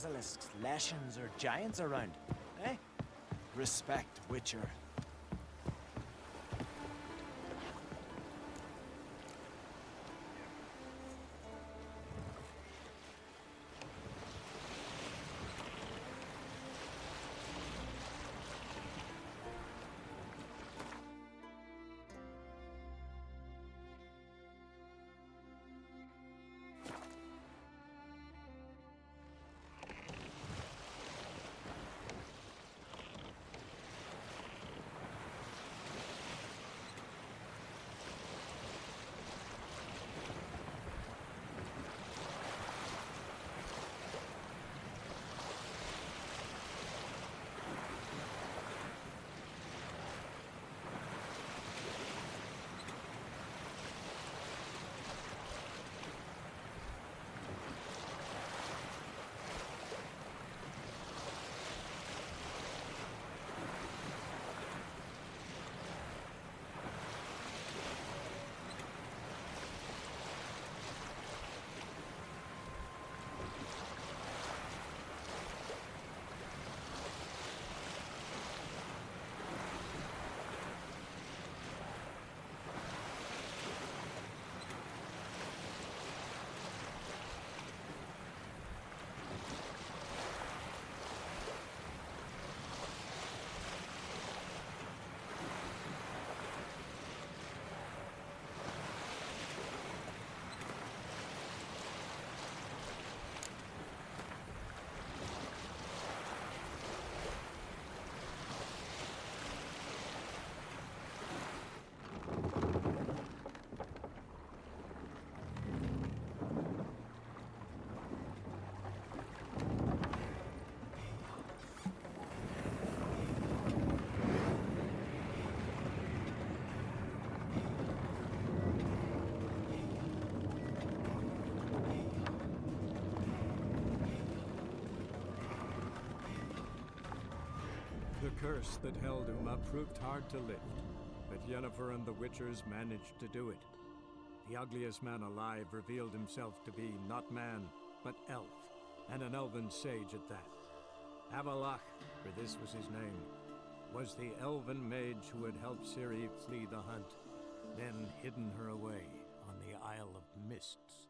basilisks, lashens, or giants around. Eh? Respect, Witcher. The curse that held Uma proved hard to lift, but Yennefer and the Witchers managed to do it. The ugliest man alive revealed himself to be not man, but elf, and an elven sage at that. Avalach, for this was his name, was the elven mage who had helped Ciri flee the hunt, then hidden her away on the Isle of Mists.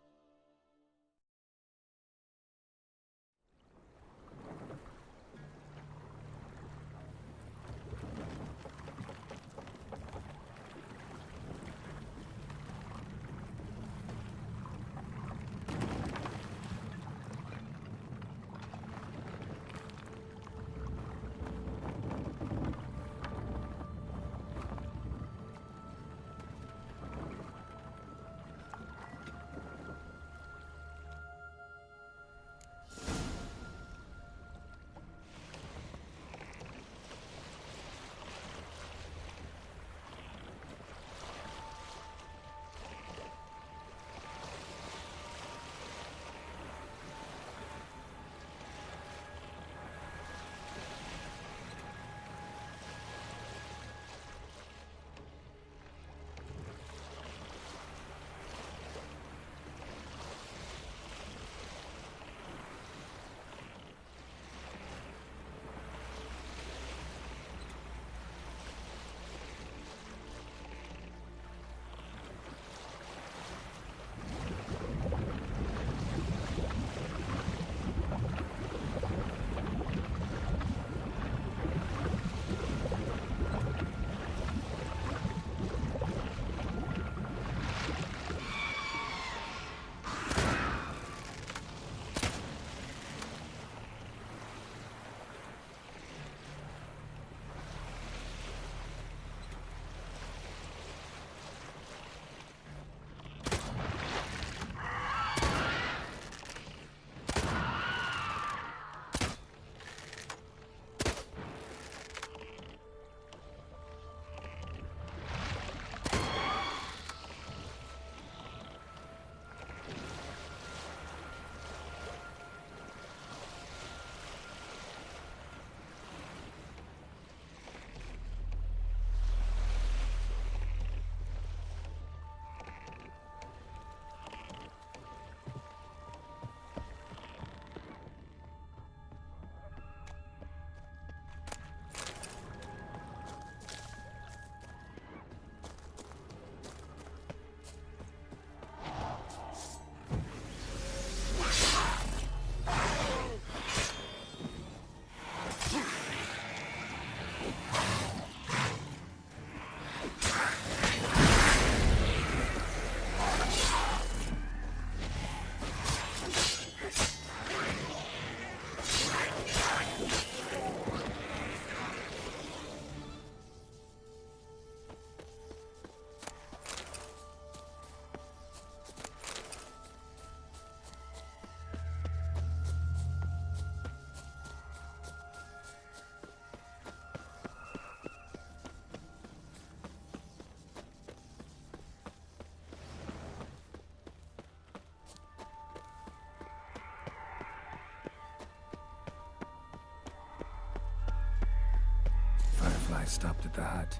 I stopped at the hut.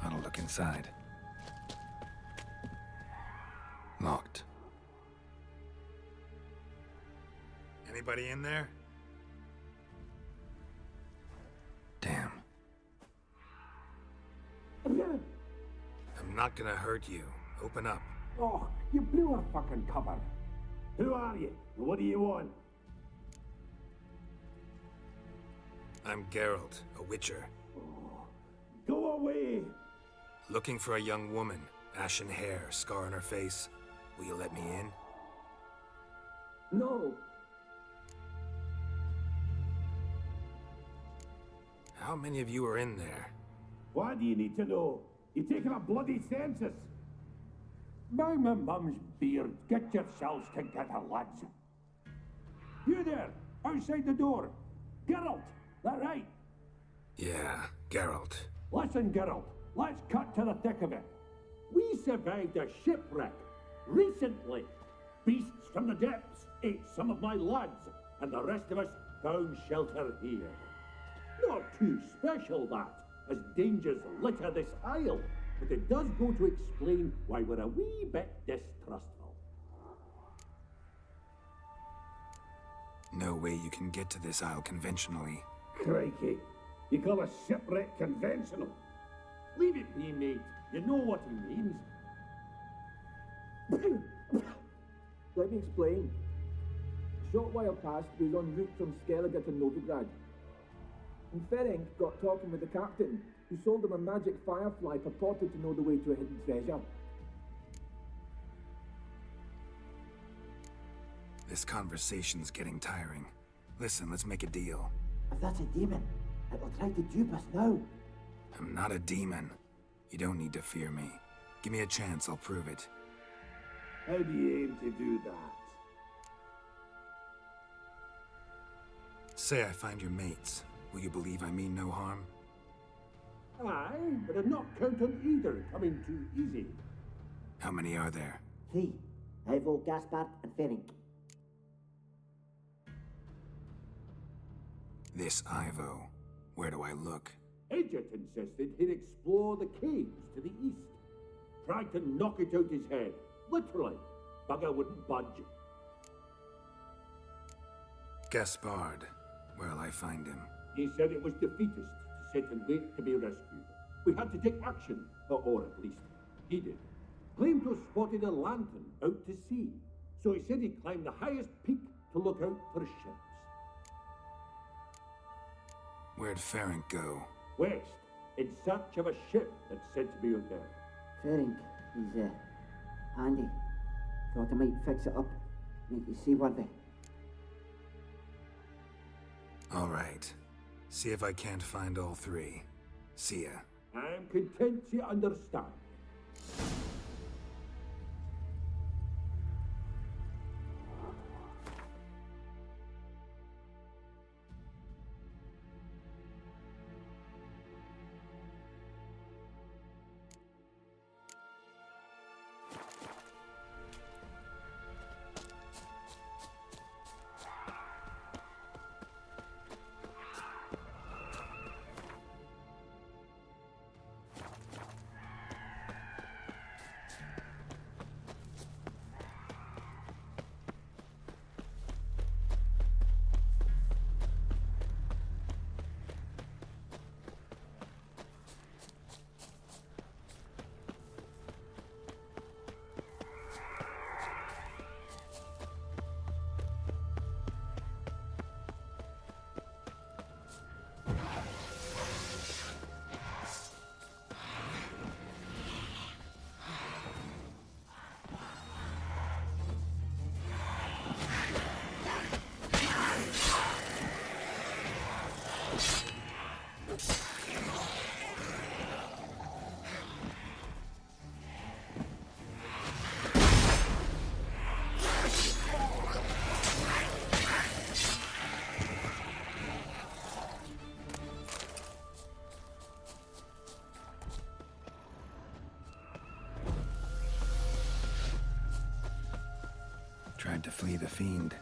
Ought to look inside. Locked. Anybody in there? Damn. I'm not gonna hurt you. Open up. Oh, you blew our fucking cover. Who are you? What do you want? I'm Geralt, a witcher. Go away! Looking for a young woman. Ashen hair, scar on her face. Will you let me in? No. How many of you are in there? Why do you need to know? You're taking a bloody census. By my mum's beard, get yourselves together, lads. You there, outside the door. Geralt, that right? Yeah, Geralt. Listen, Geralt, let's cut to the thick of it. We survived a shipwreck recently. Beasts from the depths ate some of my lads, and the rest of us found shelter here. Not too special, that, as dangers litter this isle, but it does go to explain why we're a wee bit distrustful. No way you can get to this isle conventionally. Crikey, you call a shipwreck conventional? Leave it be, mate. You know what he means. Let me explain. A short while past, we was en route from Skellige to Novigrad. And Ferenc got talking with the captain, who sold him a magic firefly purported to know the way to a hidden treasure. This conversation's getting tiring. Listen, let's make a deal. If that's a demon, it'll try to dupe us now. I'm not a demon. You don't need to fear me. Give me a chance, I'll prove it. How do you aim to do that? Say I find your mates. Will you believe I mean no harm? Aye, but I'd not count on either coming too easy. How many are there? 3. Ivo, Gaspard, and Ferenc. This Ivo. Where do I look? Edget insisted he'd explore the caves to the east. Tried to knock it out his head. Literally. Bugger wouldn't budge. Gaspard. Where'll I find him? He said it was defeatist to sit and wait to be rescued. We had to take action, or at least he did. Claimed to have spotted a lantern out to sea, so he said he'd climb the highest peak to look out for ships. Where'd Ferenc go? West, in search of a ship that's said to be out there. Ferenc, he's handy. Thought I might fix it up, make it seaworthy. All right. See if I can't find all 3. See ya. I'm content you understand. Tried to flee the fiend.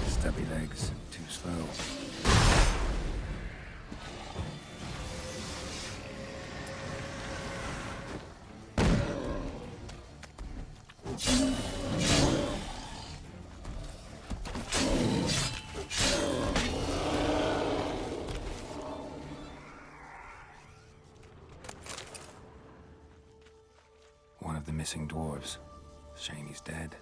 Stubby legs, too slow. missing dwarves. Shame he's dead.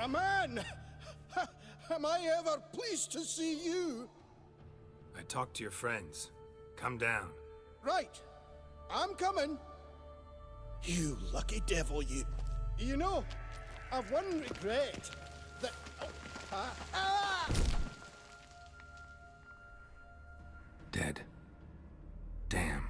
A man! Am I ever pleased to see you? I talked to your friends. Come down. Right. I'm coming. You lucky devil, you. You know, I've one regret. That... Dead. Damn.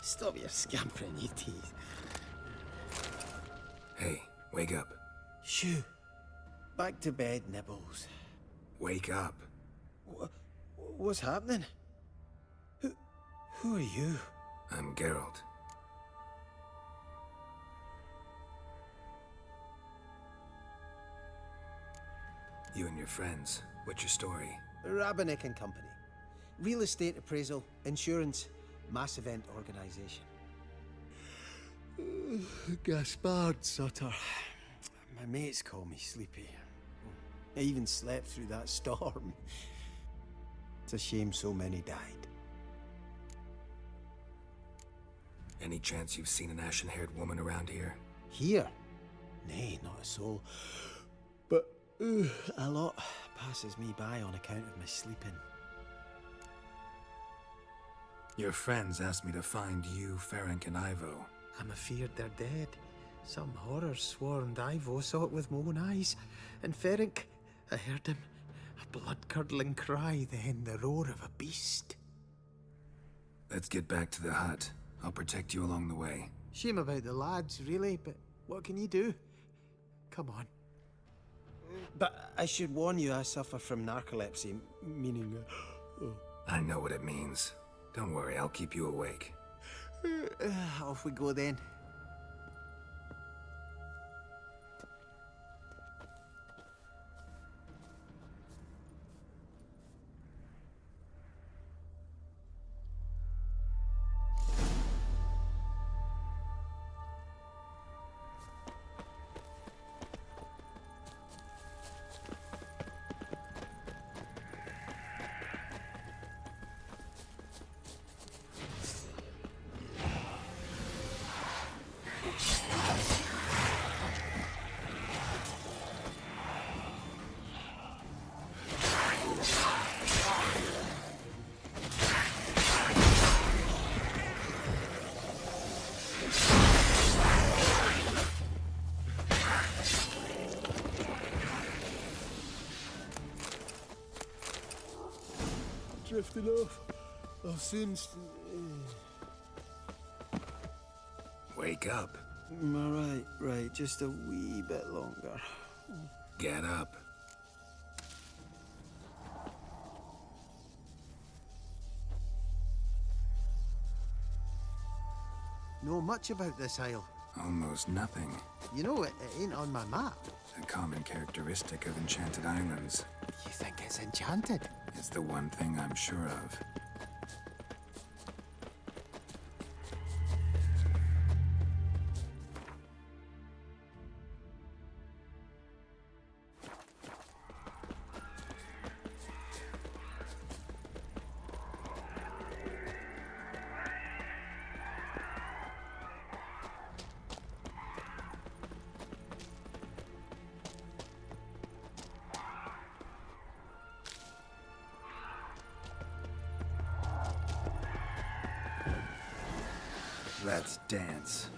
Stop your scampering, you teeth. Hey, wake up. Shoo. Back to bed, Nibbles. Wake up. What's happening? Who are you? I'm Geralt. You and your friends. What's your story? Rabbinick and Company. Real estate appraisal, insurance, mass event organization. Gaspard Sutter. My mates call me Sleepy. I even slept through that storm. It's a shame so many died. Any chance you've seen an ashen-haired woman around here? Here? Nay, not a soul. But a lot passes me by on account of my sleeping. Your friends asked me to find you, Ferenc, and Ivo. I'm afeard they're dead. Some horror sworn Ivo saw it with my own eyes. And Ferenc, I heard him. A blood-curdling cry, then the roar of a beast. Let's get back to the hut. I'll protect you along the way. Shame about the lads, really, but what can you do? Come on. But I should warn you, I suffer from narcolepsy, meaning... I know what it means. Don't worry, I'll keep you awake. Off we go then. drifting off. I'll soon... Wake up. Right, just a wee bit longer. Get up. Know much about this isle. Almost nothing. You know, it ain't on my map. A common characteristic of enchanted islands. You think it's enchanted? It's the one thing I'm sure of. Let's dance.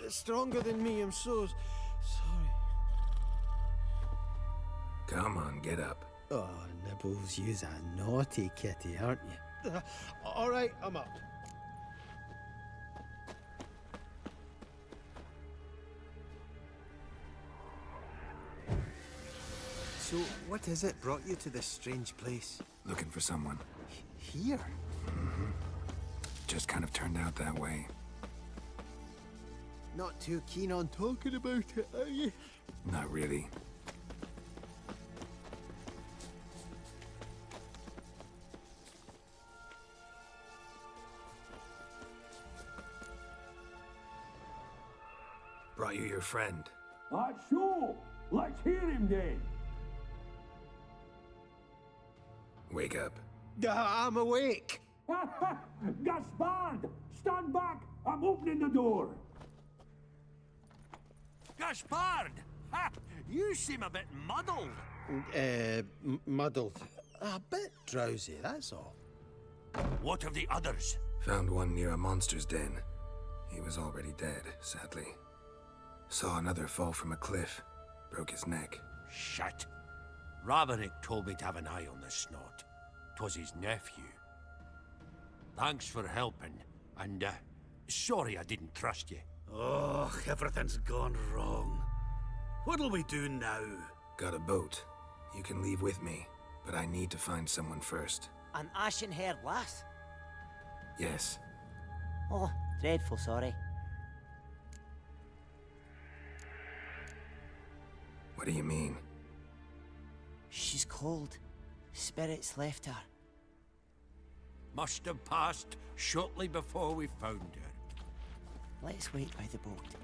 It's stronger than me, I'm so sorry. Come on, get up. Oh, Nibbles, you's a naughty kitty, aren't you? All right, I'm up. So, what is it brought you to this strange place? Looking for someone. Here? Just kind of turned out that way. Not too keen on talking about it, are you? Not really. Brought you your friend. That's so. Let's hear him then. Wake up. I'm awake. Gaspard! Stand back! I'm opening the door. Gaspard! Ha! You seem a bit muddled. Muddled. A bit drowsy, that's all. What of the others? Found one near a monster's den. He was already dead, sadly. Saw another fall from a cliff. Broke his neck. Shit. Raverick told me to have an eye on the snot. 'Twas his nephew. Thanks for helping, and sorry I didn't trust you. Oh, everything's gone wrong. What'll we do now? Got a boat. You can leave with me, but I need to find someone first. An ashen-haired lass? Yes. Oh, dreadful sorry. What do you mean? She's cold. Spirits left her. Must have passed shortly before we found her. Let's wait by the boat.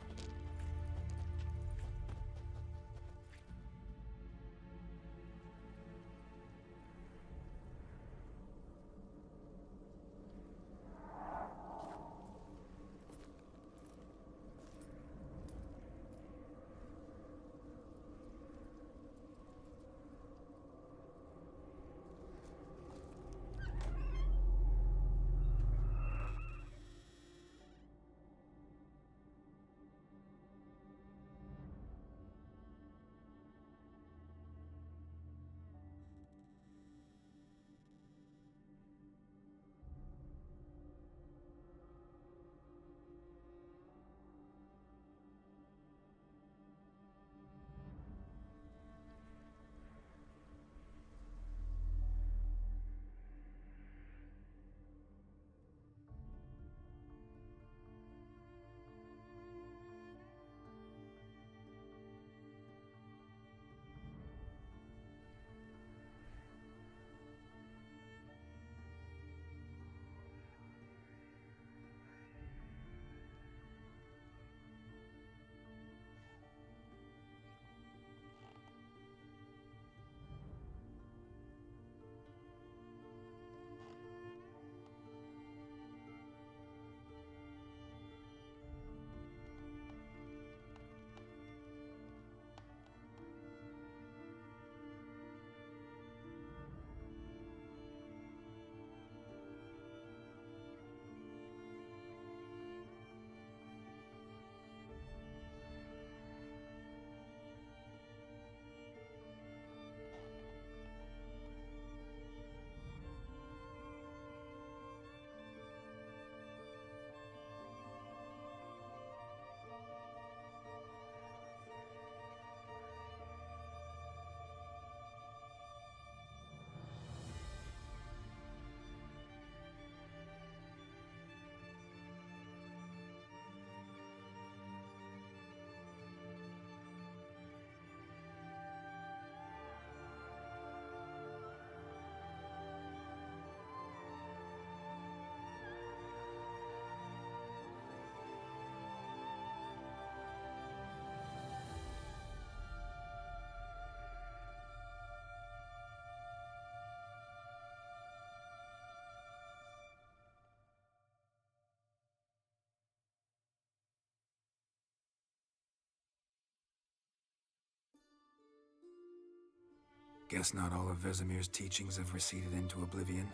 Guess not all of Vesemir's teachings have receded into oblivion.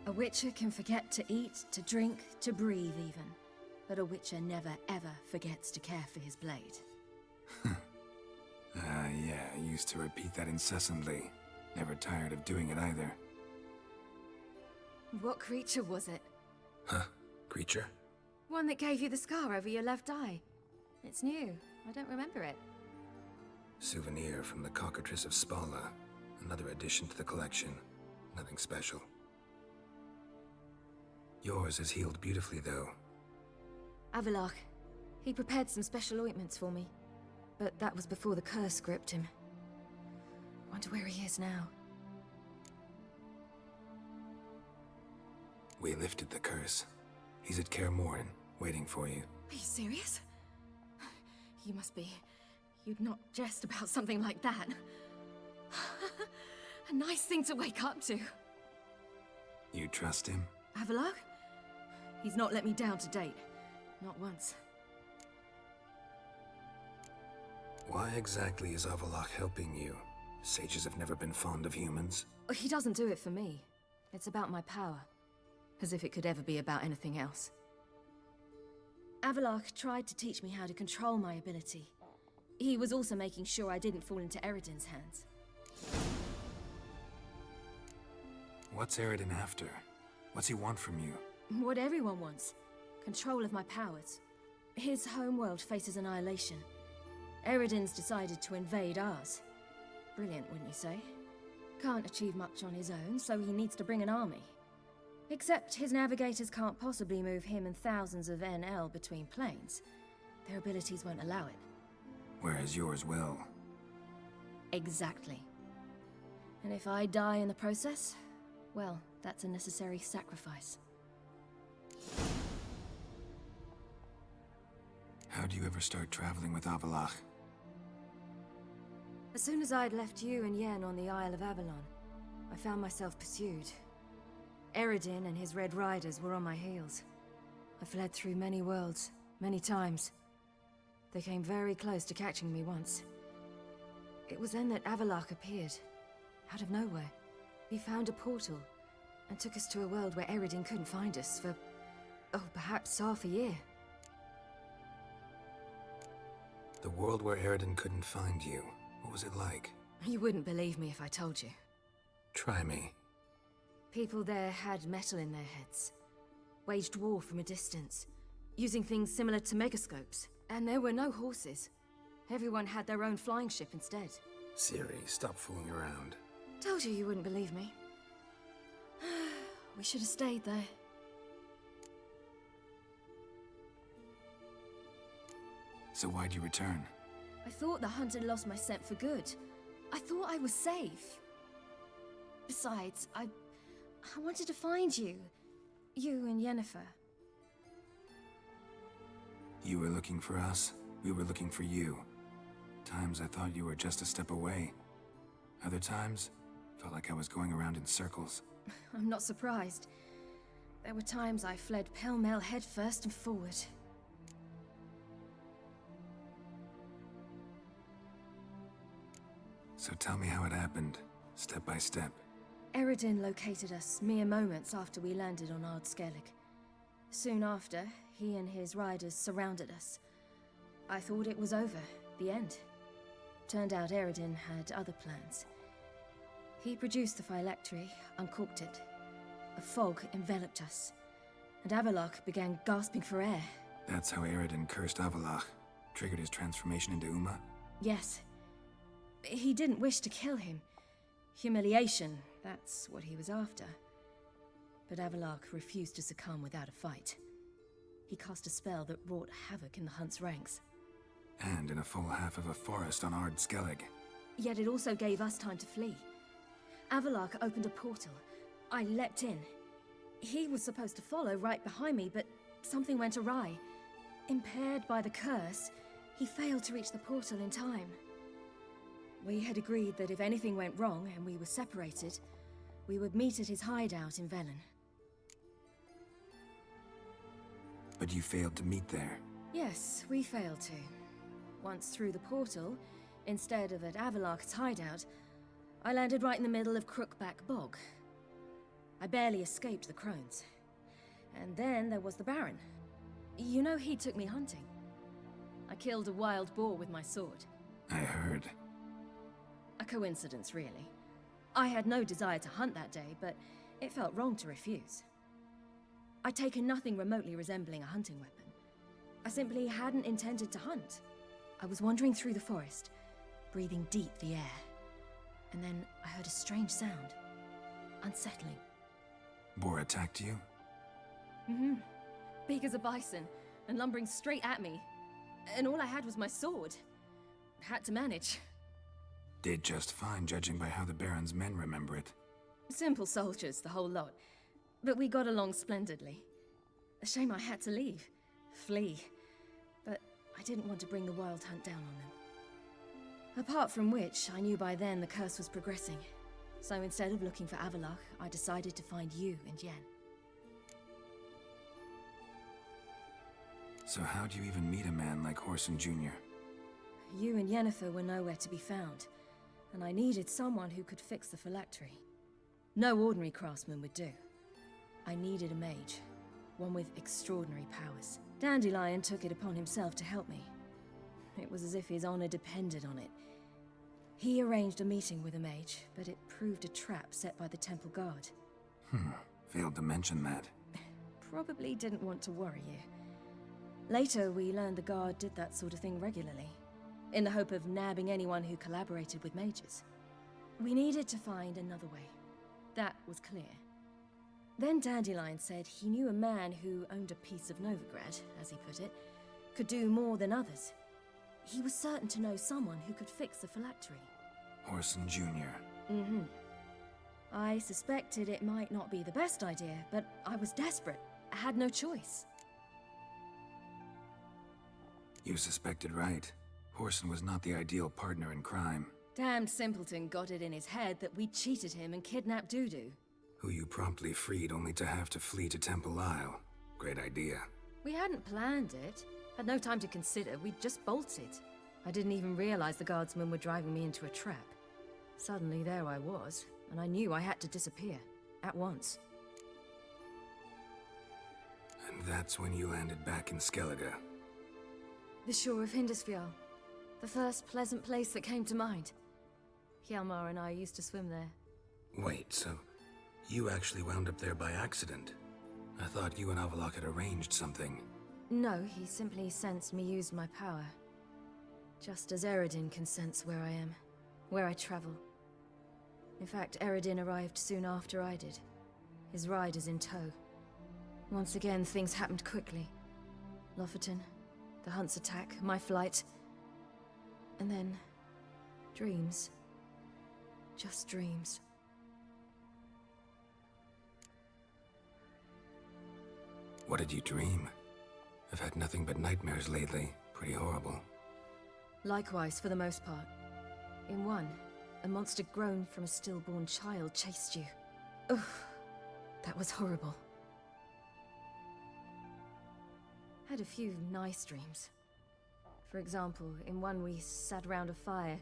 A witcher can forget to eat, to drink, to breathe even. But a witcher never ever forgets to care for his blade. Yeah, I used to repeat that incessantly. Never tired of doing it either. What creature was it? Huh? Creature? One that gave you the scar over your left eye. It's new. I don't remember it. Souvenir from the Cockatrice of Spala. Another addition to the collection. Nothing special. Yours is healed beautifully, though. Avalach. He prepared some special ointments for me. But that was before the curse gripped him. Wonder where he is now. We lifted the curse. He's at Kaer Morhen, waiting for you. Are you serious? You must be. You'd not jest about something like that. A nice thing to wake up to. You trust him? Avalach? He's not let me down to date. Not once. Why exactly is Avalach helping you? Sages have never been fond of humans. He doesn't do it for me. It's about my power. As if it could ever be about anything else. Avalach tried to teach me how to control my ability. He was also making sure I didn't fall into Eredin's hands. What's Eredin after? What's he want from you? What everyone wants. Control of my powers. His homeworld faces annihilation. Eredin's decided to invade ours. Brilliant, wouldn't you say? Can't achieve much on his own, so he needs to bring an army. Except his navigators can't possibly move him and thousands of NL between planes. Their abilities won't allow it. Whereas yours will. Exactly. And if I die in the process, well, that's a necessary sacrifice. How'd you ever start traveling with Avalach? As soon as I'd left you and Yen on the Isle of Avalon, I found myself pursued. Eredin and his Red Riders were on my heels. I fled through many worlds, many times. They came very close to catching me once. It was then that Avalach appeared, out of nowhere. He found a portal, and took us to a world where Eredin couldn't find us for, perhaps half a year. The world where Eredin couldn't find you. What was it like? You wouldn't believe me if I told you. Try me. People there had metal in their heads. Waged war from a distance, using things similar to megascopes. And there were no horses. Everyone had their own flying ship instead. Ciri, stop fooling around. Told you wouldn't believe me. We should have stayed there. So why'd you return? I thought the hunt had lost my scent for good. I thought I was safe. Besides, I wanted to find you. You and Yennefer. You were looking for us, we were looking for you. Times I thought you were just a step away. Other times, felt like I was going around in circles. I'm not surprised. There were times I fled pell-mell headfirst and forward. So tell me how it happened, step by step. Eredin located us mere moments after we landed on Ard Skellig. Soon after, he and his riders surrounded us. I thought it was over, the end. Turned out Eredin had other plans. He produced the phylactery, uncorked it. A fog enveloped us, and Avalach began gasping for air. That's how Eredin cursed Avalach, triggered his transformation into Uma? Yes. He didn't wish to kill him. Humiliation, that's what he was after. But Avalach refused to succumb without a fight. He cast a spell that wrought havoc in the hunt's ranks. And in a full half of a forest on Ard Skellig. Yet it also gave us time to flee. Avalach opened a portal. I leapt in. He was supposed to follow right behind me, but something went awry. Impaired by the curse, he failed to reach the portal in time. We had agreed that if anything went wrong and we were separated, we would meet at his hideout in Velen. But you failed to meet there. Yes, we failed to. Once through the portal, instead of at Avalach's hideout, I landed right in the middle of Crookback Bog. I barely escaped the crones. And then there was the Baron. You know, he took me hunting. I killed a wild boar with my sword. I heard. A coincidence, really. I had no desire to hunt that day, but it felt wrong to refuse. I'd taken nothing remotely resembling a hunting weapon. I simply hadn't intended to hunt. I was wandering through the forest, breathing deep the air. And then I heard a strange sound. Unsettling. Boar attacked you? Mm-hmm. Big as a bison, and lumbering straight at me. And all I had was my sword. Had to manage. Did just fine, judging by how the Baron's men remember it. Simple soldiers, the whole lot. But we got along splendidly. A shame I had to leave. Flee. But I didn't want to bring the wild hunt down on them. Apart from which, I knew by then the curse was progressing. So instead of looking for Avalok, I decided to find you and Yen. So how do you even meet a man like Whoreson Jr.? You and Yennefer were nowhere to be found, and I needed someone who could fix the phylactery. No ordinary craftsman would do. I needed a mage, one with extraordinary powers. Dandelion took it upon himself to help me. It was as if his honor depended on it. He arranged a meeting with a mage, but it proved a trap set by the temple guard. Failed to mention that. Probably didn't want to worry you. Later, we learned the guard did that sort of thing regularly, in the hope of nabbing anyone who collaborated with mages. We needed to find another way. That was clear. Then Dandelion said he knew a man who owned a piece of Novigrad, as he put it, could do more than others. He was certain to know someone who could fix the phylactery. Whoreson Jr. Mm-hmm. I suspected it might not be the best idea, but I was desperate. I had no choice. You suspected right. Whoreson was not the ideal partner in crime. Damned simpleton got it in his head that we'd cheated him and kidnapped Dudu. Who you promptly freed only to have to flee to Temple Isle. Great idea. We hadn't planned it. Had no time to consider, we'd just bolted. I didn't even realize the guardsmen were driving me into a trap. Suddenly there I was, and I knew I had to disappear. At once. And that's when you landed back in Skellige. The shore of Hindisfjall. The first pleasant place that came to mind. Hjalmar and I used to swim there. Wait, so you actually wound up there by accident? I thought you and Avalok had arranged something. No, he simply sensed me use my power. Just as Eredin can sense where I am, where I travel. In fact, Eredin arrived soon after I did. His riders in tow. Once again, things happened quickly. Lofoten, the hunt's attack, my flight. And then, dreams. Just dreams. What did you dream? I've had nothing but nightmares lately. Pretty horrible. Likewise, for the most part. In one, a monster grown from a stillborn child chased you. Ugh, that was horrible. Had a few nice dreams. For example, in one we sat around a fire,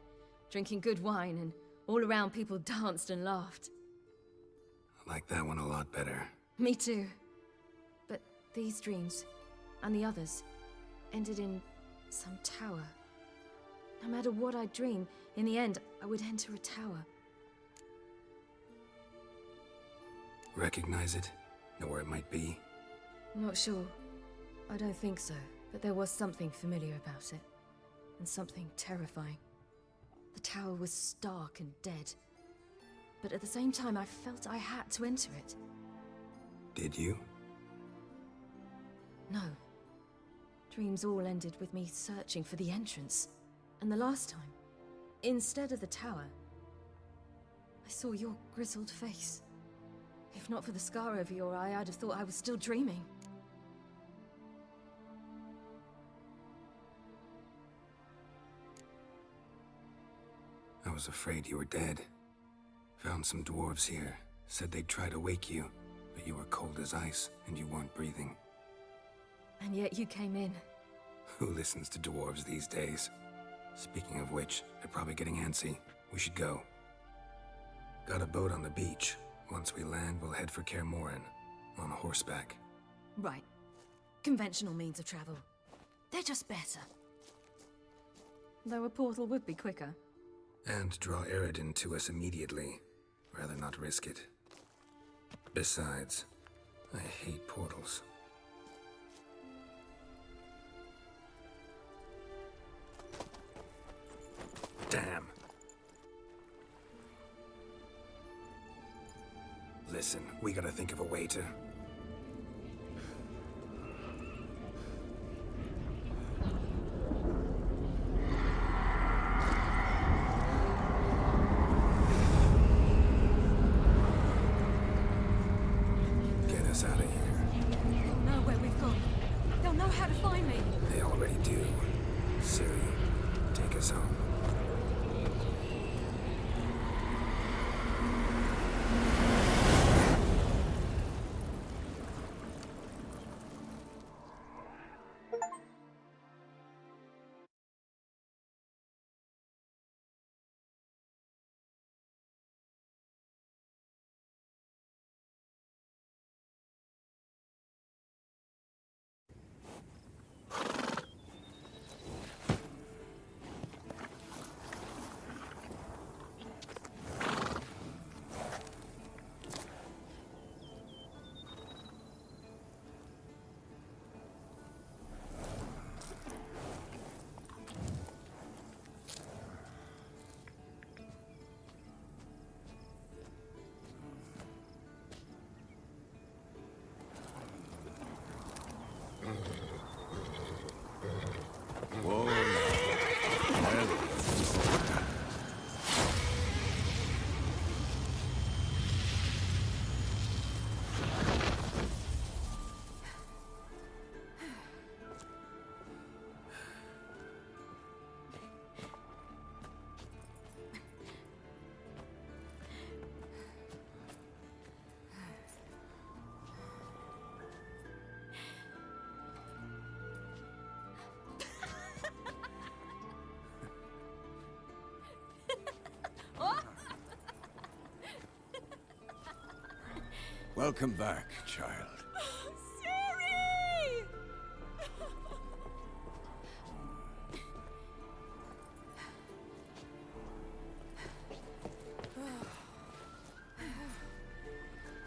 drinking good wine, and all around people danced and laughed. I like that one a lot better. Me too. But these dreams, and the others, ended in some tower. No matter what I dream, in the end, I would enter a tower. Recognize it? Know where it might be? I'm not sure. I don't think so, but there was something familiar about it. And something terrifying. The tower was stark and dead. But at the same time, I felt I had to enter it. Did you? No. Dreams all ended with me searching for the entrance. And the last time, instead of the tower, I saw your grizzled face. If not for the scar over your eye, I'd have thought I was still dreaming. I was afraid you were dead. Found some dwarves here. Said they'd try to wake you, but you were cold as ice and you weren't breathing. And yet you came in. Who listens to dwarves these days? Speaking of which, they're probably getting antsy. We should go. Got a boat on the beach. Once we land, we'll head for Kaer Morhen, on horseback. Right. Conventional means of travel. They're just better. Though a portal would be quicker. And draw Eredin to us immediately. Rather not risk it. Besides, I hate portals. Damn. Listen, we gotta think of a way to... get us out of here. They'll know where we've gone. They'll know how to find me. They already do. Ciri, take us home. Whoa, welcome back, child. Ciri!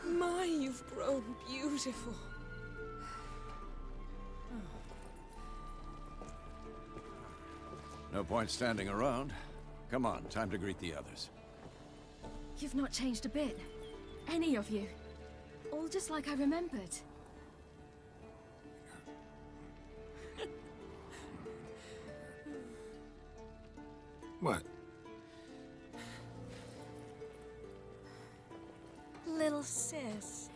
My, you've grown beautiful. No point standing around. Come on, time to greet the others. You've not changed a bit. Any of you. All just like I remembered. What? Little sis.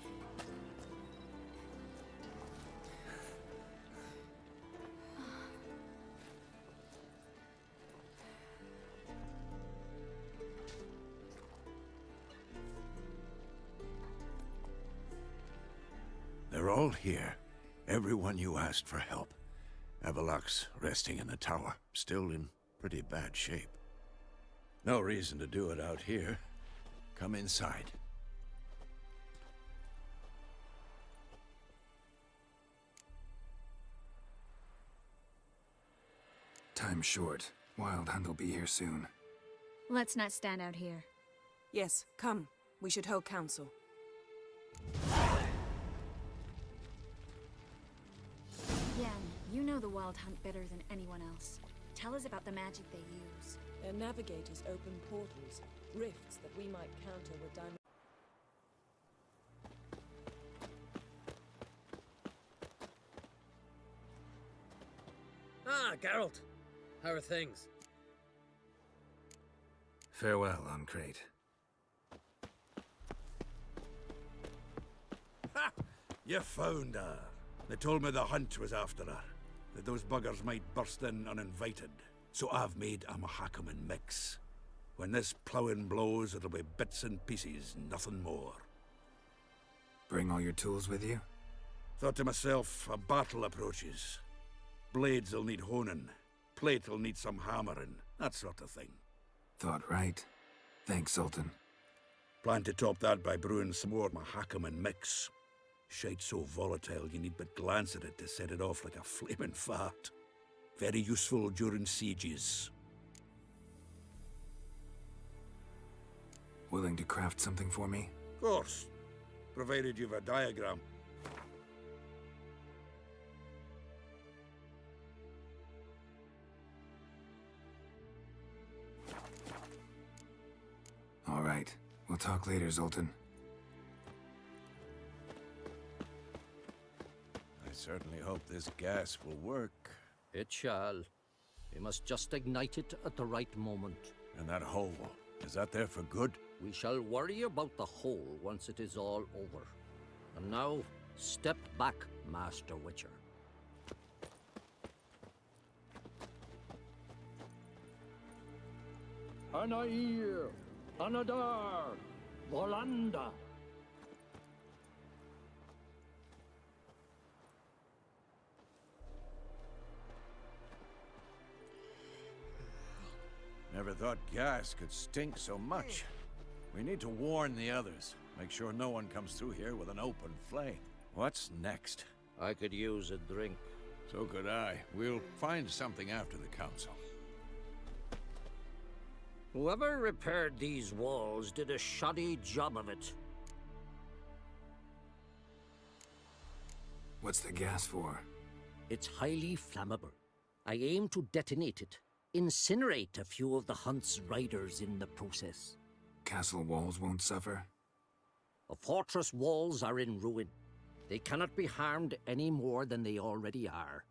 They're all here. Everyone you asked for help. Avalok's resting in the tower, still in pretty bad shape. No reason to do it out here. Come inside. Time's short. Wild Hunt will be here soon. Let's not stand out here. Yes, come. We should hold council. Yen, you know the Wild Hunt better than anyone else. Tell us about the magic they use. Their navigators open portals, rifts that we might counter with diamond. Ah, Geralt. How are things? Farewell, on Crate. Ha! You found her. They told me the hunt was after her. That those buggers might burst in uninvited. So I've made a Mahakaman mix. When this ploughing blows, it'll be bits and pieces, nothing more. Bring all your tools with you? Thought to myself, a battle approaches. Blades'll need honing. Plate'll need some hammering. That sort of thing. Thought right. Thanks, Sultan. Plan to top that by brewing some more Mahakam mix. Shite so volatile you need but glance at it to set it off like a flaming fart. Very useful during sieges. Willing to craft something for me? Of course, provided you've a diagram. All right. We'll talk later, Zoltan. I certainly hope this gas will work. It shall. We must just ignite it at the right moment. And that hole, is that there for good? We shall worry about the hole once it is all over. And now, step back, Master Witcher. Anair, Anadar, Volanda. Never thought gas could stink so much. We need to warn the others. Make sure no one comes through here with an open flame. What's next? I could use a drink. So could I. We'll find something after the council. Whoever repaired these walls did a shoddy job of it. What's the gas for? It's highly flammable. I aim to detonate it. Incinerate a few of the hunt's riders in the process. Castle walls won't suffer? The fortress walls are in ruin. They cannot be harmed any more than they already are.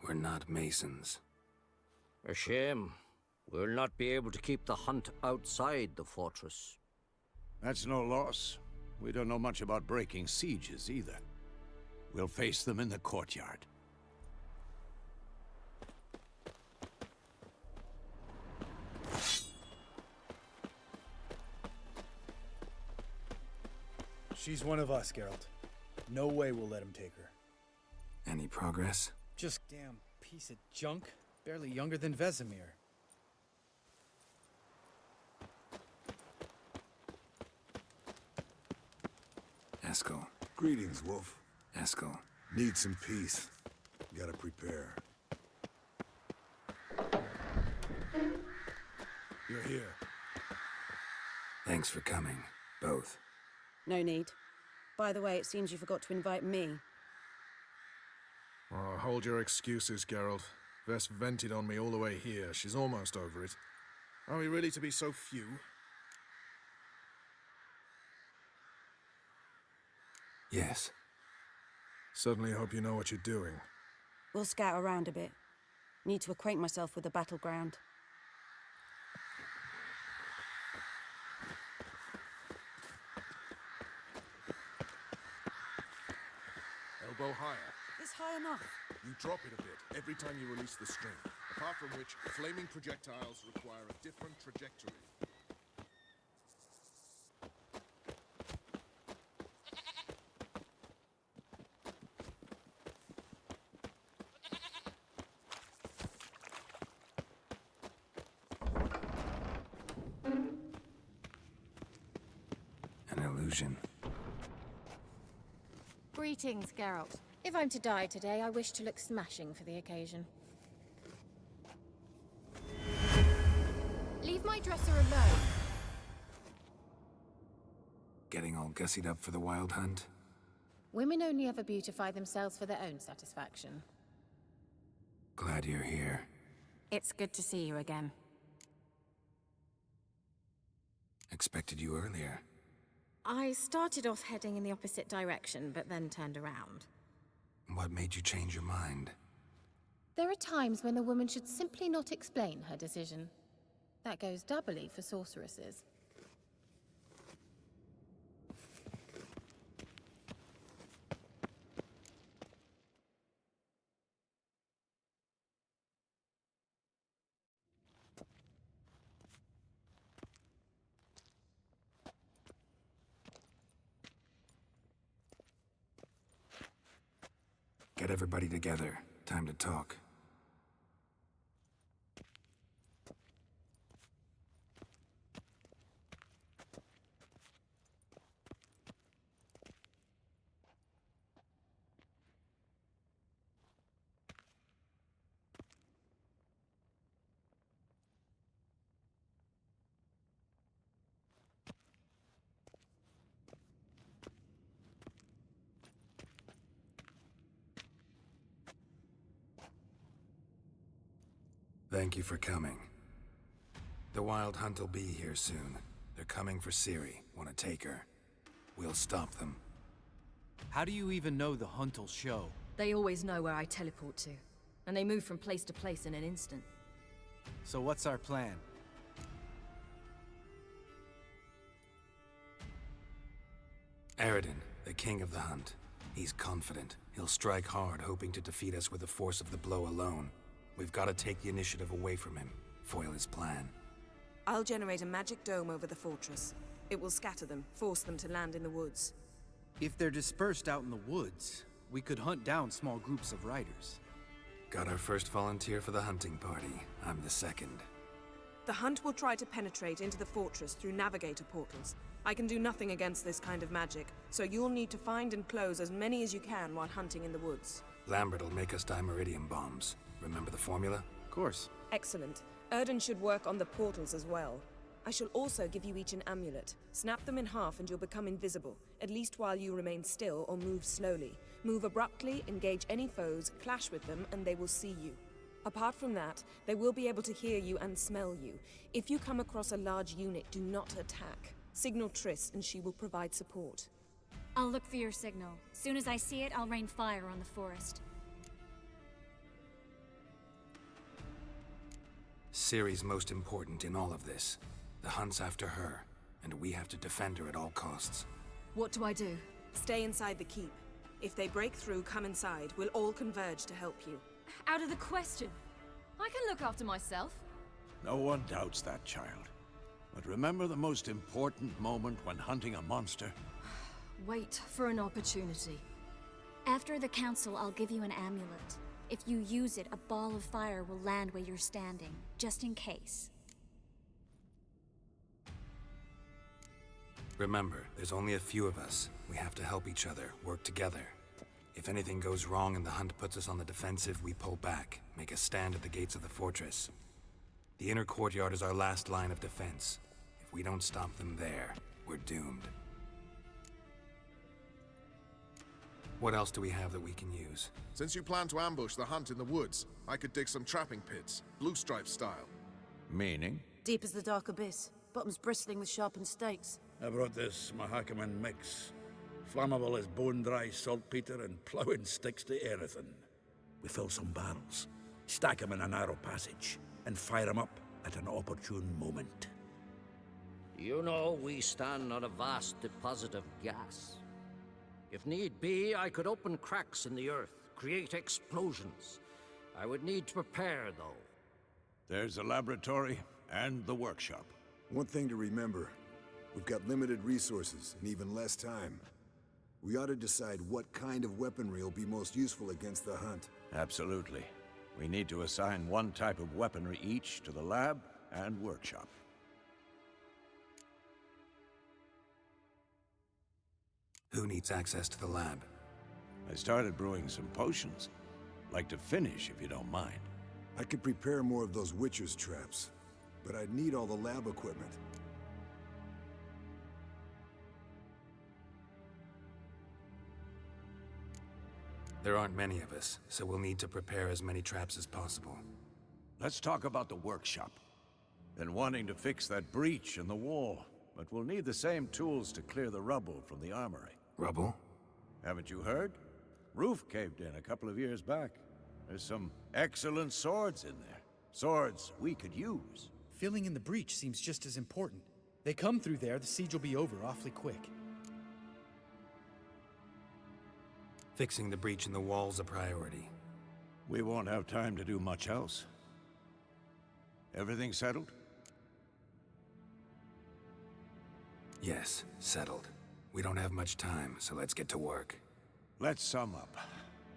We're not masons. A shame. We'll not be able to keep the hunt outside the fortress. That's no loss. We don't know much about breaking sieges either. We'll face them in the courtyard. She's one of us, Geralt. No way we'll let him take her. Any progress? Just damn piece of junk. Barely younger than Vesemir. Eskel. Greetings, Wolf. Eskel. Need some peace. Gotta prepare. You're here. Thanks for coming, both. No need. By the way, it seems you forgot to invite me. Oh, hold your excuses, Geralt. Vess vented on me all the way here. She's almost over it. Are we really to be so few? Yes. Certainly hope you know what you're doing. We'll scout around a bit. Need to acquaint myself with the battleground. Elbow higher. It's high enough. You drop it a bit every time you release the string. Apart from which, flaming projectiles require a different trajectory. An illusion. Greetings, Geralt. If I'm to die today, I wish to look smashing for the occasion. Leave my dresser alone. Getting all gussied up for the wild hunt? Women only ever beautify themselves for their own satisfaction. Glad you're here. It's good to see you again. Expected you earlier. I started off heading in the opposite direction, but then turned around. What made you change your mind? There are times when a woman should simply not explain her decision. That goes doubly for sorceresses. Get everybody together. Time to talk. Thank you for coming. The Wild Hunt will be here soon. They're coming for Ciri. Want to take her. We'll stop them. How do you even know the Hunt will show? They always know where I teleport to. And they move from place to place in an instant. So what's our plan? Eredin, the king of the Hunt. He's confident. He'll strike hard, hoping to defeat us with the force of the blow alone. We've got to take the initiative away from him. Foil his plan. I'll generate a magic dome over the fortress. It will scatter them, force them to land in the woods. If they're dispersed out in the woods, we could hunt down small groups of riders. Got our first volunteer for the hunting party. I'm the second. The Hunt will try to penetrate into the fortress through navigator portals. I can do nothing against this kind of magic, so you'll need to find and close as many as you can while hunting in the woods. Lambert'll make us dimeridium bombs. Remember the formula? Of course. Excellent. Erden should work on the portals as well. I shall also give you each an amulet. Snap them in half and you'll become invisible, at least while you remain still or move slowly. Move abruptly, engage any foes, clash with them, and they will see you. Apart from that, they will be able to hear you and smell you. If you come across a large unit, do not attack. Signal Triss and she will provide support. I'll look for your signal. Soon as I see it, I'll rain fire on the forest. Ciri's most important in all of this. The Hunt's after her, and we have to defend her at all costs. What do I do? Stay inside the keep. If they break through, come inside. We'll all converge to help you. Out of the question. I can look after myself. No one doubts that, child. But remember the most important moment when hunting a monster? Wait for an opportunity. After the council, I'll give you an amulet. If you use it, a ball of fire will land where you're standing, just in case. Remember, there's only a few of us. We have to help each other, work together. If anything goes wrong and the Hunt puts us on the defensive, we pull back, make a stand at the gates of the fortress. The inner courtyard is our last line of defense. If we don't stop them there, we're doomed. What else do we have that we can use? Since you plan to ambush the Hunt in the woods, I could dig some trapping pits, blue stripe style. Meaning? Deep as the dark abyss, bottoms bristling with sharpened stakes. I brought this Mahakaman mix. Flammable as bone-dry saltpeter and ploughing sticks to anything. We fill some barrels, stack them in a narrow passage, and fire them up at an opportune moment. You know, we stand on a vast deposit of gas. If need be, I could open cracks in the earth, create explosions. I would need to prepare, though. There's the laboratory and the workshop. One thing to remember, we've got limited resources and even less time. We ought to decide what kind of weaponry will be most useful against the Hunt. Absolutely. We need to assign one type of weaponry each to the lab and workshop. Who needs access to the lab? I started brewing some potions. Like to finish, if you don't mind. I could prepare more of those Witcher's traps, but I'd need all the lab equipment. There aren't many of us, so we'll need to prepare as many traps as possible. Let's talk about the workshop. Been wanting to fix that breach in the wall, but we'll need the same tools to clear the rubble from the armory. Rubble? Haven't you heard? Roof caved in a couple of years back. There's some excellent swords in there. Swords we could use. Filling in the breach seems just as important. They come through there, the siege will be over awfully quick. Fixing the breach in the wall's a priority. We won't have time to do much else. Everything settled? Yes, settled. We don't have much time, so let's get to work. Let's sum up.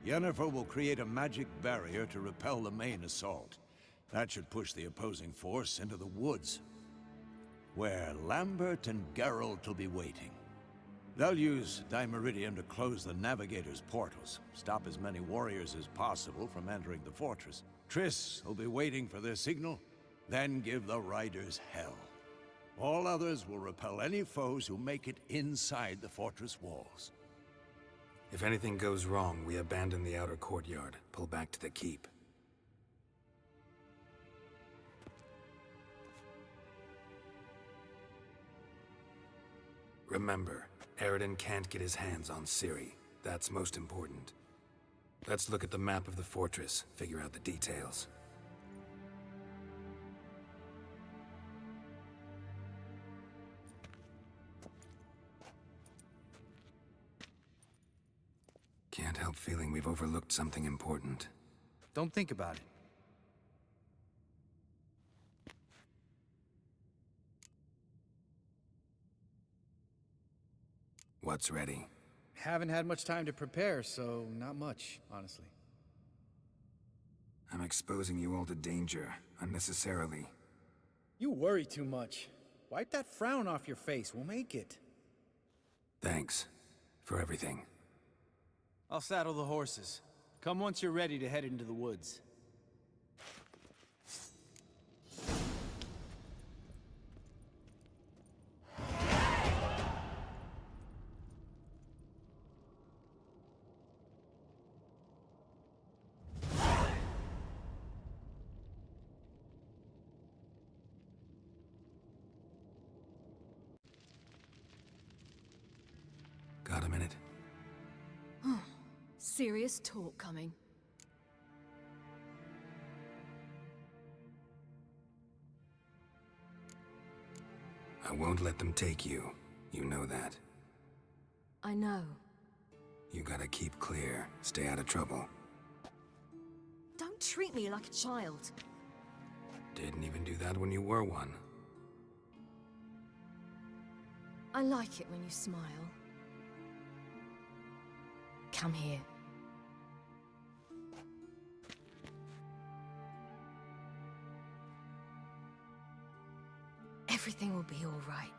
Yennefer will create a magic barrier to repel the main assault. That should push the opposing force into the woods, where Lambert and Geralt will be waiting. They'll use Dimeridium to close the Navigator's portals, stop as many warriors as possible from entering the fortress. Triss will be waiting for their signal, then give the riders hell. All others will repel any foes who make it inside the fortress walls. If anything goes wrong, we abandon the outer courtyard, pull back to the keep. Remember, Eridan can't get his hands on Ciri. That's most important. Let's look at the map of the fortress, figure out the details. Can't help feeling we've overlooked something important. Don't think about it. What's ready? Haven't had much time to prepare, so not much, honestly. I'm exposing you all to danger, unnecessarily. You worry too much. Wipe that frown off your face, we'll make it. Thanks. For everything. I'll saddle the horses. Come once you're ready to head into the woods. Got a minute? Serious talk coming. I won't let them take you. You know that. I know. You gotta keep clear. Stay out of trouble. Don't treat me like a child. Didn't even do that when you were one. I like it when you smile. Come here. Everything will be all right.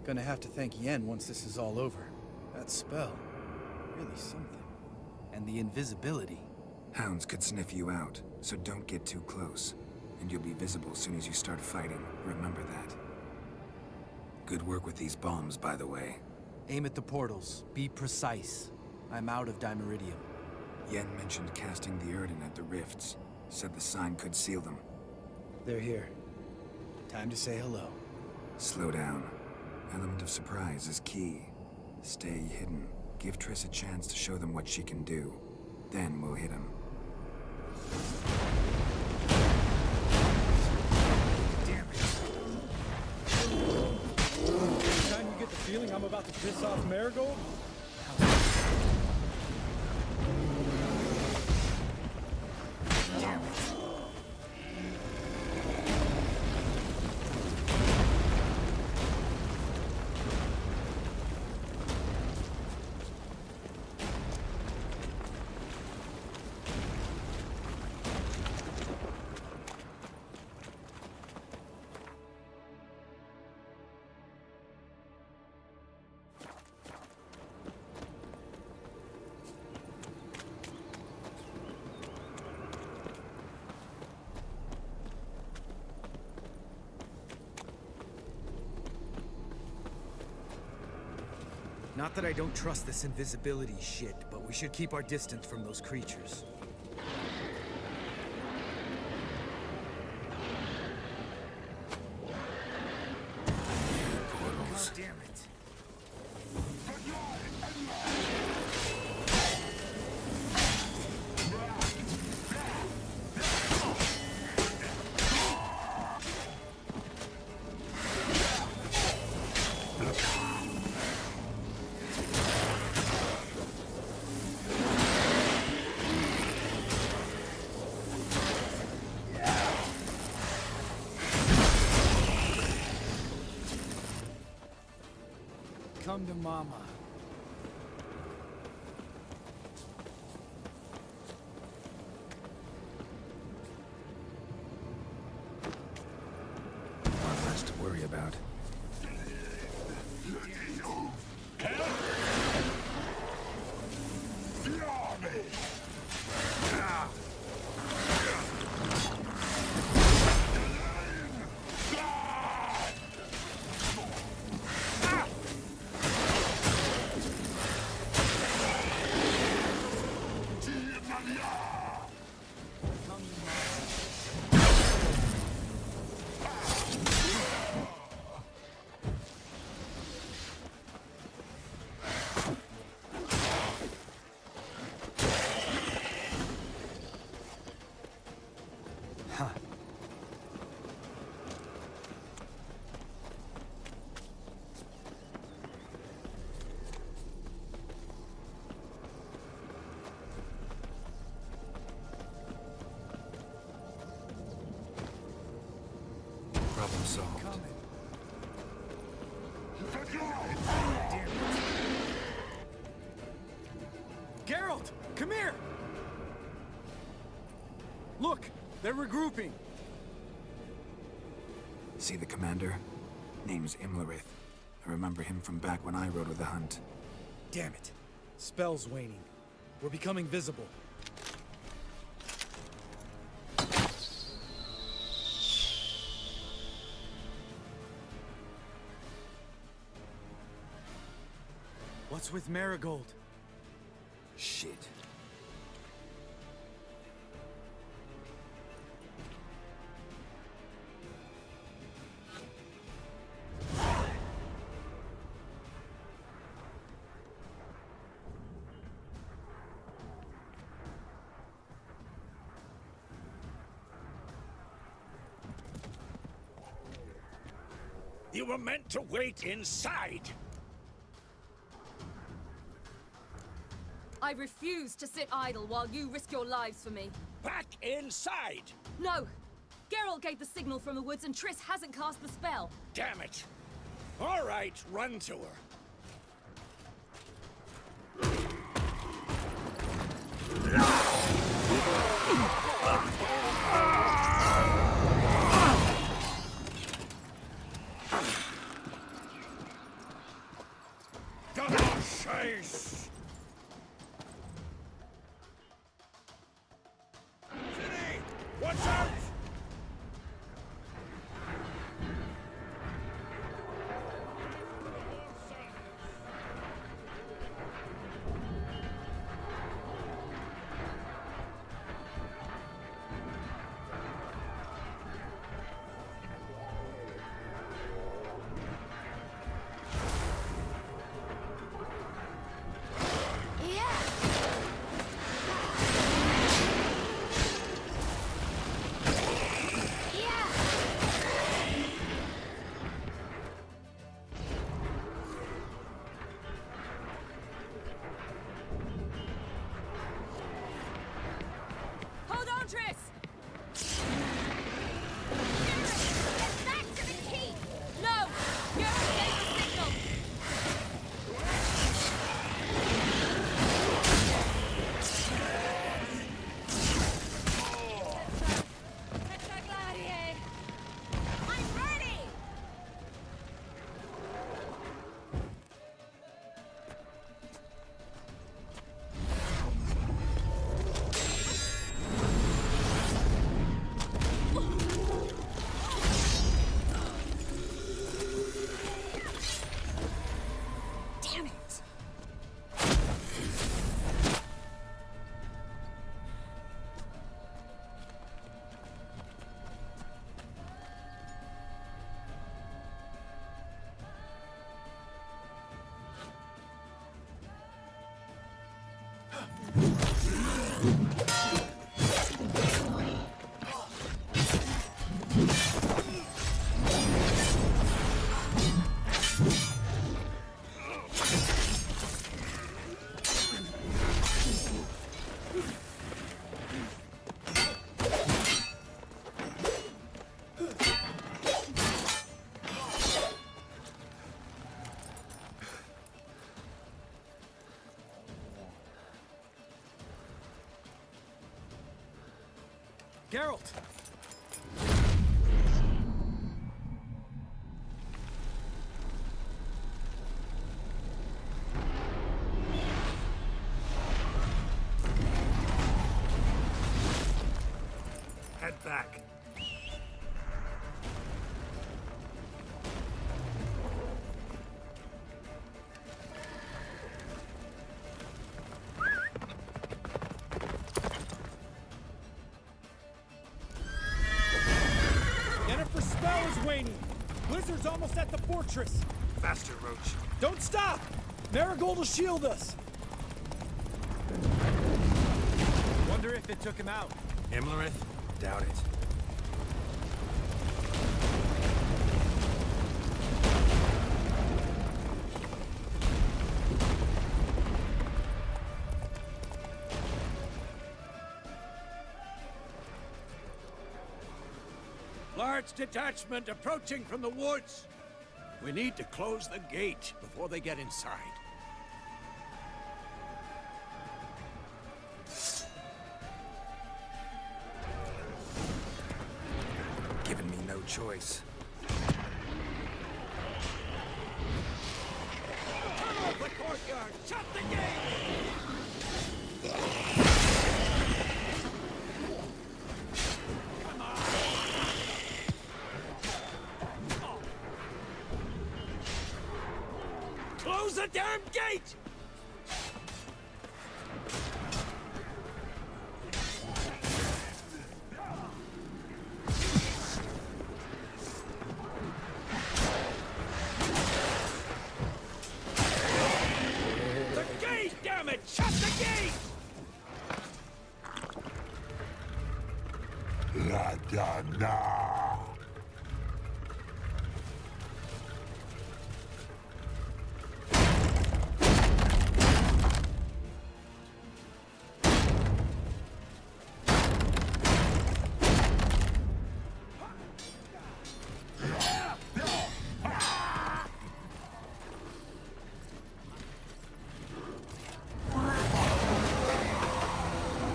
Gonna have to thank Yen once this is all over. That spell, really something. And the invisibility. Hounds could sniff you out, so don't get too close. And you'll be visible as soon as you start fighting. Remember that. Good work with these bombs, by the way. Aim at the portals. Be precise. I'm out of Dimeridium. Yen mentioned casting the Erden at the rifts. Said the sign could seal them. They're here. Time to say hello. Slow down. Element of surprise is key. Stay hidden. Give Triss a chance to show them what she can do. Then we'll hit him. Damn it. Every time you get the feeling I'm about to piss off Marigold? Damn it. Not that I don't trust this invisibility shit, but we should keep our distance from those creatures. Portals. God damn it. Come to Mama. Not much to worry about. Problem solved. Geralt, come here! Look, they're regrouping. See the commander? Name's Imlerith. I remember him from back when I rode with the hunt. Damn it. Spell's waning. We're becoming visible. What's with Marigold? Shit. You were meant to wait inside! I refuse to sit idle while you risk your lives for me. Back inside! No! Geralt gave the signal from the woods and Triss hasn't cast the spell. Damn it! All right, run to her. Double chase! Ciri! Watch out! Hold on, Triss! Get back to the keep! No! Geralt gave the signal! I'm ready! Damn it! Geralt! Head back. Yennefer's spell is waning! Blizzard's almost at the fortress! Faster, Roach. Don't stop! Marigold will shield us! Wonder if it took him out. Imlerith? Doubt it. Large detachment approaching from the woods. We need to close the gate before they get inside. Giving me no choice. Turn off the courtyard! Shut the gate! Come on! Close the damn gate! The gate, damn it! Shut the gate! La da da.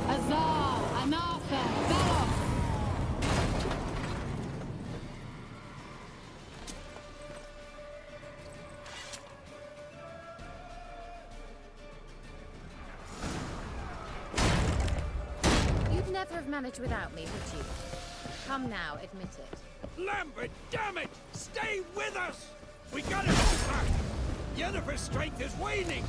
Huzzah! Anatha! Belos! You'd never have managed without me, would you? Come now, admit it. Lambert, damn it! Stay with us! We gotta move back! Yennefer's strength is waning!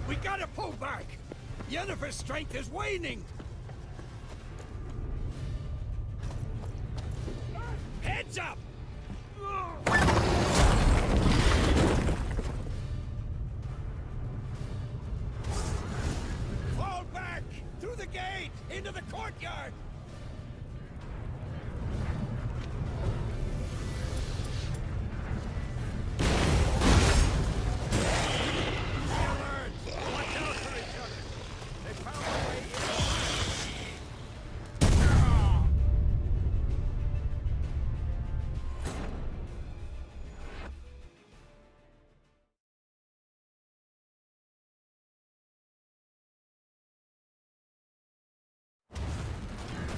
We gotta pull back! Yennefer's strength is waning! Heads up! Fall back! Through the gate! Into the courtyard!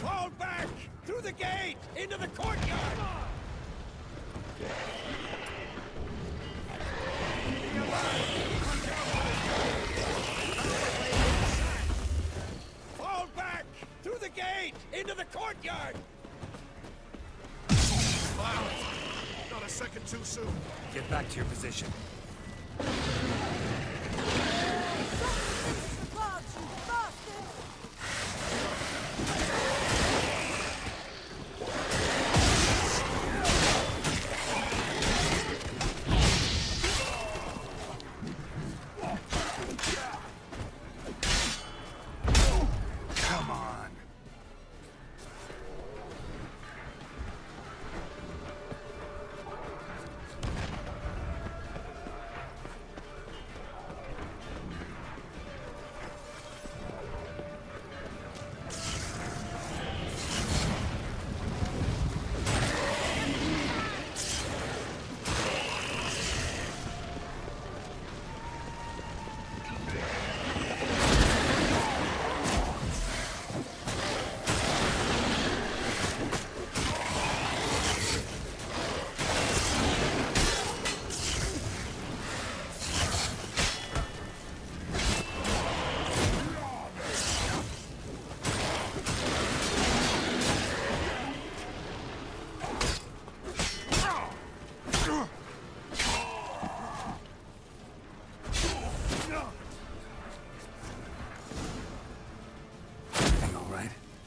Fall back! Through the gate! Into the courtyard! Fall back! Through the gate! Into the courtyard! Wow! Not a second too soon. Get back to your position. Come on.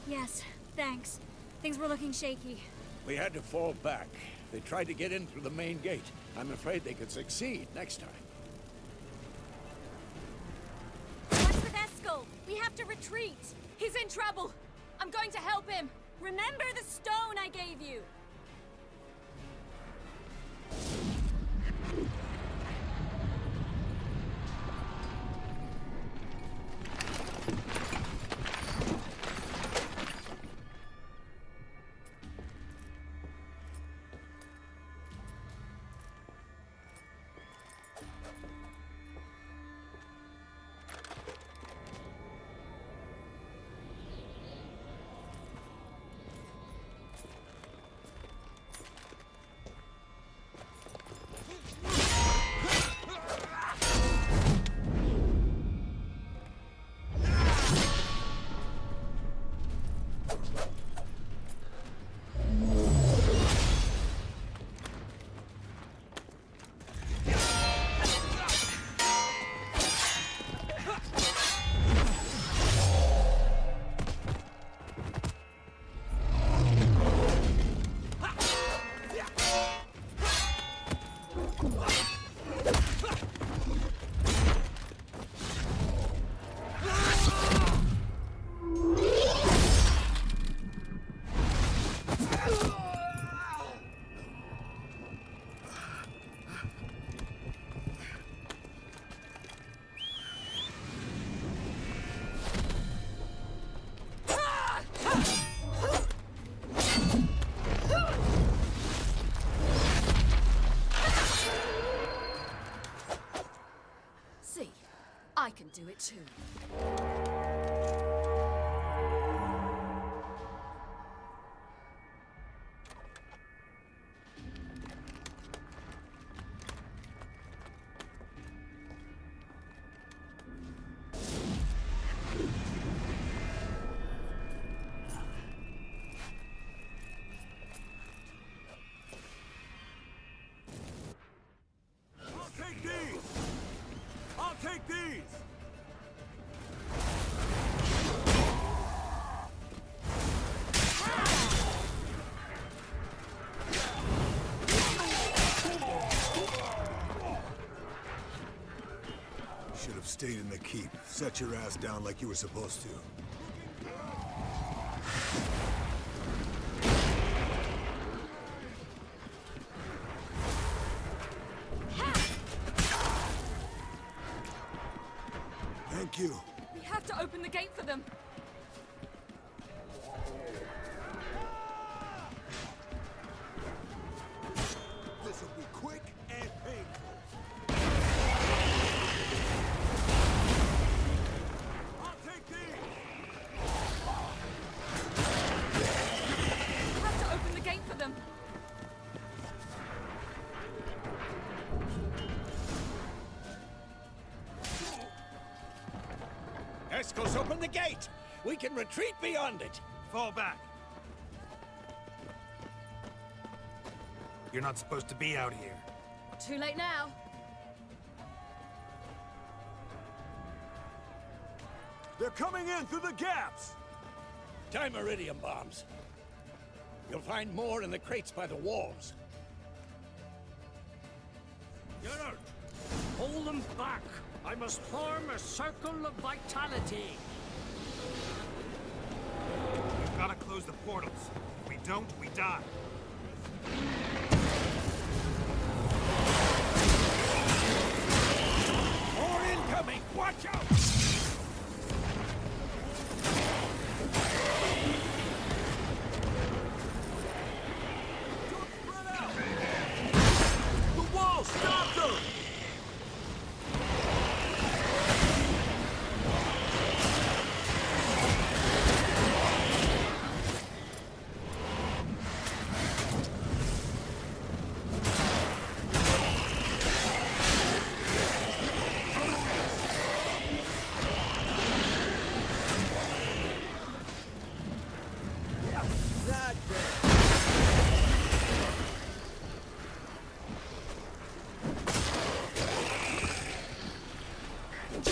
Yes, thanks. Things were looking shaky. We had to fall back. They tried to get in through the main gate. I'm afraid they could succeed next time. What's with Eskel? We have to retreat. He's in trouble. I'm going to help him. Remember the stone I gave you. I can do it too. take these! Should have stayed in the keep. Set your ass down like you were supposed to. Thank you. We have to open the gate for them. This will be quick and painful. I'll take these! We have to open the gate for them. Escos, open the gate! We can retreat beyond it! Fall back. You're not supposed to be out here. Too late now. They're coming in through the gaps! Time iridium bombs. You'll find more in the crates by the walls. Geralt, hold them back. I must form a circle of vitality. We've got to close the portals. If we don't, we die. More incoming! Watch out! The wall stopped them!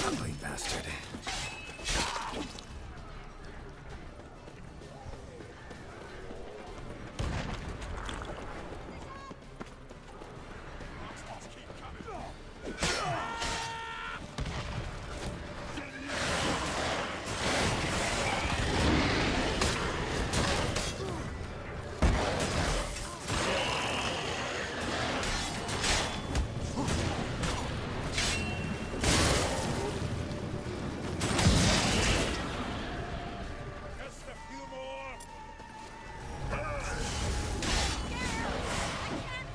Ugly bastard. Just a few more!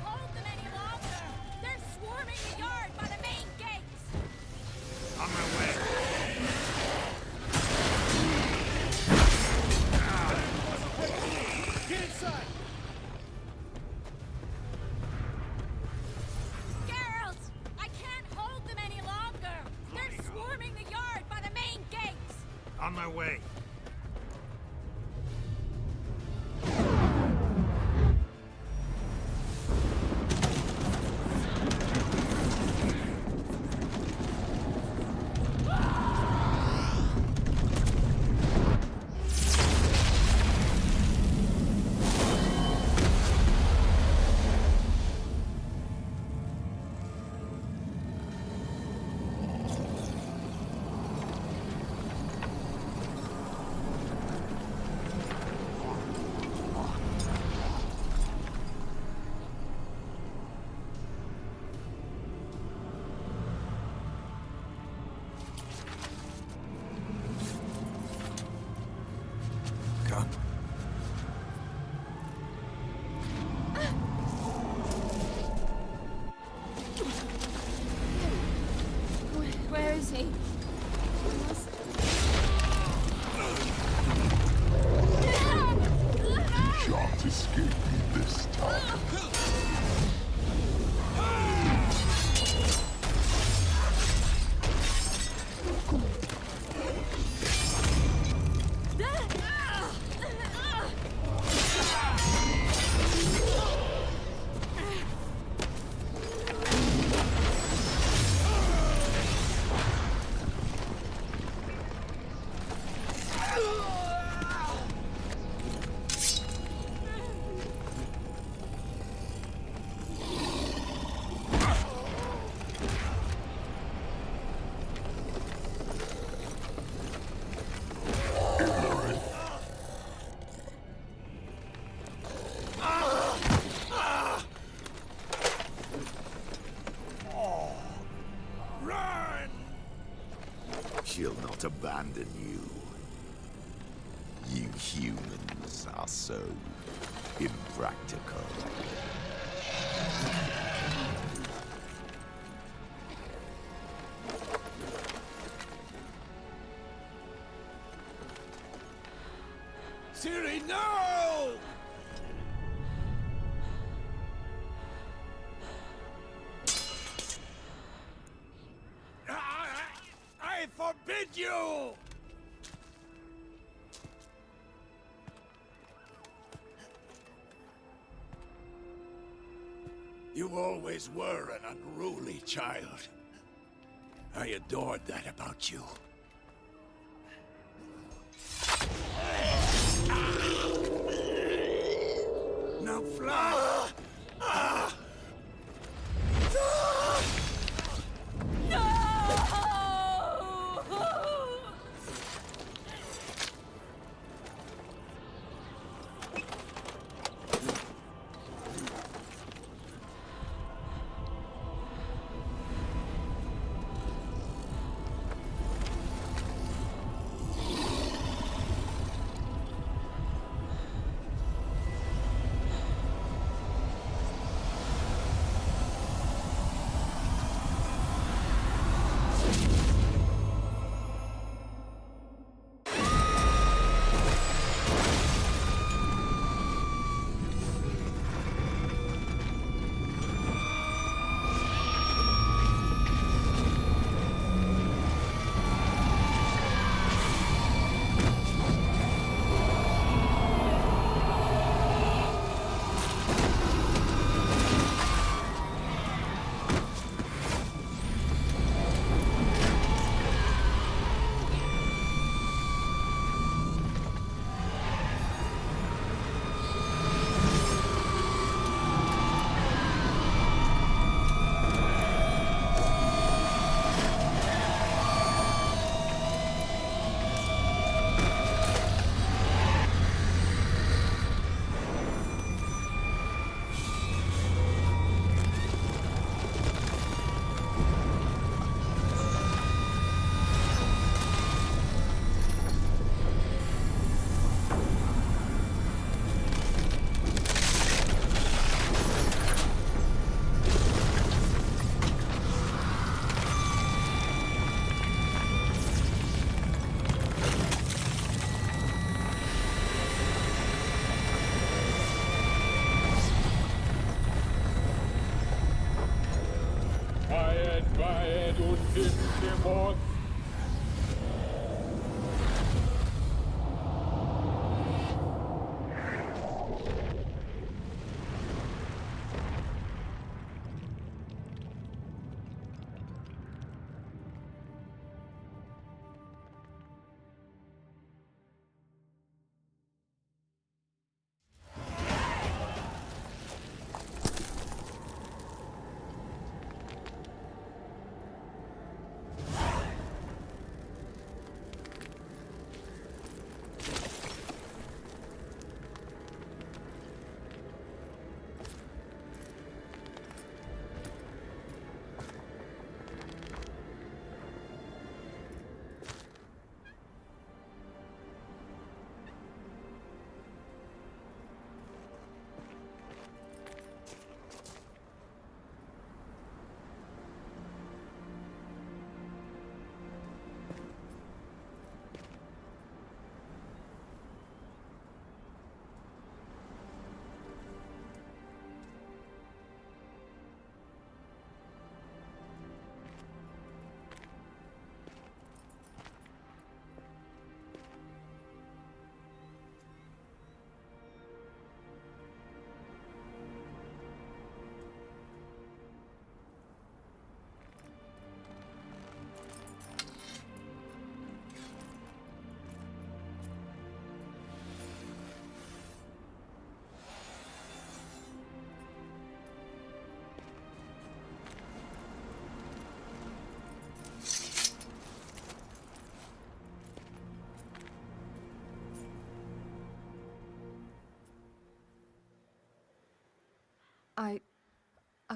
Hold them any longer! They're swarming the yard by the main gates! On my way. Get inside! Geralt! I can't hold them any longer! They're swarming the yard by the main gates! On my way. We'll not abandon you. You humans are so impractical. Ciri, no! I forbid you! You always were an unruly child. I adored that about you. Now fly!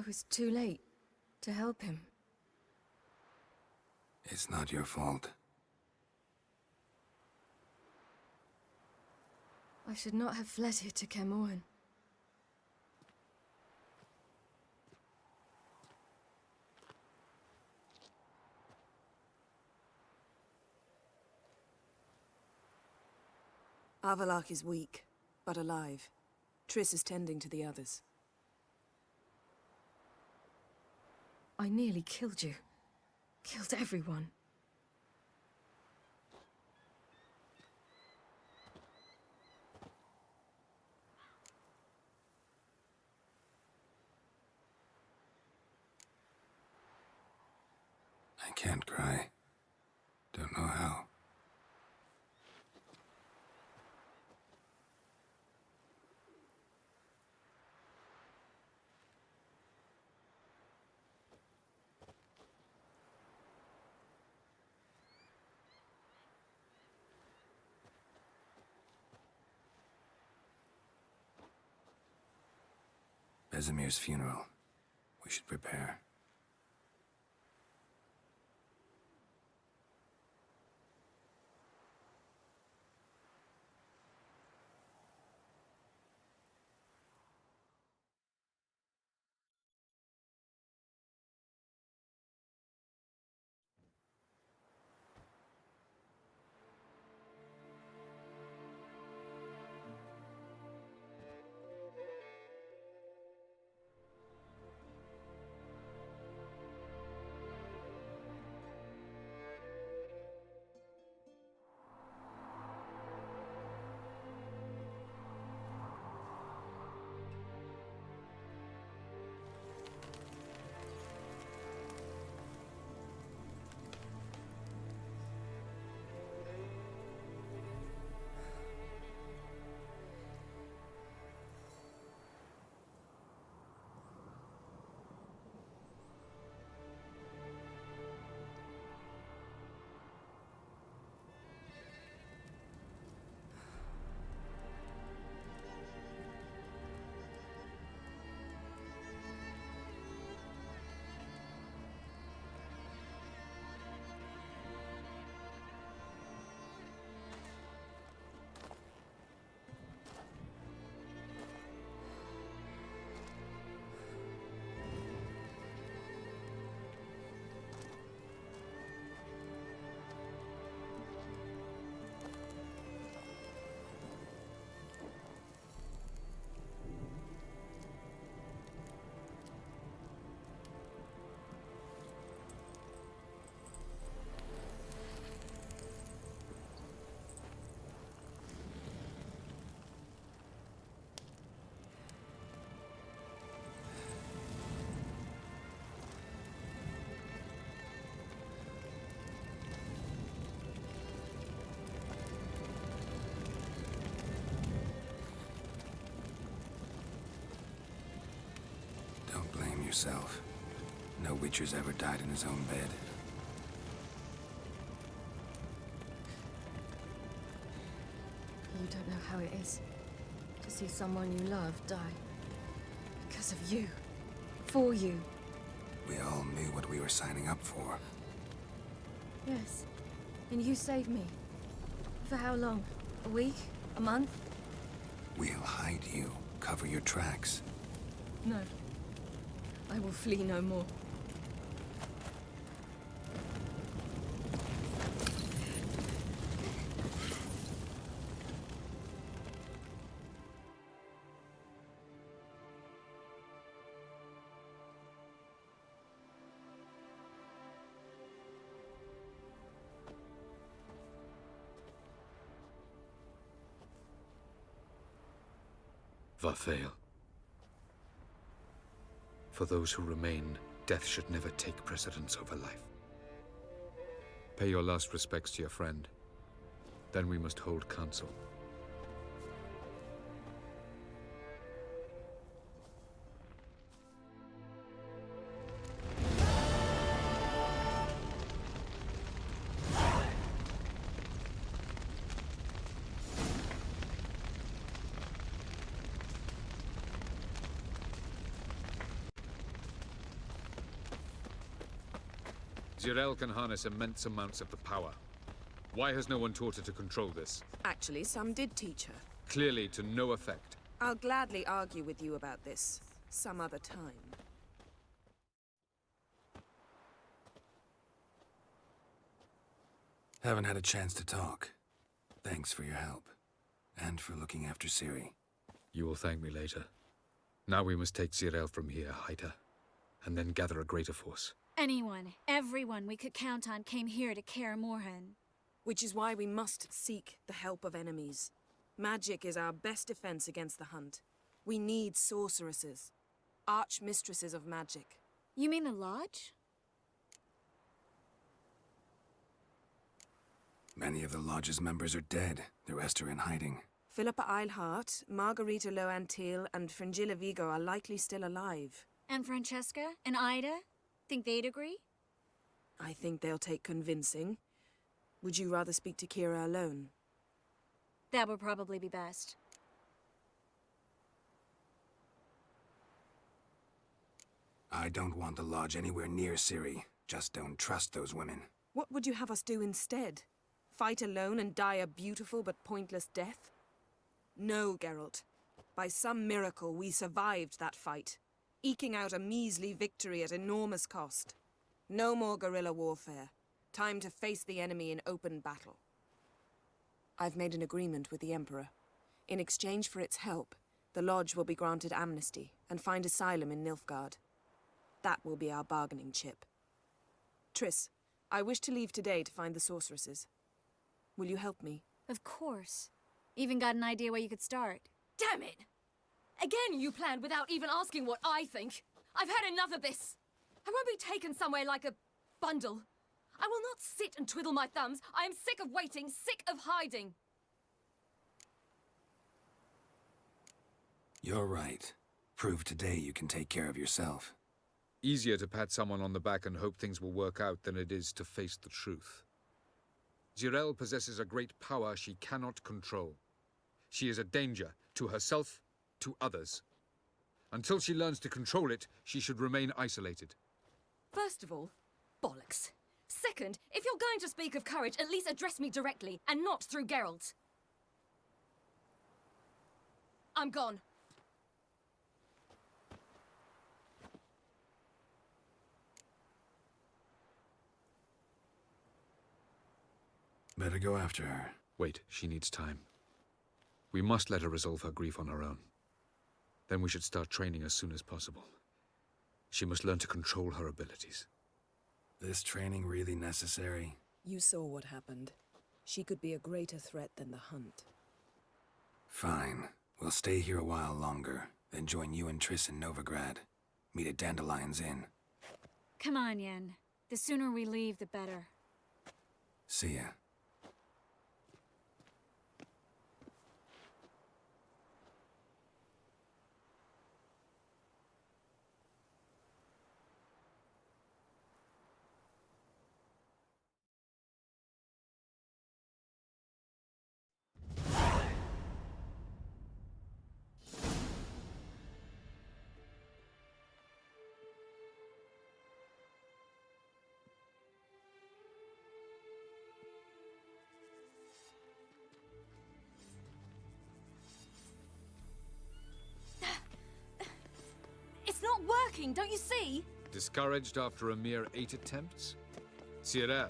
I was too late to help him. It's not your fault. I should not have fled here to Camoin. Avalak is weak, but alive. Triss is tending to the others. I nearly killed you. Killed everyone. I can't cry. Don't know how. Vesemir's funeral. We should prepare. Yourself. No Witcher's ever died in his own bed. You don't know how it is to see someone you love die. Because of you. For you. We all knew what we were signing up for. Yes. And you saved me. For how long? A week? A month? We'll hide you. Cover your tracks. No. I will flee no more. Vathael. For those who remain, death should never take precedence over life. Pay your last respects to your friend. Then we must hold council. Zirel can harness immense amounts of the power. Why has no one taught her to control this? Actually, some did teach her. clearly to no effect. I'll gladly argue with you about this some other time. Haven't had a chance to talk. Thanks for your help. And for looking after Ciri. You will thank me later. Now we must take Ciri from here, hide her, and then gather a greater force. Anyone, everyone we could count on came here to Kaer Morhen. Which is why we must seek the help of enemies. Magic is our best defense against the Hunt. We need sorceresses. Archmistresses of magic. You mean the Lodge? Many of the Lodge's members are dead. The rest are in hiding. Philippa Eilhart, Margarita Loantil, and Fringilla Vigo are likely still alive. And Francesca and Ida? Think they'd agree? I think they'll take convincing. Would you rather speak to Kira alone? That would probably be best. I don't want the Lodge anywhere near Ciri. Just don't trust those women. What would you have us do instead? Fight alone and die a beautiful but pointless death? No, Geralt. By some miracle, we survived that fight, eking out a measly victory at enormous cost. No more guerrilla warfare. Time to face the enemy in open battle. I've made an agreement with the Emperor. In exchange for its help, the Lodge will be granted amnesty and find asylum in Nilfgaard. That will be our bargaining chip. Triss, I wish to leave today to find the sorceresses. Will you help me? Of course. Even got an idea where you could start. Damn it! Again you planned without even asking what I think. I've had enough of this. I won't be taken somewhere like a bundle. I will not sit and twiddle my thumbs. I am sick of waiting, sick of hiding. You're right. Prove today you can take care of yourself. Easier to pat someone on the back and hope things will work out than it is to face the truth. Jirel possesses a great power she cannot control. She is a danger to herself, to others. Until she learns to control it, she should remain isolated. First of all, bollocks. Second, if you're going to speak of courage, at least address me directly, and not through Geralt. I'm gone. Better go after her. Wait, she needs time. We must let her resolve her grief on her own. Then we should start training as soon as possible. She must learn to control her abilities. This training really necessary? You saw what happened. She could be a greater threat than the Hunt. Fine. We'll stay here a while longer, then join you and Triss in Novigrad. Meet at Dandelion's Inn. Come on, Yen. The sooner we leave, the better. See ya. It's not working, don't you see? Discouraged after a mere 8 attempts? Ciri,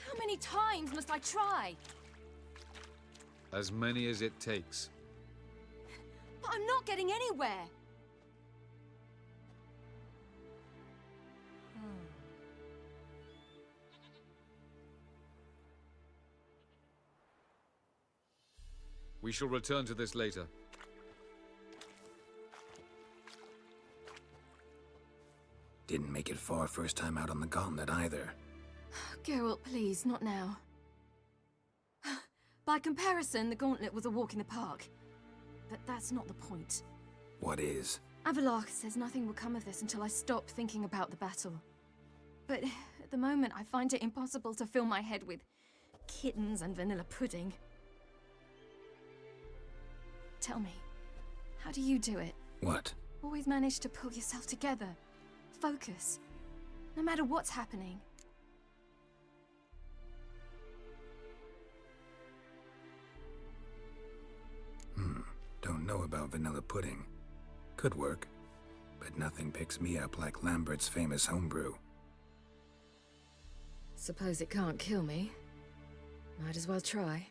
How many times must I try? as many as it takes. But I'm not getting anywhere. We shall return to this later. Didn't make it far first time out on the gauntlet either. Geralt, please, not now. By comparison, the gauntlet was a walk in the park. But that's not the point. What is? Avallac'h says nothing will come of this until I stop thinking about the battle. But at the moment, I find it impossible to fill my head with kittens and vanilla pudding. Tell me, how do you do it? What? Always manage to pull yourself together. Focus. No matter what's happening. know about vanilla pudding. Could work, but nothing picks me up like Lambert's famous homebrew. Suppose it can't kill me. Might as well try.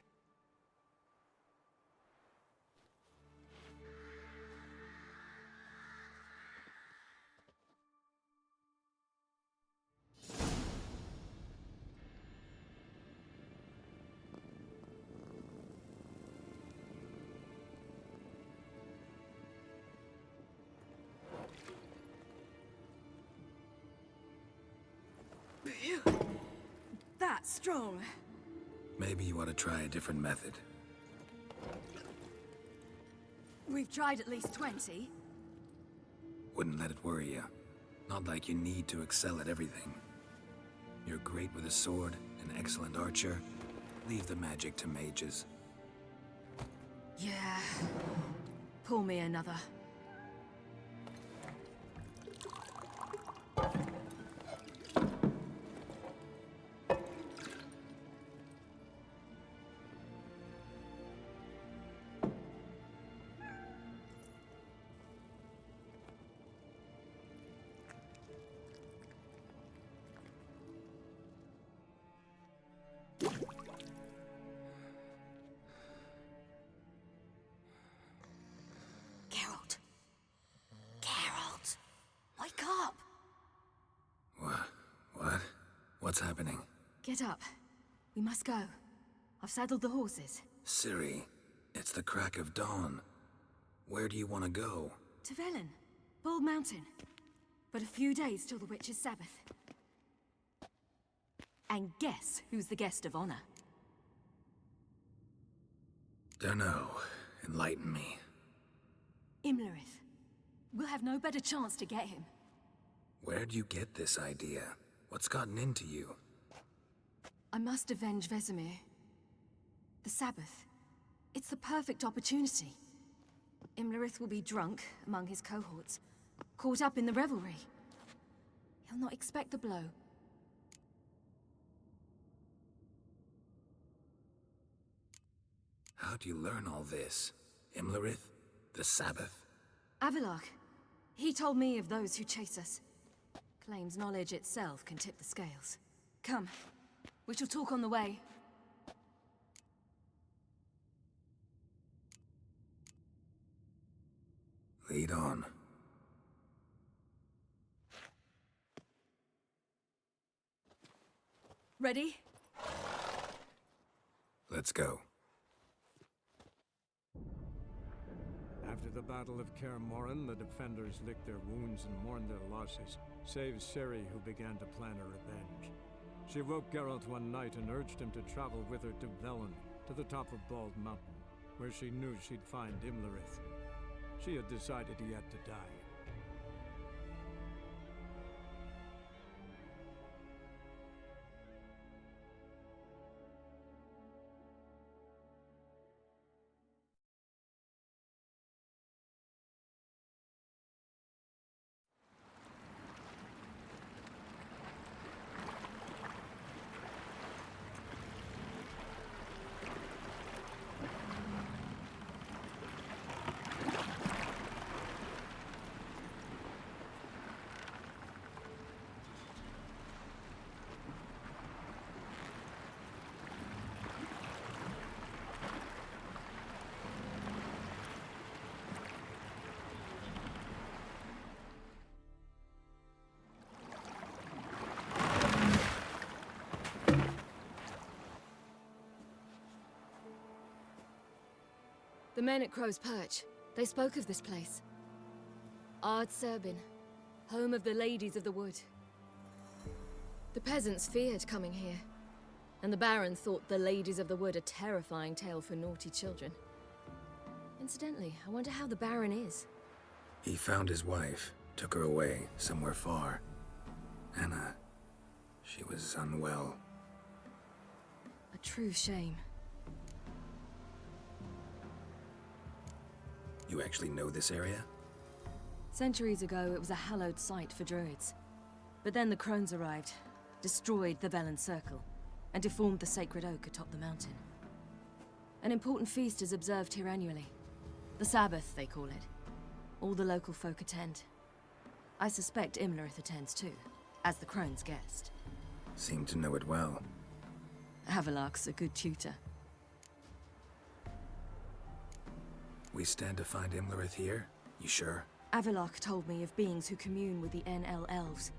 That's strong. Maybe you ought to try a different method. We've tried at least 20. Wouldn't let it worry you. Not like you need to excel at everything. You're great with a sword, an excellent archer. Leave the magic to mages. Yeah. Pull me another. Wake up! What? What's happening? Get up. We must go. I've saddled the horses. Ciri, it's the crack of dawn. Where do you want to go? To Velen. Bald Mountain. But a few days till the Witch's Sabbath. And guess who's the guest of honor? Dunno. Enlighten me. Imlerith. We'll have no better chance to get him. Where'd you get this idea? What's gotten into you? I must avenge Vesemir. The Sabbath. It's the perfect opportunity. Imlerith will be drunk among his cohorts, caught up in the revelry. He'll not expect the blow. How'd you learn all this? Imlerith? The Sabbath? Avilark. He told me of those who chase us. Claims knowledge itself can tip the scales. Come. We shall talk on the way. Lead on. Ready? Let's go. After the Battle of Kaer Morhen, the defenders licked their wounds and mourned their losses, save Ciri, who began to plan a revenge. She woke Geralt one night and urged him to travel with her to Velen, to the top of Bald Mountain, where she knew she'd find Imlerith. She had decided he had to die. The men at Crow's Perch, they spoke of this place. Ard Serbin, home of the Ladies of the Wood. The peasants feared coming here, and the Baron thought the Ladies of the Wood a terrifying tale for naughty children. Incidentally, I wonder how the Baron is. He found his wife, took her away, somewhere far. Anna, she was unwell. A true shame. You actually know this area? Centuries ago, it was a hallowed site for druids. But then the crones arrived, destroyed the Velen Circle, and deformed the sacred oak atop the mountain. An important feast is observed here annually. The Sabbath, they call it. All the local folk attend. I suspect Imlerith attends too, as the Crone's guest. Seem to know it well. Havelark's a good tutor. We stand to find Imlerith here? You sure? Avilark told me of beings who commune with the NL elves.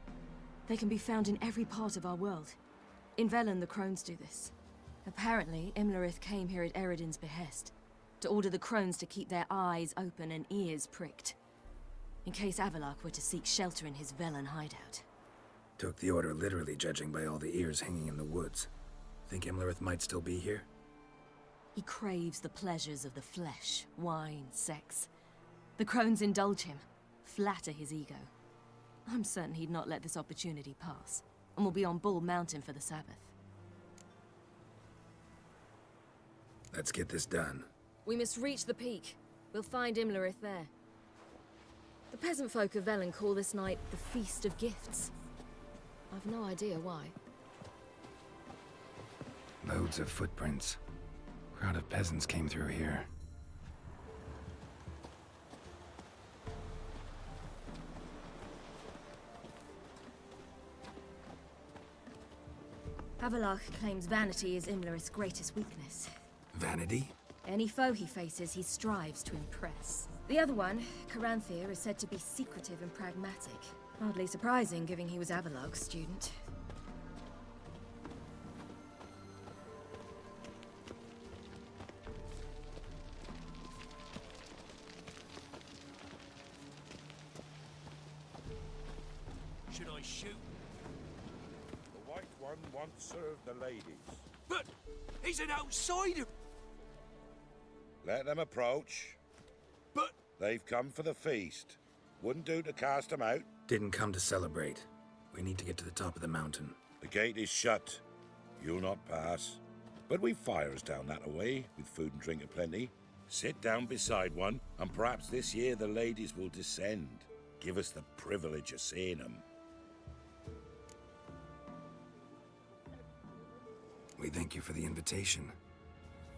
They can be found in every part of our world. In Velen, the Crones do this. Apparently, Imlerith came here at Eredin's behest, to order the Crones to keep their eyes open and ears pricked, in case Avilark were to seek shelter in his Velen hideout. Took the order literally, judging by all the ears hanging in the woods. Think Imlerith might still be here? He craves the pleasures of the flesh, wine, sex. The Crones indulge him, flatter his ego. I'm certain he'd not let this opportunity pass, and will be on Bull Mountain for the Sabbath. Let's get this done. We must reach the peak. We'll find Imlerith there. The peasant folk of Velen call this night the Feast of Gifts. I've no idea why. Loads of footprints. Crowd of peasants came through here. Havelark claims vanity is Imlerith's greatest weakness. Vanity? Any foe he faces, he strives to impress. The other one, Caranthir, is said to be secretive and pragmatic. Hardly surprising, given he was Avilark's student. Should I shoot? The White One once served the ladies. But he's an outsider! Let them approach. But... They've come for the feast. Wouldn't do to cast them out. Didn't come to celebrate. We need to get to the top of the mountain. The gate is shut. You'll not pass. But we've fires down that way, with food and drink aplenty. Sit down beside one, and perhaps this year the ladies will descend. Give us the privilege of seeing them. We thank you for the invitation.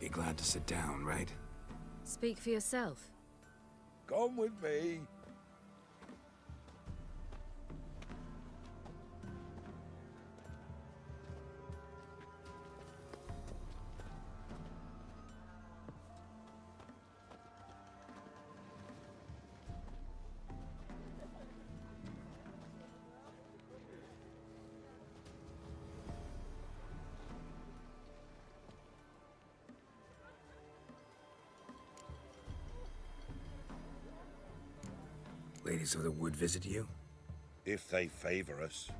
Be glad to sit down, right? Speak for yourself. Come with me. Ladies of the Wood visit you? If they favor us.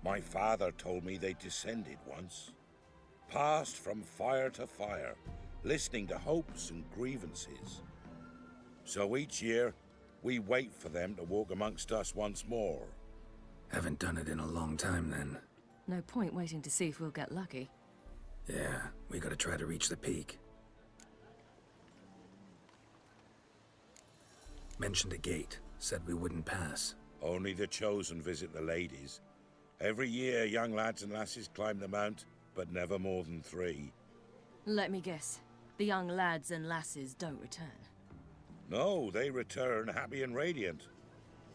My father told me they descended once. Passed from fire to fire, listening to hopes and grievances. So each year, we wait for them to walk amongst us once more. Haven't done it in a long time, then. No point waiting to see if we'll get lucky. Yeah, we gotta try to reach the peak. Mentioned a gate. Said we wouldn't pass. Only the chosen visit the ladies. Every year, young lads and lasses climb the mount, but never more than 3. Let me guess. The young lads and lasses don't return. No, they return happy and radiant.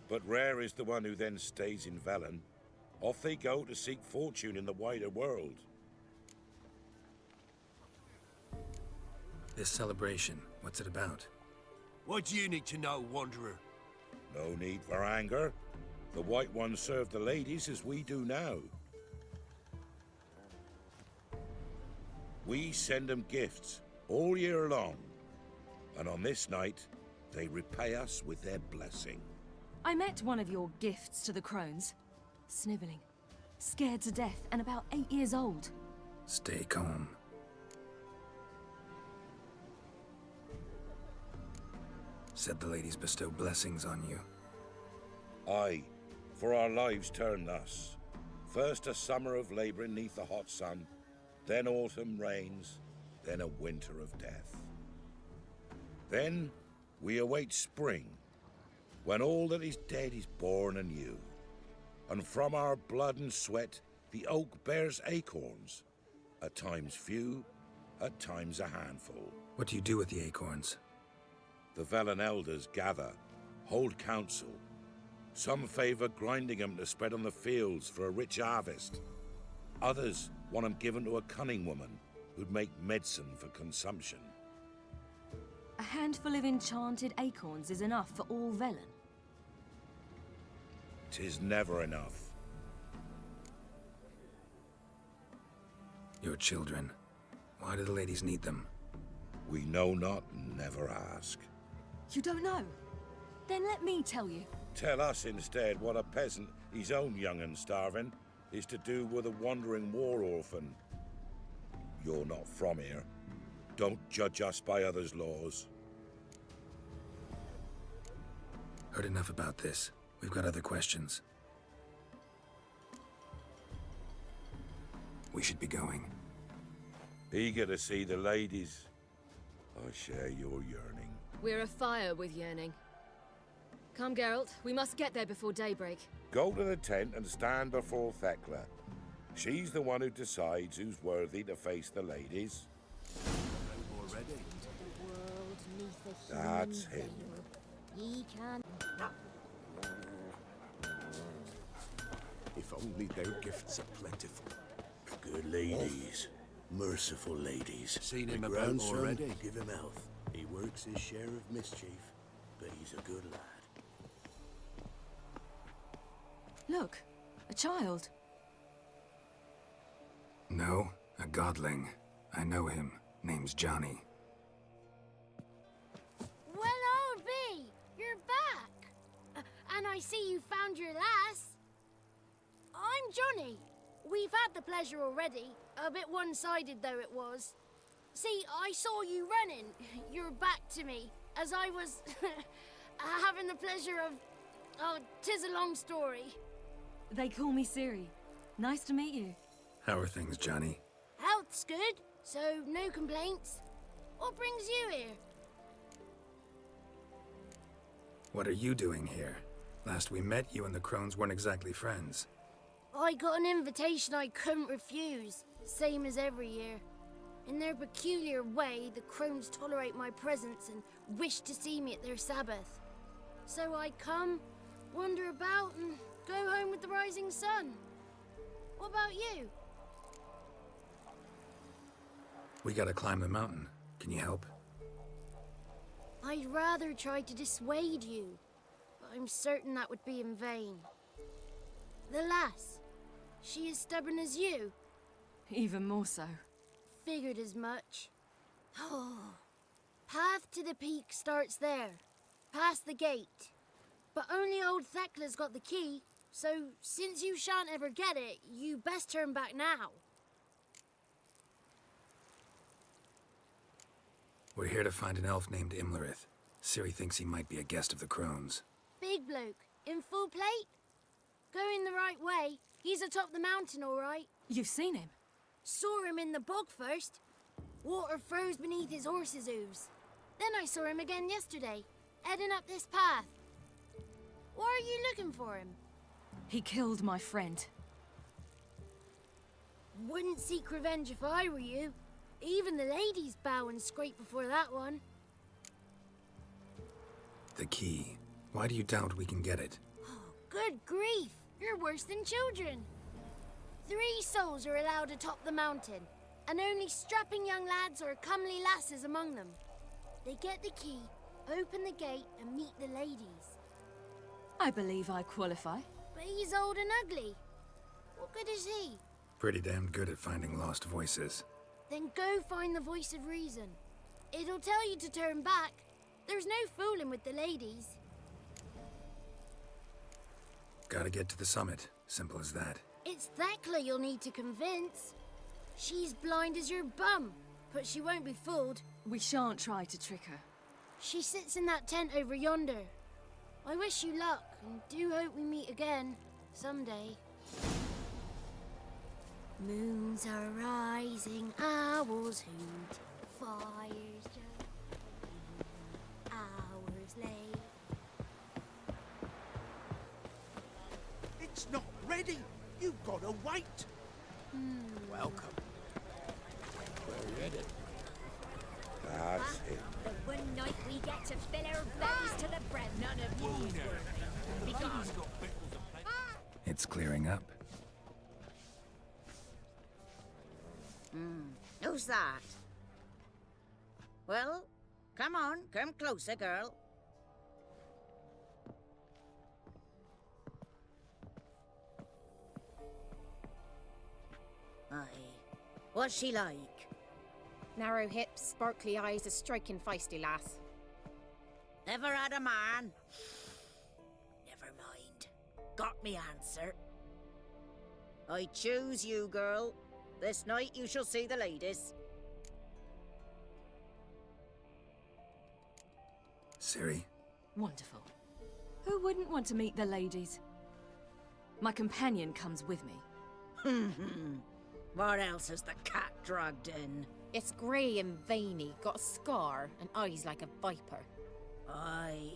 But rare is the one who then stays in Velen. Off they go to seek fortune in the wider world. This celebration, what's it about? What do you need to know, Wanderer? No need for anger. The White Ones serve the ladies as we do now. We send them gifts all year long. And on this night, they repay us with their blessing. I met one of your gifts to the Crones. Sniveling. Scared to death and about 8 years old. Stay calm. Said the ladies bestow blessings on you. Aye, for our lives turn thus. First a summer of labouring neath the hot sun, then autumn rains, then a winter of death. Then we await spring, when all that is dead is born anew. And from our blood and sweat the oak bears acorns, at times few, at times a handful. What do you do with the acorns? The Velen elders gather, hold council. Some favor grinding them to spread on the fields for a rich harvest. Others want them given to a cunning woman who'd make medicine for consumption. A handful of enchanted acorns is enough for all Velen. 'Tis never enough. Your children. Why do the ladies need them? We know not and never ask. You don't know? Then let me tell you. Tell us instead what a peasant, his own young and starving, is to do with a wandering war orphan. You're not from here. Don't judge us by others' laws. Heard enough about this. We've got other questions. We should be going. Eager to see the ladies. I share your yearning. We're afire with yearning. Come, Geralt. We must get there before daybreak. Go to the tent and stand before Thekla. She's the one who decides who's worthy to face the ladies. Already? That's him. He can. If only their gifts are plentiful. Good ladies. Merciful ladies. Seen him My about grandson, already? Give him health. He works his share of mischief, but he's a good lad. Look, a child. No, a godling. I know him. Name's Johnny. Well, old B, you're back. And I see you found your lass. I'm Johnny. We've had the pleasure already. A bit one-sided though it was. See, I saw you running. Your back to me, as I was having the pleasure of... Oh, 'tis a long story. They call me Ciri. Nice to meet you. How are things, Johnny? Health's good, so no complaints. What brings you here? What are you doing here? Last we met, you and the crones weren't exactly friends. I got an invitation I couldn't refuse, same as every year. In their peculiar way, the crones tolerate my presence and wish to see me at their Sabbath. So I come, wander about, and go home with the rising sun. What about you? We gotta climb the mountain. Can you help? I'd rather try to dissuade you, but I'm certain that would be in vain. The lass, she as stubborn as you? Even more so. Figured as much. Oh, path to the peak starts there, past the gate. But only old Thekla's got the key, so since you shan't ever get it, you best turn back now. We're here to find an elf named Imlerith. Ciri thinks he might be a guest of the crones. Big bloke, in full plate? Going the right way. He's atop the mountain, all right. You've seen him? Saw him in the bog first. Water froze beneath his horse's hooves. Then I saw him again yesterday, heading up this path. Why are you looking for him? He killed my friend. Wouldn't seek revenge if I were you. Even the ladies bow and scrape before that one. The key. Why do you doubt we can get it? Good grief! You're worse than children. 3 souls are allowed atop the mountain, and only strapping young lads or comely lasses among them. They get the key, open the gate, and meet the ladies. I believe I qualify. But he's old and ugly. What good is he? Pretty damn good at finding lost voices. Then go find the voice of reason. It'll tell you to turn back. There's no fooling with the ladies. Gotta get to the summit. Simple as that. It's Thekla you'll need to convince. She's blind as your bum, but she won't be fooled. We shan't try to trick her. She sits in that tent over yonder. I wish you luck, and do hope we meet again, someday. Moons are rising, owls hoot, fires just hours late. It's not ready. You've got to wait. Welcome. We're ready. That's it. The one night we get to fill our bellies to the brim. None of you is worthy. Begone. It's clearing up. Who's that? Well, come on, come closer, girl. Aye. What's she like? Narrow hips, sparkly eyes, a striking feisty lass. Never had a man? Never mind. Got me answer. I choose you, girl. This night you shall see the ladies. Ciri? Wonderful. Who wouldn't want to meet the ladies? My companion comes with me. What else has the cat dragged in? It's grey and veiny, got a scar, and eyes like a viper. Aye.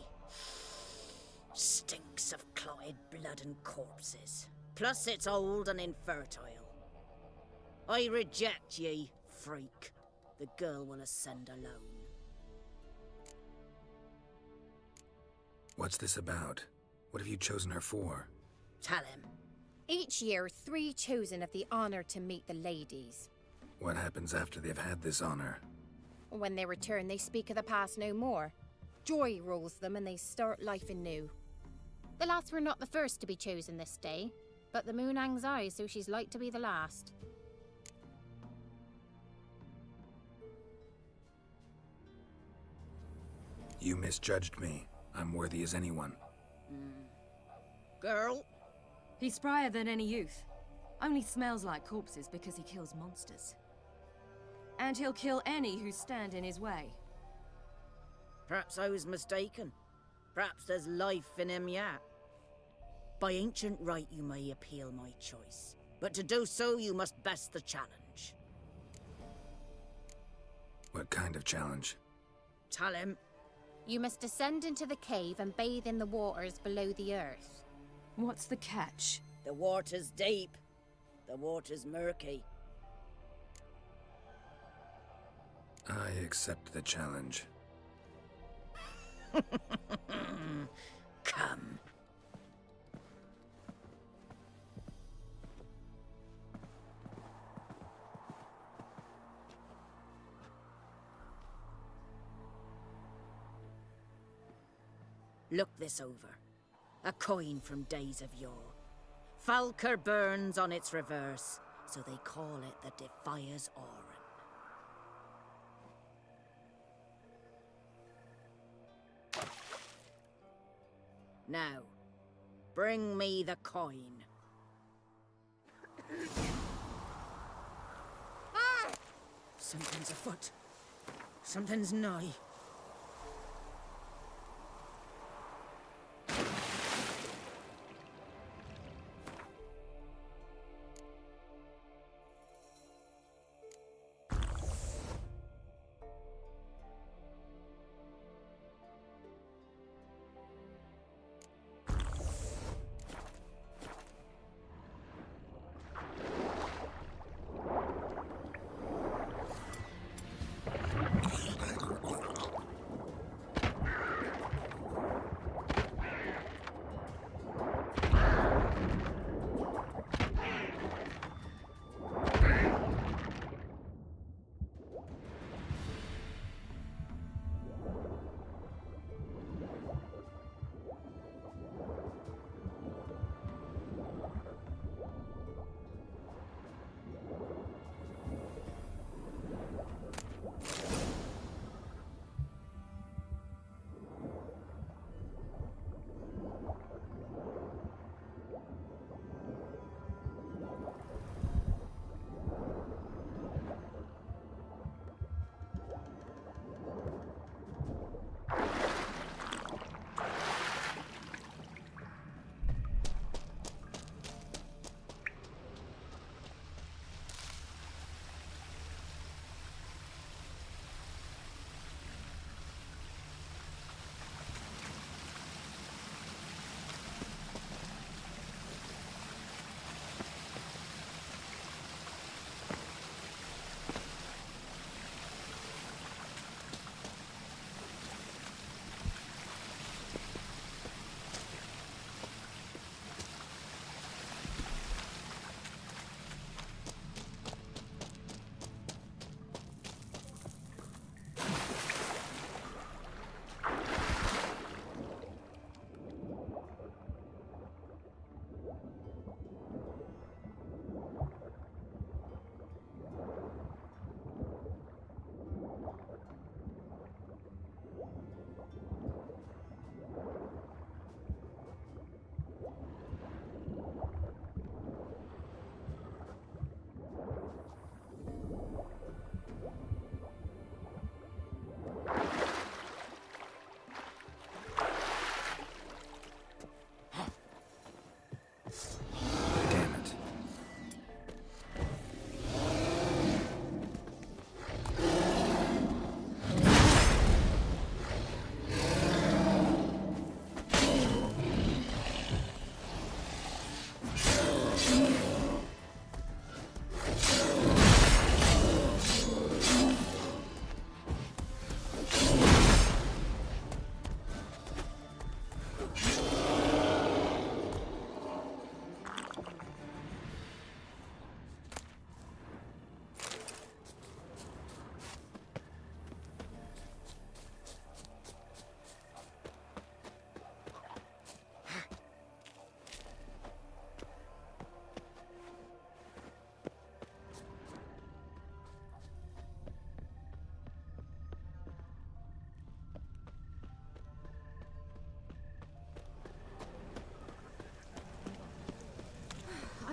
Stinks of clotted blood and corpses. Plus it's old and infertile. I reject ye, freak. The girl will ascend alone. What's this about? What have you chosen her for? Tell him. Each year, 3 chosen have the honor to meet the ladies. What happens after they've had this honor? When they return, they speak of the past no more. Joy rules them and they start life anew. The lass were not the first to be chosen this day, but the moon hangs high, so she's like to be the last. You misjudged me. I'm worthy as anyone. Girl? He's sprier than any youth. Only smells like corpses because he kills monsters. And he'll kill any who stand in his way. Perhaps I was mistaken. Perhaps there's life in him yet. By ancient right you may appeal my choice. But to do so you must best the challenge. What kind of challenge? Tell him. You must descend into the cave and bathe in the waters below the earth. What's the catch? The water's deep. The water's murky. I accept the challenge. Come. Look this over. A coin from days of yore. Falker burns on its reverse, so they call it the Defier's Oran. Now, bring me the coin. Something's afoot. Something's nigh.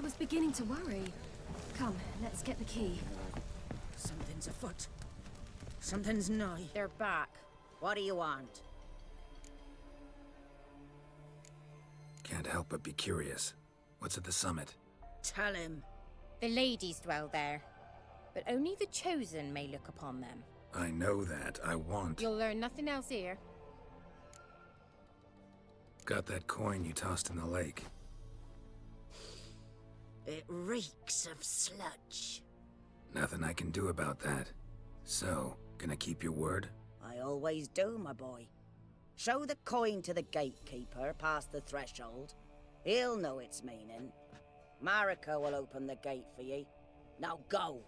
was beginning to worry. Come, let's get the key. Something's afoot. Something's nigh. They're back. What do you want? Can't help but be curious. What's at the summit? Tell him. The ladies dwell there, but only the chosen may look upon them. I know that. I want... You'll learn nothing else here. Got that coin you tossed in the lake. It reeks of sludge. Nothing I can do about that. So, gonna keep your word? I always do, my boy. Show the coin to the gatekeeper past the threshold. He'll know its meaning. Marika will open the gate for ye. Now go!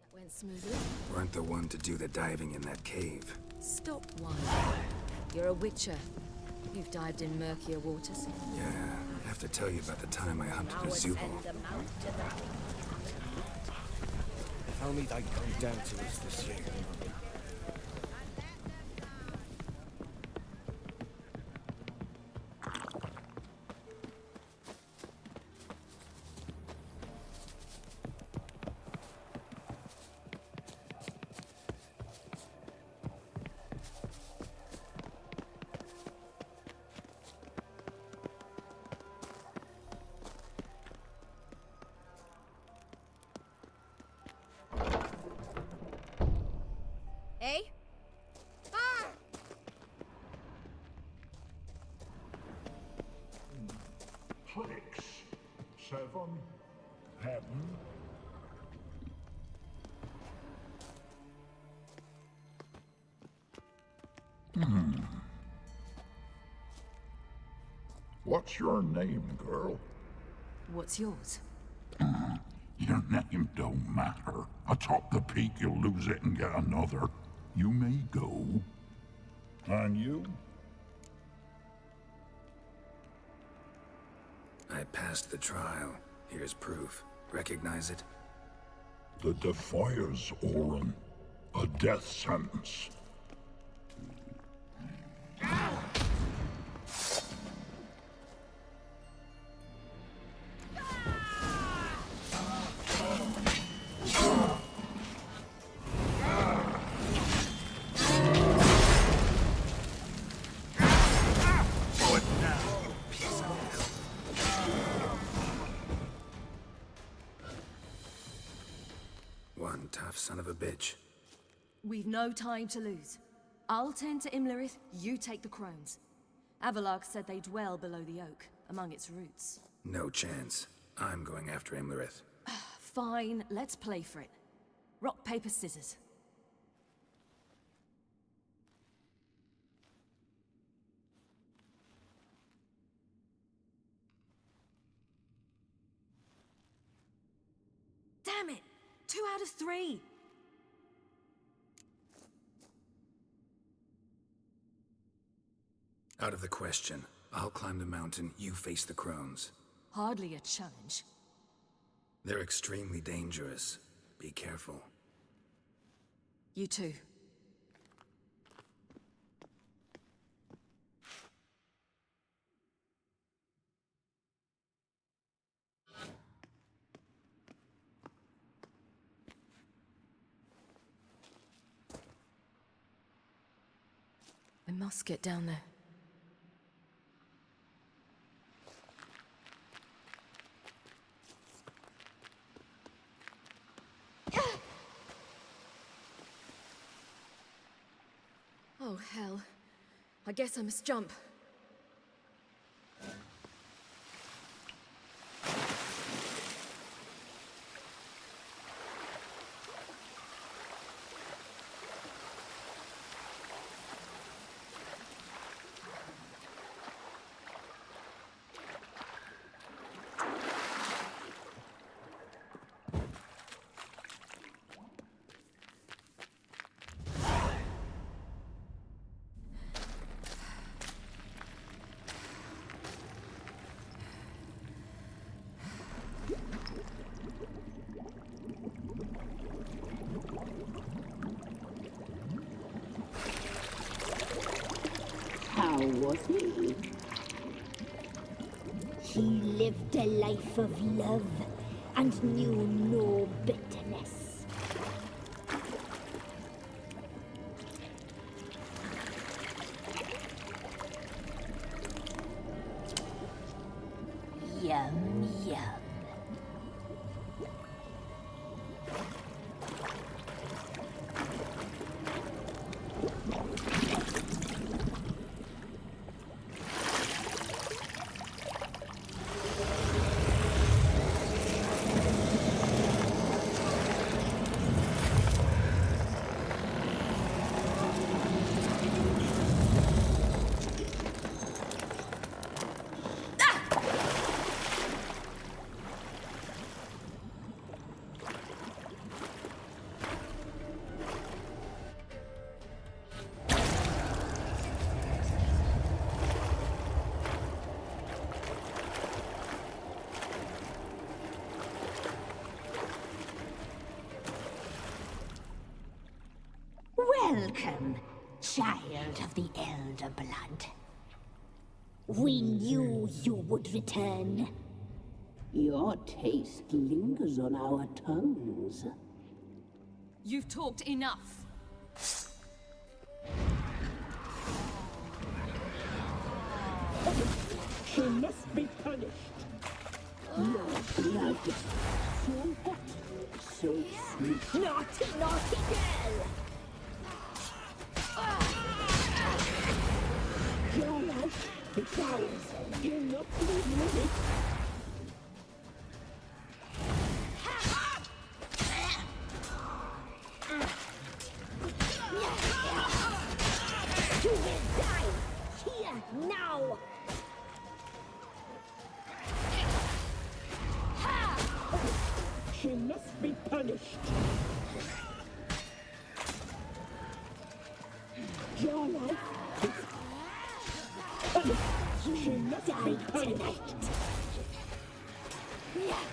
That went smoothly. Weren't the one to do the diving in that cave. Stop one. You're a witcher. You've dived in murkier waters. Yeah, I have to tell you about the time I hunted a Zubal. Tell me they'd come down to us this year. Eh? Ah! Six, 7, Heaven. What's your name, girl? What's yours? Your name don't matter. Atop the peak, you'll lose it and get another. You may go. And you? I passed the trial. Here's proof. Recognize it? The Defier's Orin. A death sentence. One tough son of a bitch. We've no time to lose. I'll tend to Imlerith, you take the crones. Avalok said they dwell below the oak, among its roots. No chance. I'm going after Imlerith. Fine, let's play for it. Rock, paper, scissors. Damn it! 2 out of 3! Out of the question. I'll climb the mountain, you face the crones. Hardly a challenge. They're extremely dangerous. Be careful. You too. I must get down there. Oh, hell. I guess I must jump. How was he? He lived a life of love and knew no bitterness. Yum, yum. Welcome, child of the Elder Blood. We knew you would return. Your taste lingers on our tongues. You've talked enough. She must be punished. Your blood, so hot, so sweet. Naughty, naughty girl! Your life is ours. You're not leaving with it. You will die here now! She must be punished. Your life is punished. She must be punished. Your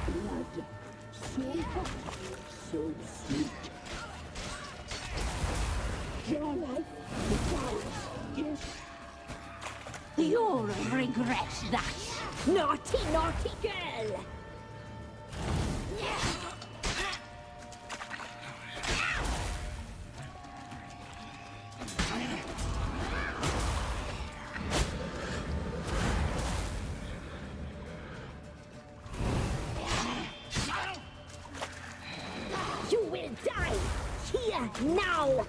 blood, so hot, so sweet. Your life is ours. You'll regret that. Naughty, naughty girl! You will die here now!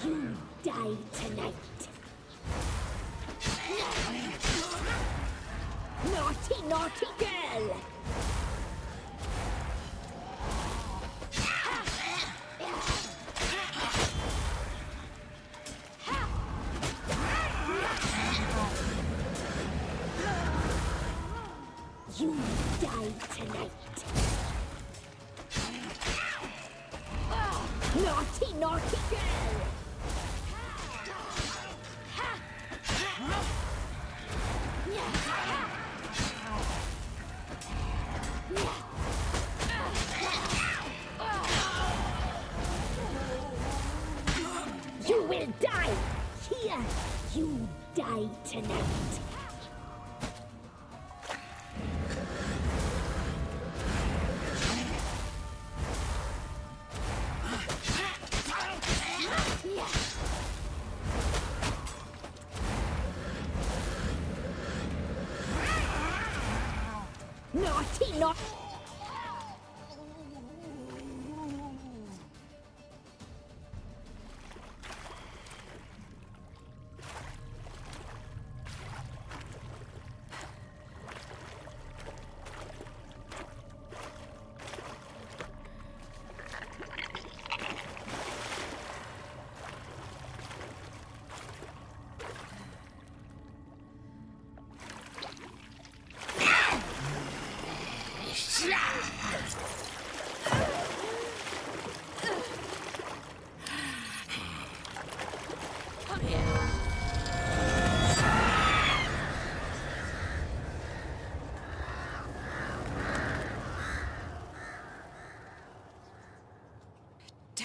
You die tonight. Naughty, naughty girl! You die tonight. Naughty, naughty girl! You will die here. You die tonight. Naughty, naughty.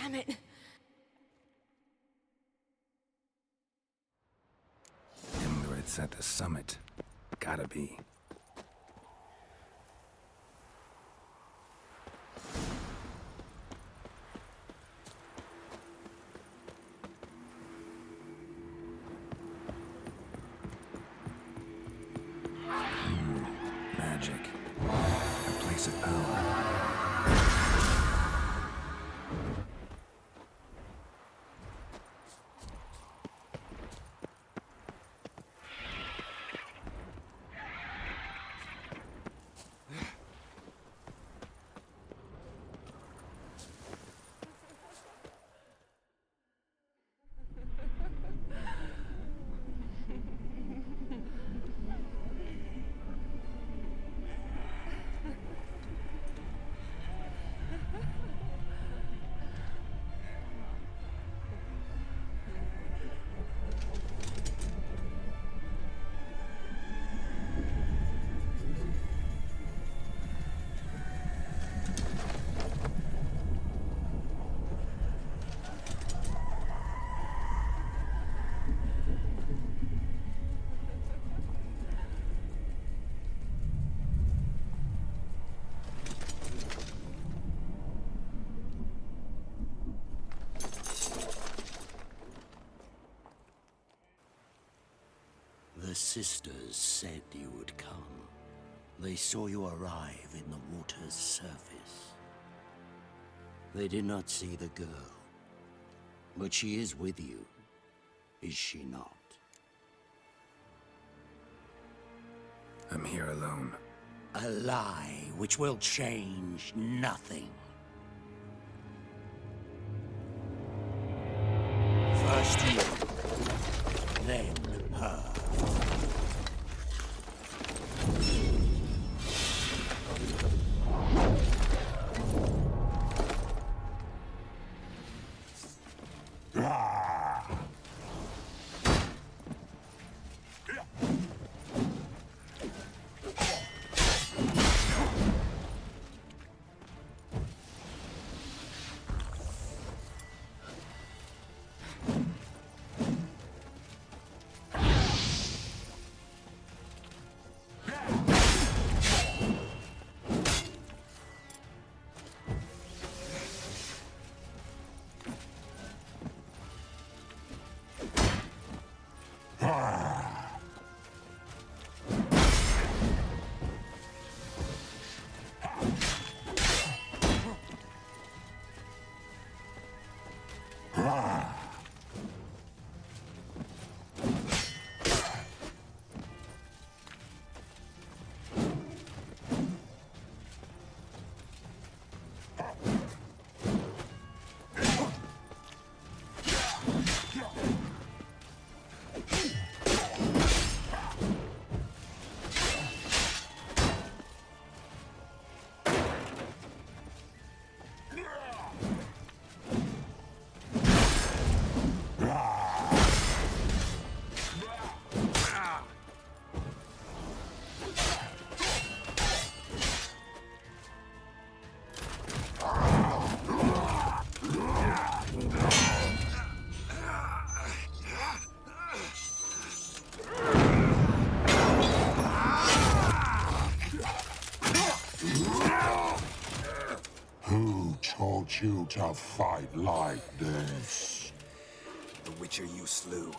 damn it. Emirates at the summit. Gotta be. Magic. A place of power. The sisters said you would come. They saw you arrive in the water's surface. They did not see the girl. But she is with you, is she not? I'm here alone. A lie which will change nothing. First you, then her. Taught you to fight like this? The Witcher you slew.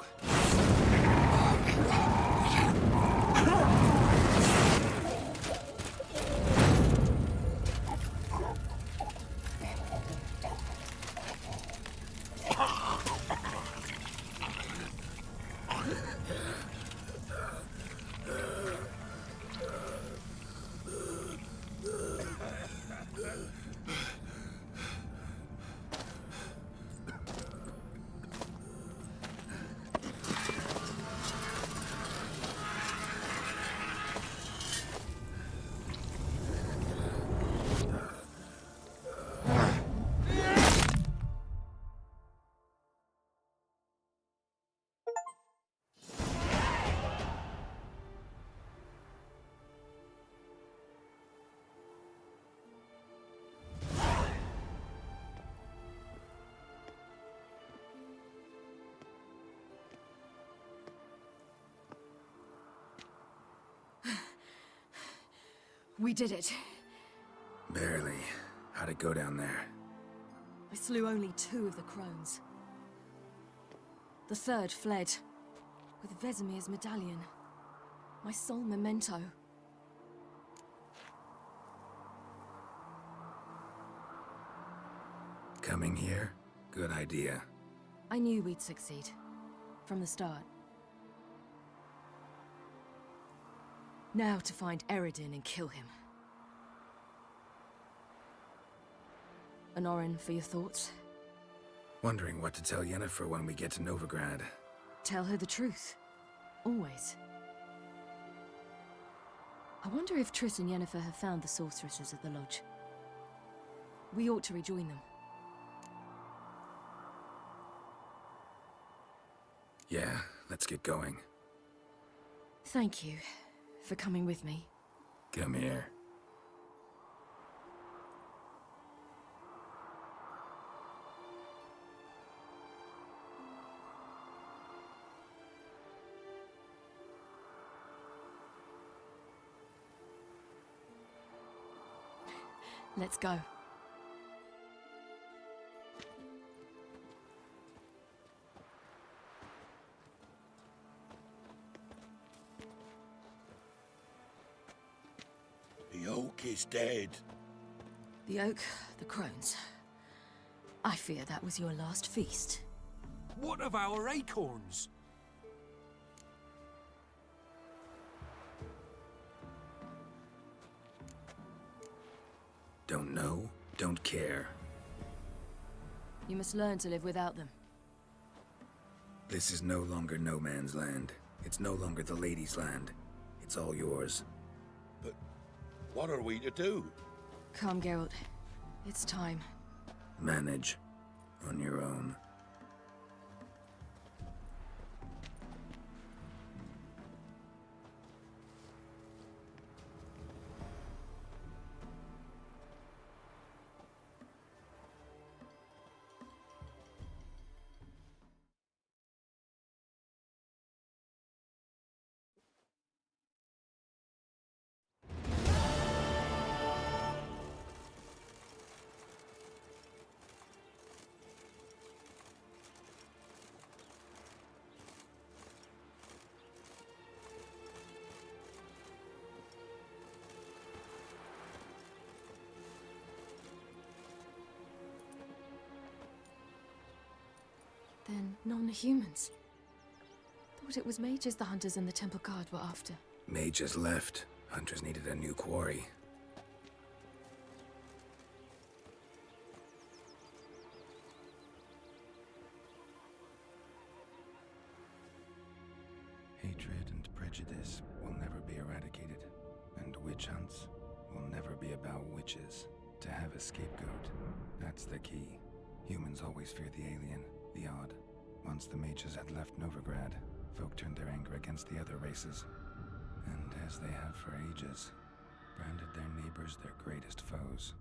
We did it. Barely. How'd it go down there? I slew only 2 of the crones. The 3rd fled, with Vesemir's medallion. My sole memento. Coming here? Good idea. I knew we'd succeed. From the start. Now to find Eredin and kill him. Honorin, for your thoughts? Wondering what to tell Yennefer when we get to Novigrad. Tell her the truth. Always. I wonder if Triss and Yennefer have found the sorceresses at the lodge. We ought to rejoin them. Yeah, let's get going. Thank you for coming with me. Come here. Let's go. The oak is dead. The oak, the crones. I fear that was your last feast. What of our acorns? Don't know, don't care. You must learn to live without them. This is no longer no man's land. It's no longer the lady's land. It's all yours. But what are we to do? Come, Geralt. It's time. Manage. On your own. Then non-humans. Thought it was mages the hunters and the temple guard were after. Mages left. Hunters needed a new quarry. Hatred and prejudice will never be eradicated. And witch hunts will never be about witches. To have a scapegoat, that's the key. Humans always fear the alien, the odd. Once the mages had left Novigrad, folk turned their anger against the other races. And as they have for ages, branded their neighbors their greatest foes.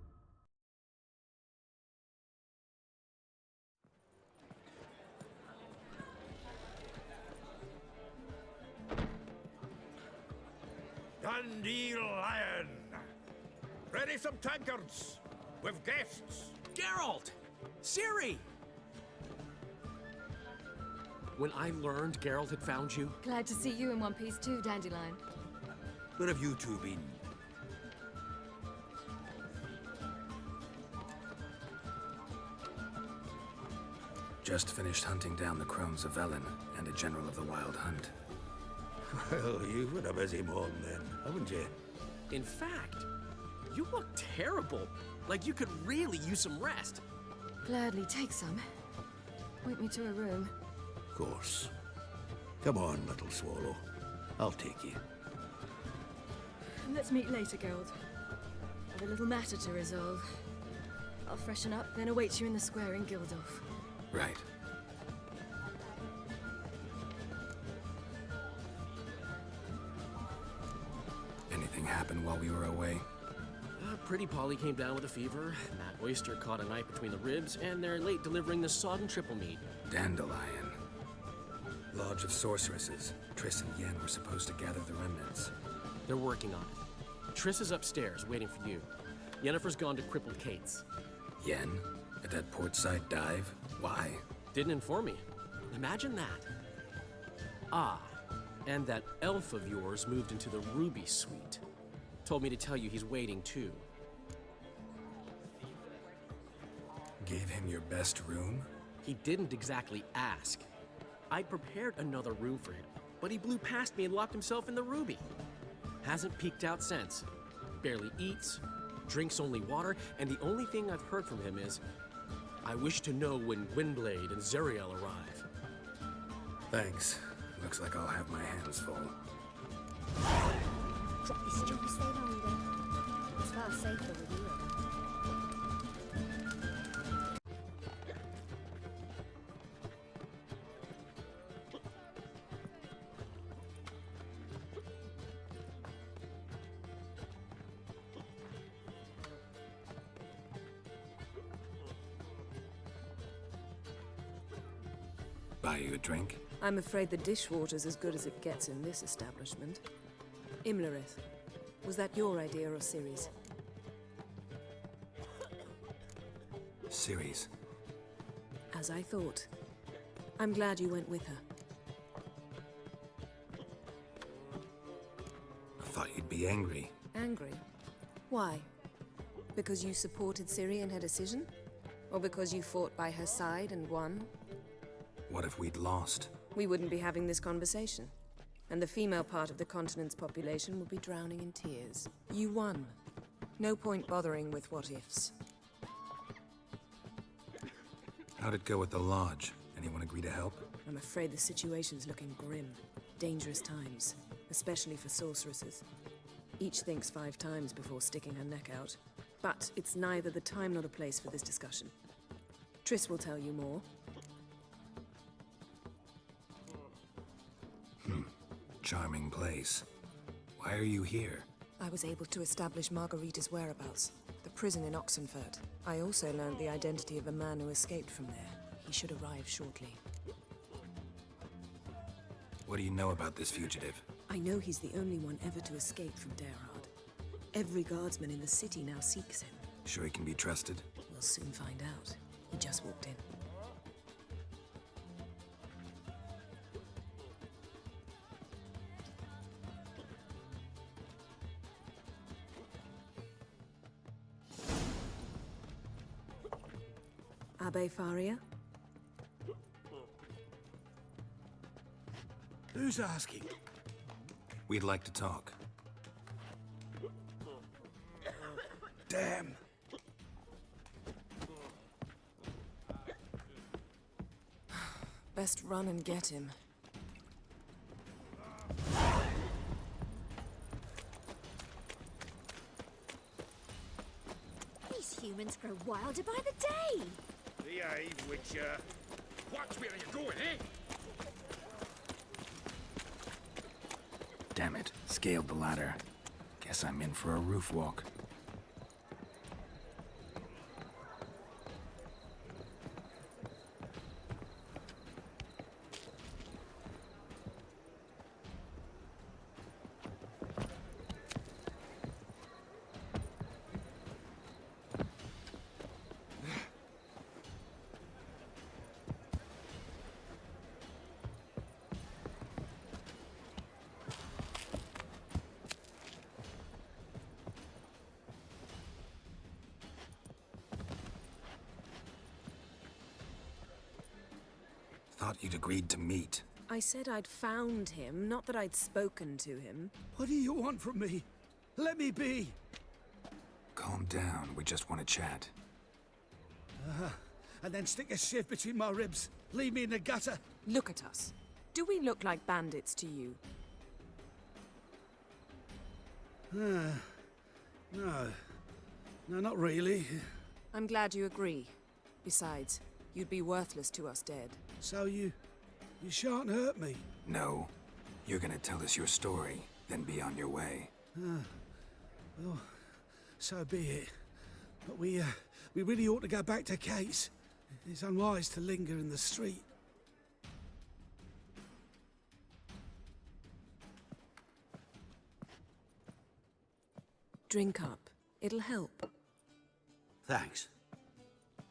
Dundee Lion! Ready some tankards! With guests! Geralt! Ciri! When I learned Geralt had found you... Glad to see you in one piece too, Dandelion. Where have you two been? Just finished hunting down the crones of Velen and a general of the Wild Hunt. Well, you've had a busy morning then, haven't you? In fact, you look terrible. Like you could really use some rest. Gladly take some. Point me to a room. Of course. Come on, little swallow. I'll take you. Let's meet later, Geralt. I've a little matter to resolve. I'll freshen up, then await you in the square in Gildorf. Right. Anything happen while we were away? Pretty Polly came down with a fever, Matt Oyster caught a knife between the ribs, and they're late delivering the sodden triple meat. Dandelion. Lodge of Sorceresses. Triss and Yen were supposed to gather the remnants. They're working on it. Triss is upstairs, waiting for you. Yennefer's gone to crippled Kate's. Yen? At that portside dive? Why? Didn't inform me. Imagine that. Ah, and that elf of yours moved into the Ruby Suite. Told me to tell you he's waiting too. Gave him your best room? He didn't exactly ask. I'd prepared another room for him, but he blew past me and locked himself in the Ruby. Hasn't peeked out since. Barely eats, drinks only water, and the only thing I've heard from him is, I wish to know when Windblade and Zeriel arrive. Thanks. Looks like I'll have my hands full. Drop this job, stay longer. It's far safer with you around. Buy you a drink? I'm afraid the dishwater's as good as it gets in this establishment. Imlerith, was that your idea or Ciri's? Ciri's. As I thought. I'm glad you went with her. I thought you'd be angry. Angry? Why? Because you supported Ciri in her decision? Or because you fought by her side and won? What if we'd lost? We wouldn't be having this conversation. And the female part of the continent's population would be drowning in tears. You won. No point bothering with what-ifs. How'd it go at the lodge? Anyone agree to help? I'm afraid the situation's looking grim. Dangerous times, especially for sorceresses. Each thinks 5 times before sticking her neck out. But it's neither the time nor the place for this discussion. Triss will tell you more. Charming place. Why are you here? I was able to establish Margarita's whereabouts, the prison in Oxenfurt. I also learned the identity of a man who escaped from there. He should arrive shortly. What do you know about this fugitive? I know he's the only one ever to escape from Derard. Every guardsman in the city now seeks him. Sure he can be trusted? We'll soon find out. He just walked in. Abbe Faria? Who's asking? We'd like to talk. Damn! Best run and get him. These humans grow wilder by the day. Behave, Witcher. Watch where you're going, eh? Damn it. Scaled the ladder. Guess I'm in for a roof walk. Thought you'd agreed to meet. I said I'd found him, not that I'd spoken to him. What do you want from me? Let me be! Calm down, we just want to chat. And then stick a shiv between my ribs. Leave me in the gutter. Look at us. Do we look like bandits to you? No. No, not really. I'm glad you agree. Besides, you'd be worthless to us dead. So you shan't hurt me? No. You're gonna tell us your story, then be on your way. Well, so be it. But we really ought to go back to Kate's. It's unwise to linger in the street. drink up. It'll help. Thanks.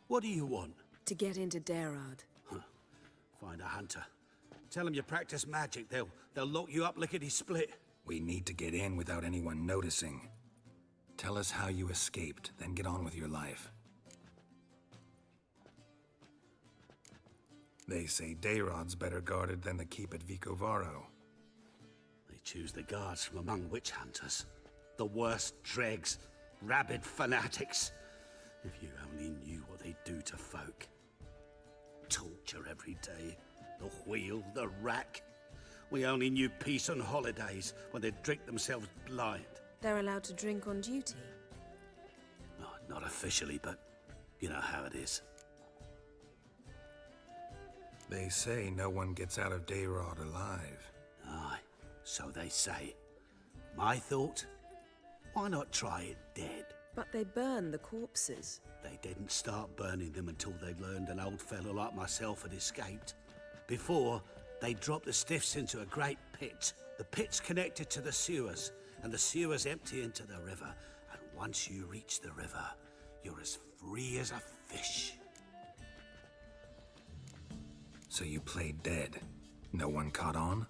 What do you want? To get into Derard. Find a hunter. Tell them you practice magic. They'll lock you up lickety-split. We need to get in without anyone noticing. Tell us how you escaped, then get on with your life. They say Dayrod's better guarded than the keep at Vicovaro. They choose the guards from among witch hunters. The worst dregs, rabid fanatics. If you only knew what they do to folk. Torture every day. The wheel, the rack. We only knew peace on holidays when they'd drink themselves blind. They're allowed to drink on duty? Oh, not officially, but you know how it is. They say no one gets out of Dayrod alive. Aye, so they say. My thought? Why not try it dead? But they burn the corpses. They didn't start burning them until they learned an old fellow like myself had escaped. Before, they dropped the stiffs into a great pit. The pit's connected to the sewers, and the sewers empty into the river. And once you reach the river, you're as free as a fish. So you played dead. No one caught on?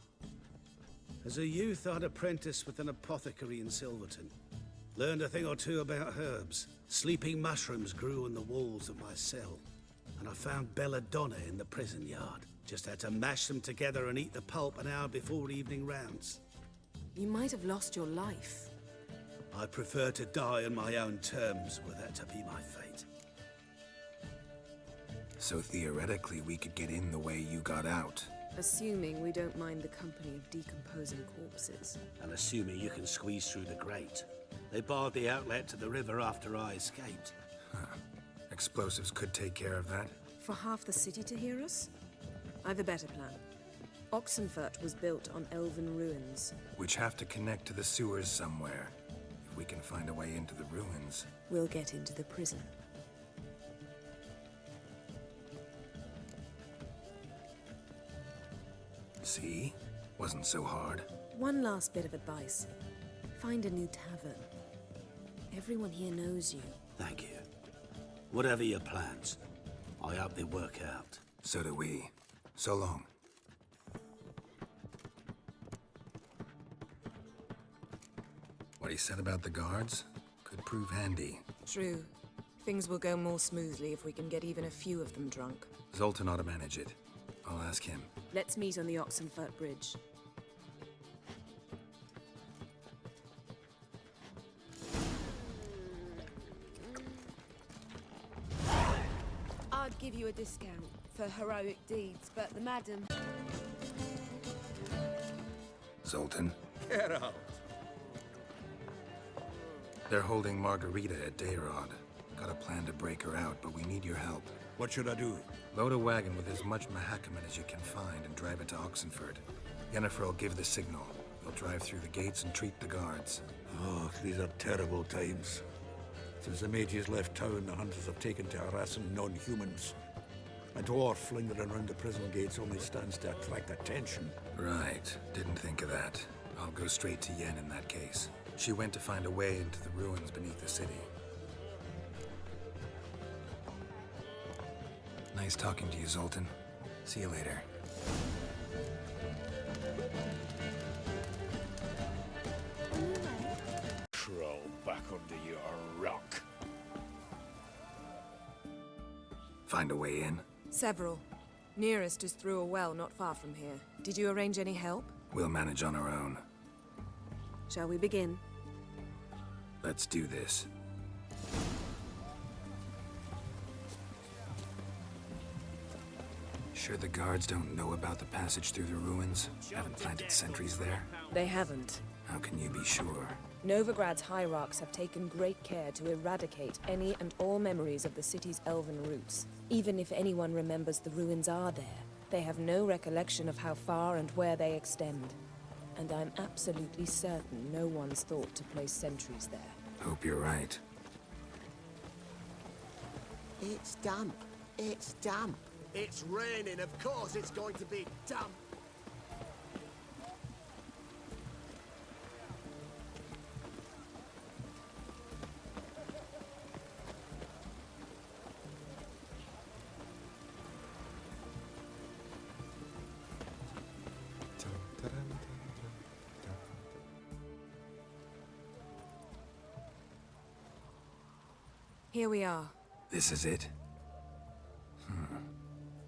As a youth, I'd apprenticed with an apothecary in Silverton. Learned a thing or two about herbs. Sleeping mushrooms grew on the walls of my cell. And I found belladonna in the prison yard. Just had to mash them together and eat the pulp an hour before evening rounds. You might have lost your life. I prefer to die on my own terms, were that to be my fate. So theoretically, we could get in the way you got out. Assuming we don't mind the company of decomposing corpses. And assuming you can squeeze through the grate. They barred the outlet to the river after I escaped. Huh. Explosives could take care of that. For half the city to hear us? I've a better plan. Oxenfurt was built on elven ruins. Which have to connect to the sewers somewhere. If we can find a way into the ruins. We'll get into the prison. See? Wasn't so hard. One last bit of advice. Find a new tavern. Everyone here knows you. Thank you. Whatever your plans, I hope they work out. So do we. So long. What he said about the guards could prove handy. True. Things will go more smoothly if we can get even a few of them drunk. Zoltan ought to manage it. I'll ask him. Let's meet on the Oxenfurt Bridge. I'd give you a discount for heroic deeds, but the madam... Zoltan? Get out! They're holding Margarita at Dayrod. Got a plan to break her out, but we need your help. What should I do? Load a wagon with as much Mahakaman as you can find and drive it to Oxenfurt. Yennefer will give the signal. They'll drive through the gates and treat the guards. Oh, these are terrible times. Since the mages left town, the hunters have taken to harassing non-humans. A dwarf lingering around the prison gates only stands to attract attention. Right. Didn't think of that. I'll go straight to Yen in that case. She went to find a way into the ruins beneath the city. Nice talking to you, Zoltan. See you later. Crawl back under your rock. Find a way in? Several. Nearest is through a well not far from here. Did you arrange any help? We'll manage on our own. Shall we begin? Let's do this. Sure the guards don't know about the passage through the ruins? Haven't planted sentries there? They haven't. How can you be sure? Novigrad's hierarchs have taken great care to eradicate any and all memories of the city's elven roots. Even if anyone remembers the ruins are there, they have no recollection of how far and where they extend. And I'm absolutely certain no one's thought to place sentries there. Hope you're right. It's damp. It's damp. It's raining, of course it's going to be damp. Here we are. This is it?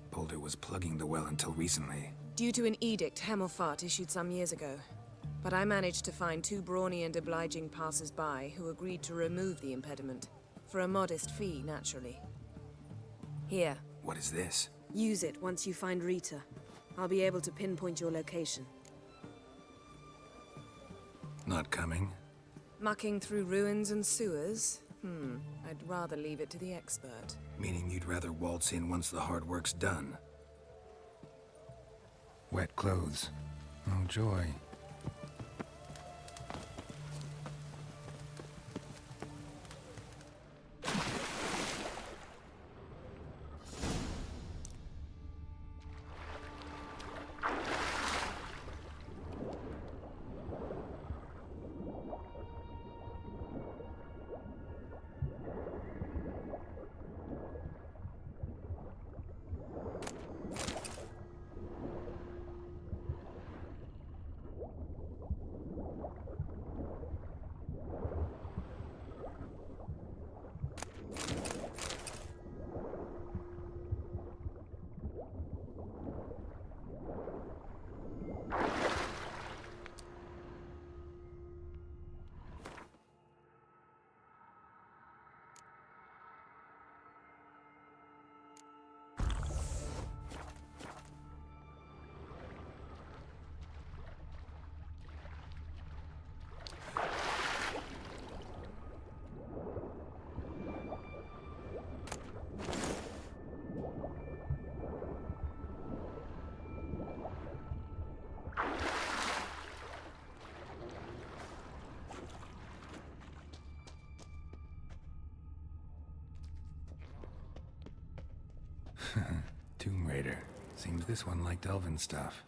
Boulder was plugging the well until recently. Due to an edict Hemelfart issued some years ago. But I managed to find 2 brawny and obliging passers-by who agreed to remove the impediment. For a modest fee, naturally. Here. What is this? Use it once you find Rita. I'll be able to pinpoint your location. Not coming? Mucking through ruins and sewers? I'd rather leave it to the expert. Meaning you'd rather waltz in once the hard work's done. Wet clothes. Oh, joy. Tomb Raider. Seems this one liked elven stuff.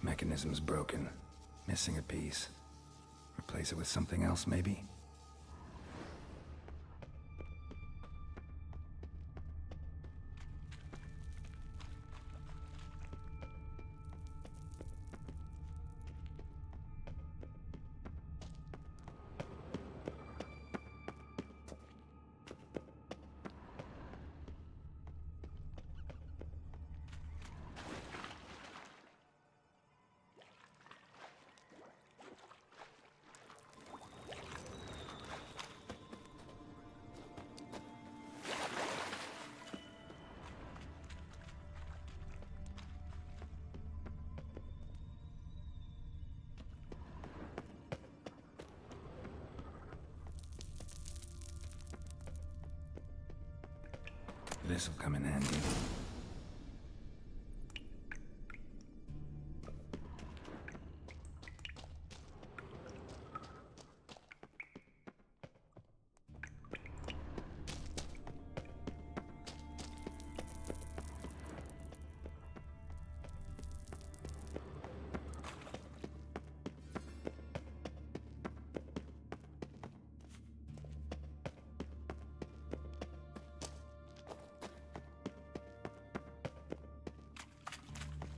Mechanism's broken. Missing a piece. Replace it with something else, maybe? This'll come in handy.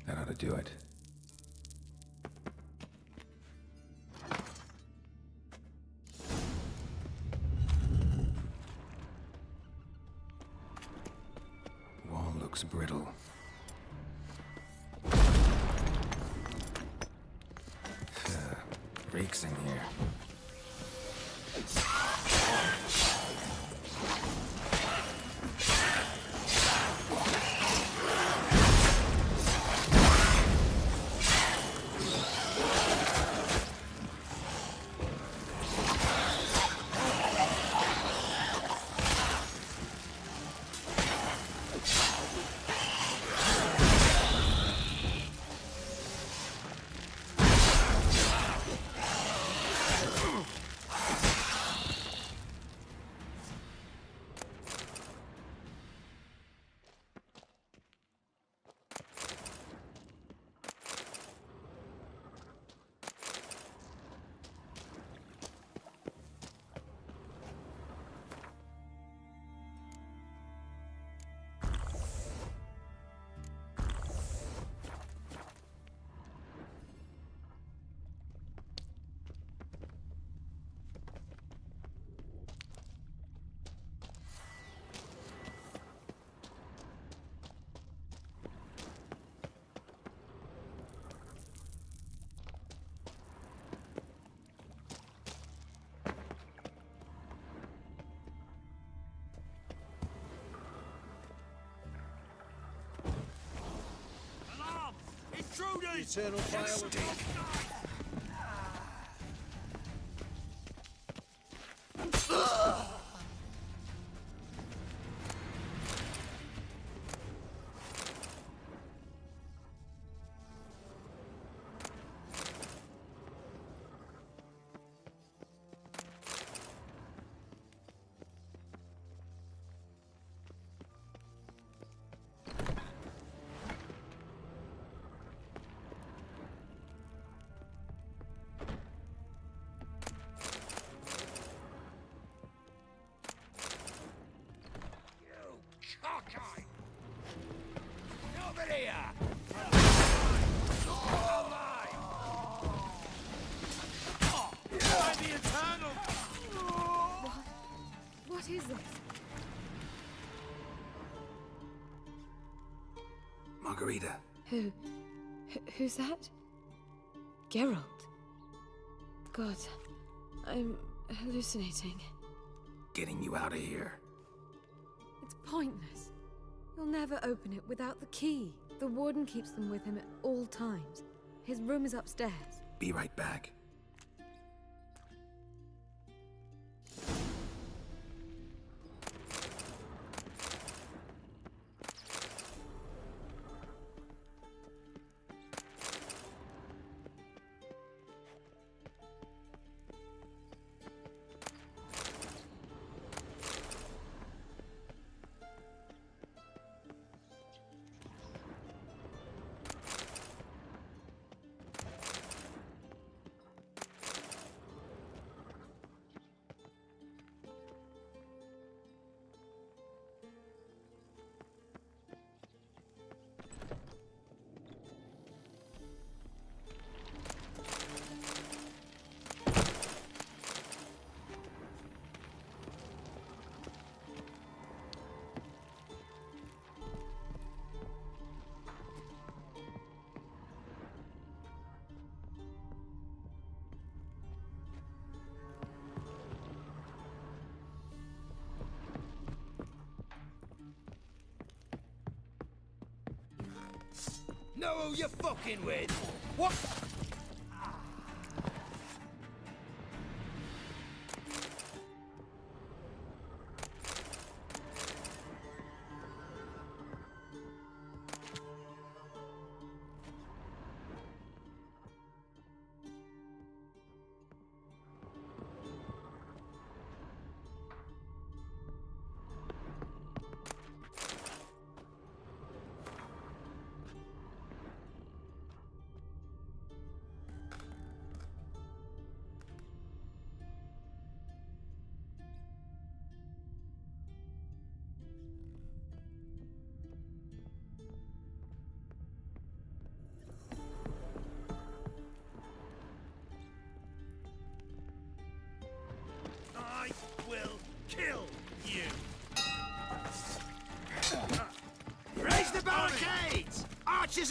That ought to do it. Wall looks brittle. Reeks in here. Intruders! Eternal fire cockeye! Over here! Alive! By the Eternal! What is this? Margarita. Who's that? Geralt. God, I'm hallucinating. Getting you out of here. It's pointless. You'll never open it without the key. The warden keeps them with him at all times. His room is upstairs. Be right back. Know who you're fucking with? What?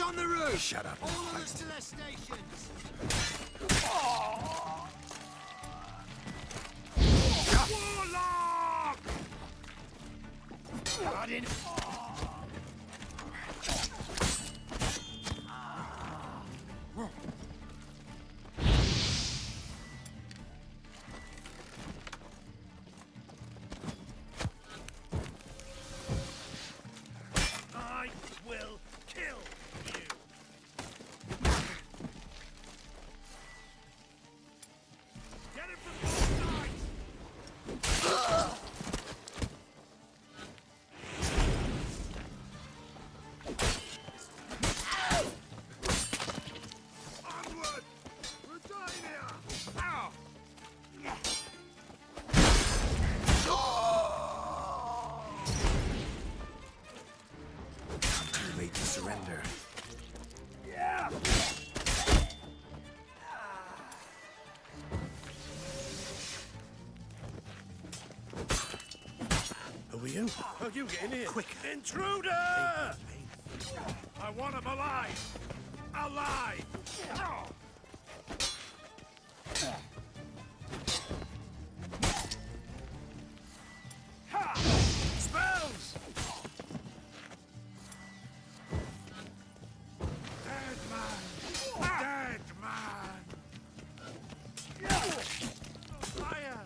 on the roof! Shut up. All of us to their stations! Warlock! Got in. I will kill you. Get him from both sides! Onward! Regina! Ow! Too late to surrender. Yeah! Who are you? Oh, you get in here. Quick. Intruder! I want him alive! Alive! Ha! Spells! Dead man! Dead man! Fire!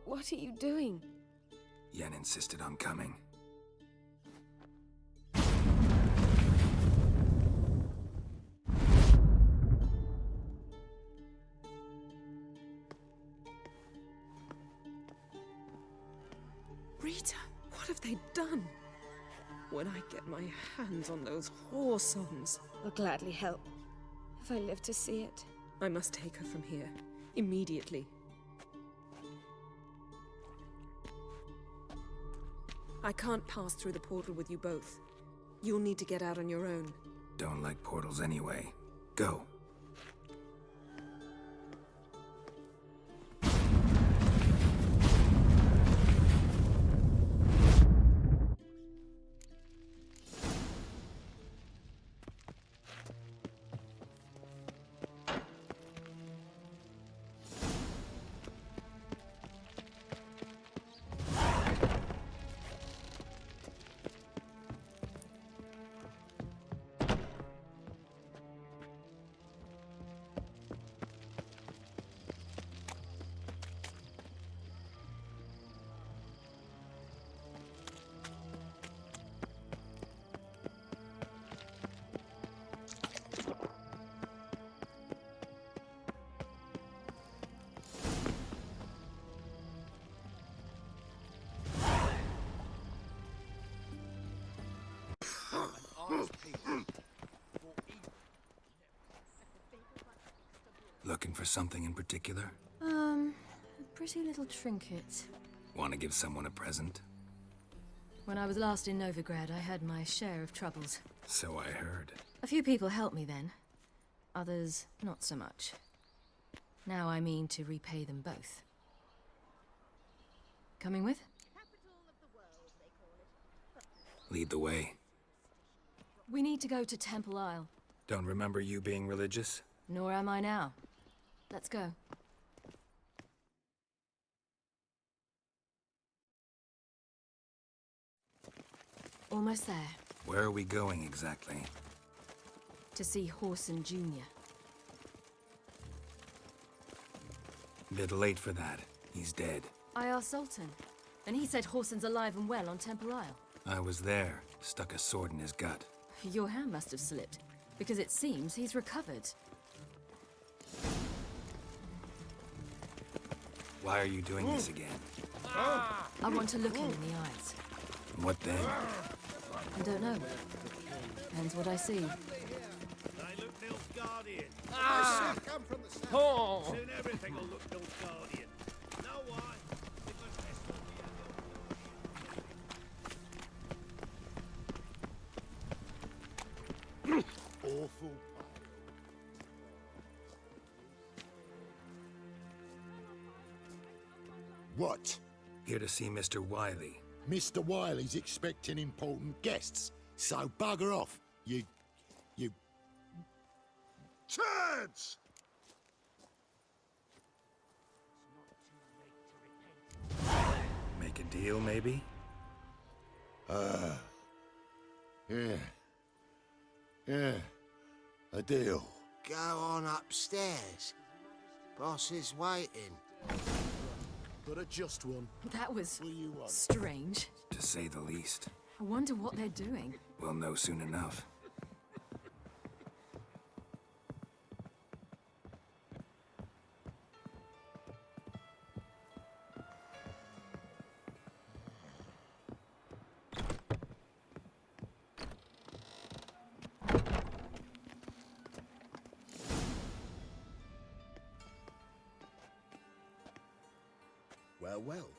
What are you doing? Yen insisted on coming. Rita, what have they done? When I get my hands on those whore songs, I'll gladly help. If I live to see it. I must take her from here. Immediately. I can't pass through the portal with you both. You'll need to get out on your own. Don't like portals anyway. Go. Looking for something in particular? A pretty little trinket. Want to give someone a present? When I was last in Novigrad, I had my share of troubles. So I heard. A few people helped me then. Others, not so much. Now I mean to repay them both. Coming with? Lead the way. We need to go to Temple Isle. Don't remember you being religious? Nor am I now. Let's go. Almost there. Where are we going exactly? To see Horson Jr. Bit late for that. He's dead. I asked Sultan, and he said Horson's alive and well on Temple Isle. I was there, stuck a sword in his gut. Your hand must have slipped, because it seems he's recovered. Why are you doing this again? I want to look him in the eyes. What then? I don't know. Depends what I see. They look Nilfgaardian. Ah! They come from the south. Oh! Soon everything will look Nilfgaardian. Know why? Because this Awful. What? Here to see Mr. Wiley. Mr. Wiley's expecting important guests, so bugger off, you... Turds! Make a deal, maybe? Yeah. Yeah. A deal. Go on upstairs. Boss is waiting. But a just one. That was strange. To say the least. I wonder what they're doing. We'll know soon enough. Well.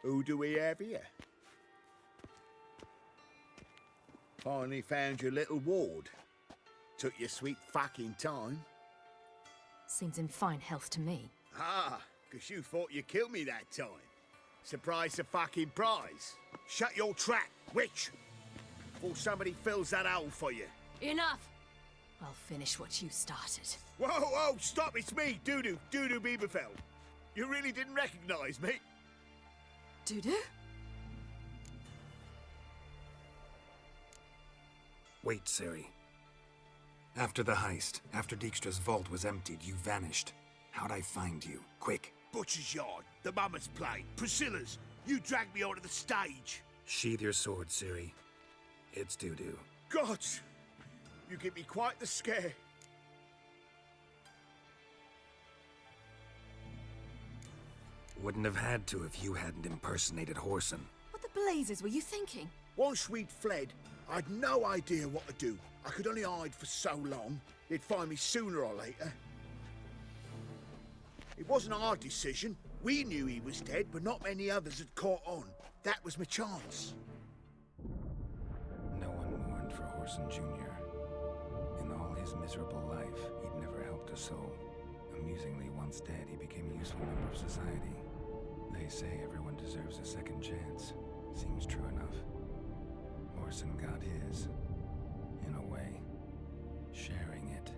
Who do we have here? Finally found your little ward. Took your sweet fucking time. Seems in fine health to me. Ah, 'cause you thought you killed me that time. Surprise the fucking prize. Shut your trap, witch! Before somebody fills that hole for you. Enough! I'll finish what you started. Whoa, stop, it's me, Dudu Bieberfeld. You really didn't recognize me? Dudu? Wait, Ciri. After the heist, after Dijkstra's vault was emptied, you vanished. How'd I find you? Quick. Butcher's Yard, the Mama's Play, Priscilla's. You dragged me onto the stage. Sheathe your sword, Ciri. It's Dudu. Gods! You give me quite the scare. Wouldn't have had to if you hadn't impersonated Whoreson. What the blazes were you thinking? Once we'd fled, I'd no idea what to do. I could only hide for so long. They'd find me sooner or later. It wasn't our decision. We knew he was dead, but not many others had caught on. That was my chance. No one mourned for Whoreson Jr. In all his miserable life, he'd never helped a soul. Amusingly, once dead, he became a useful member of society. They say everyone deserves a second chance. Seems true enough. Whoreson got his, in a way, sharing it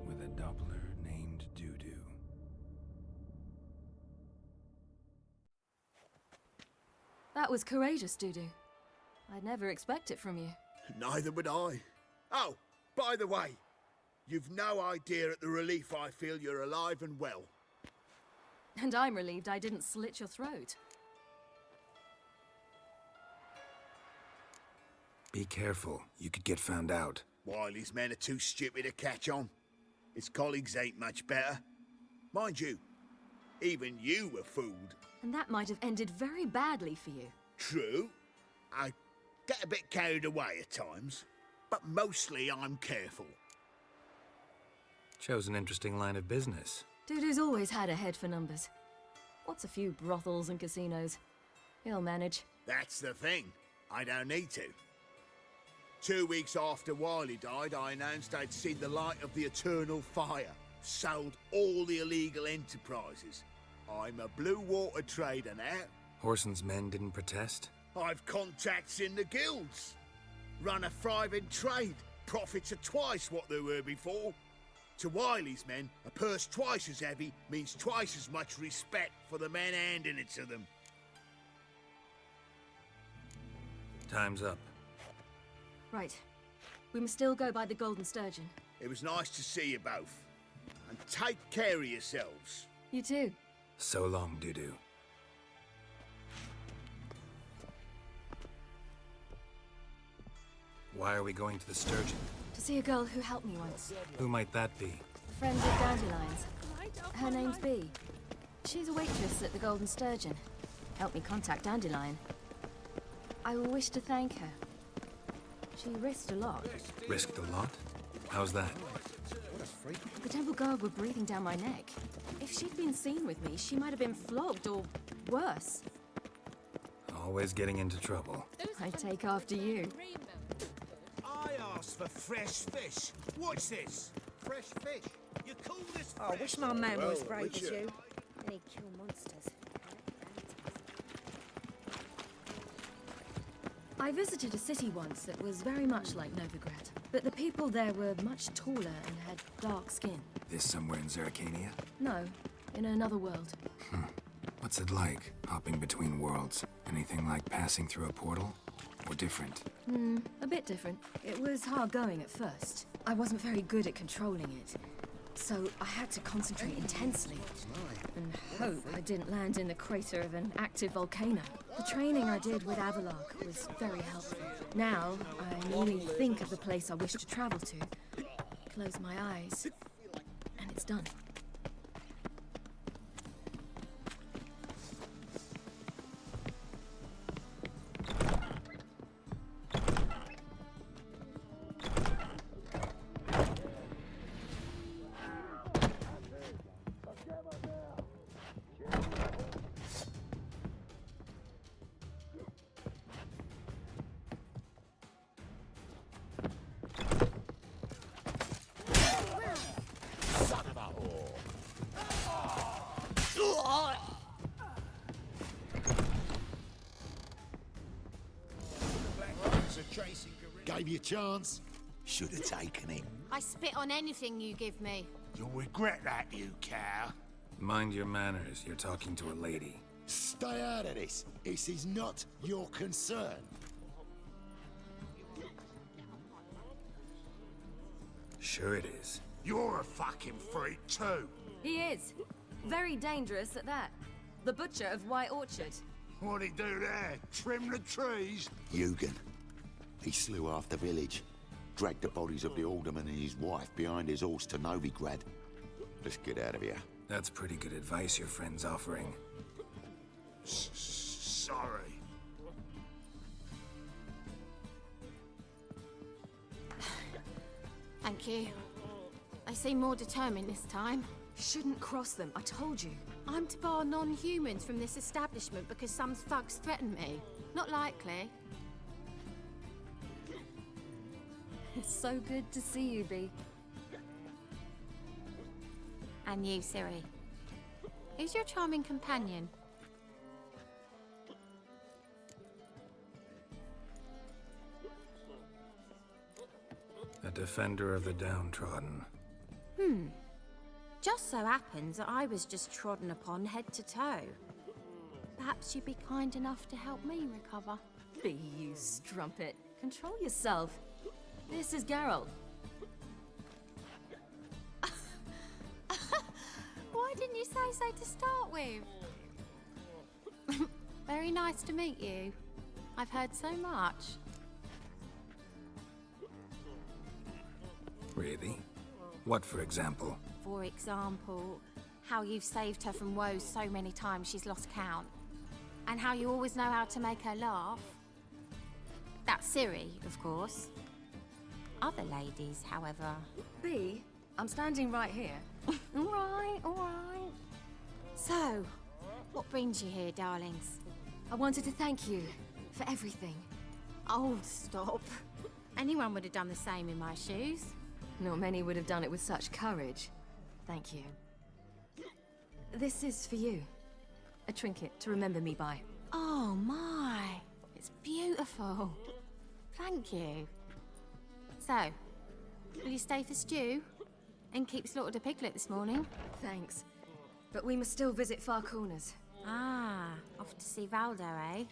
with a Doppler named Dudu. That was courageous, Dudu. I'd never expect it from you. Neither would I. Oh, by the way, you've no idea at the relief I feel you're alive and well. And I'm relieved I didn't slit your throat. Be careful. You could get found out. Wiley's men are too stupid to catch on. His colleagues ain't much better. Mind you, even you were fooled. And that might have ended very badly for you. True. I get a bit carried away at times, but mostly I'm careful. Chose an interesting line of business. Dudu's always had a head for numbers. What's a few brothels and casinos? He'll manage. That's the thing. I don't need to. 2 weeks after Wiley died, I announced I'd seen the light of the eternal fire. Sold all the illegal enterprises. I'm a blue water trader now. Whoreson's men didn't protest? I've contacts in the guilds. Run a thriving trade. Profits are twice what they were before. To Wiley's men, a purse twice as heavy means twice as much respect for the men handing it to them. Time's up. Right. We must still go by the Golden Sturgeon. It was nice to see you both. And take care of yourselves. You too. So long, Dudu. Why are we going to the Sturgeon? To see a girl who helped me once. Who might that be? A friend of Dandelion's. Her name's Bee. She's a waitress at the Golden Sturgeon. Helped me contact Dandelion. I wish to thank her. She risked a lot. Risked a lot? How's that? The temple guard were breathing down my neck. If she'd been seen with me, she might have been flogged or worse. Always getting into trouble. I take after you. I asked for fresh fish. What's this? Fresh fish? You call this Oh, I wish my man Well, was brave would as you? you. And he'd kill monsters. I visited a city once that was very much like Novigrad, but the people there were much taller and had dark skin. This somewhere in Zeracania? No, in another world. What's it like, hopping between worlds? Anything like passing through a portal? Or different? A bit different. It was hard going at first. I wasn't very good at controlling it, so I had to concentrate intensely and hope I didn't land in the crater of an active volcano. The training I did with Avalok was very helpful. Now, I merely think of the place I wish to travel to, close my eyes, and it's done. Son of a whore. Gave you a chance. Should have taken it. I spit on anything you give me. You'll regret that, you cow. Mind your manners, you're talking to a lady. Stay out of this. This is not your concern. Sure it is. You're a fucking freak too. He is. Very dangerous at that. The butcher of White Orchard. What'd he do there? Trim the trees? Eugen. He slew half the village. Dragged the bodies of the alderman and his wife behind his horse to Novigrad. Let's get out of here. That's pretty good advice your friend's offering. Sorry. Thank you. They seem more determined this time. Shouldn't cross them, I told you. I'm to bar non-humans from this establishment because some thugs threaten me. Not likely. It's so good to see you, Bee. And you, Ciri. Who's your charming companion? A defender of the downtrodden. Just so happens that I was just trodden upon head to toe. Perhaps you'd be kind enough to help me recover. Bee, you strumpet. Control yourself. This is Geralt. Why didn't you say so to start with? Very nice to meet you. I've heard so much. Really? What, for example? For example, how you've saved her from woes so many times she's lost count. And how you always know how to make her laugh. That's Ciri, of course. Other ladies, however... Bee, I'm standing right here. All right. So, what brings you here, darlings? I wanted to thank you for everything. Oh, stop. Anyone would have done the same in my shoes. Not many would have done it with such courage. Thank you. This is for you. A trinket to remember me by. Oh my, it's beautiful. Thank you. So, will you stay for stew? And keep slaughtered a piglet this morning? Thanks. But we must still visit Far Corners. Ah, off to see Valdo, eh?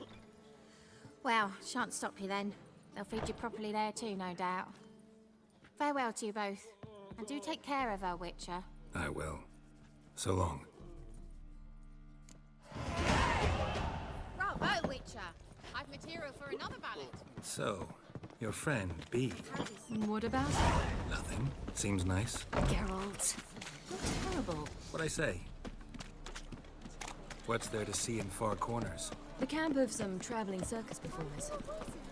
Well, shan't stop you then. They'll feed you properly there too, no doubt. Farewell to you both. And do take care of her, Witcher. I will. So long. Oh, Witcher. I've material for another ballad. So, your friend, B. What about it? Nothing. Seems nice. Geralt. Not terrible. What'd I say? What's there to see in far corners? The camp of some traveling circus performers.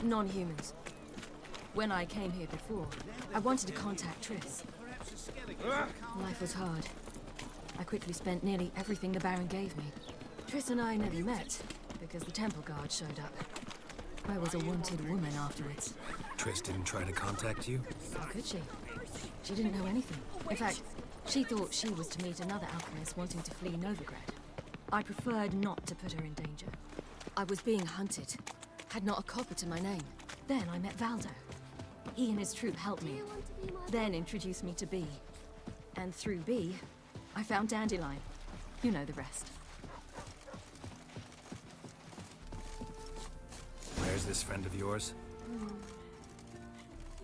Non-humans. When I came here before, I wanted to contact Triss. Life was hard. I quickly spent nearly everything the Baron gave me. Triss and I never met, because the temple guard showed up. I was a wanted woman afterwards. Triss didn't try to contact you? How could she? She didn't know anything. In fact, she thought she was to meet another alchemist wanting to flee Novigrad. I preferred not to put her in danger. I was being hunted. Had not a copper to my name. Then I met Valdo. He and his troop helped me. Then introduced me to B. And through B, I found Dandelion. You know the rest. Where's this friend of yours?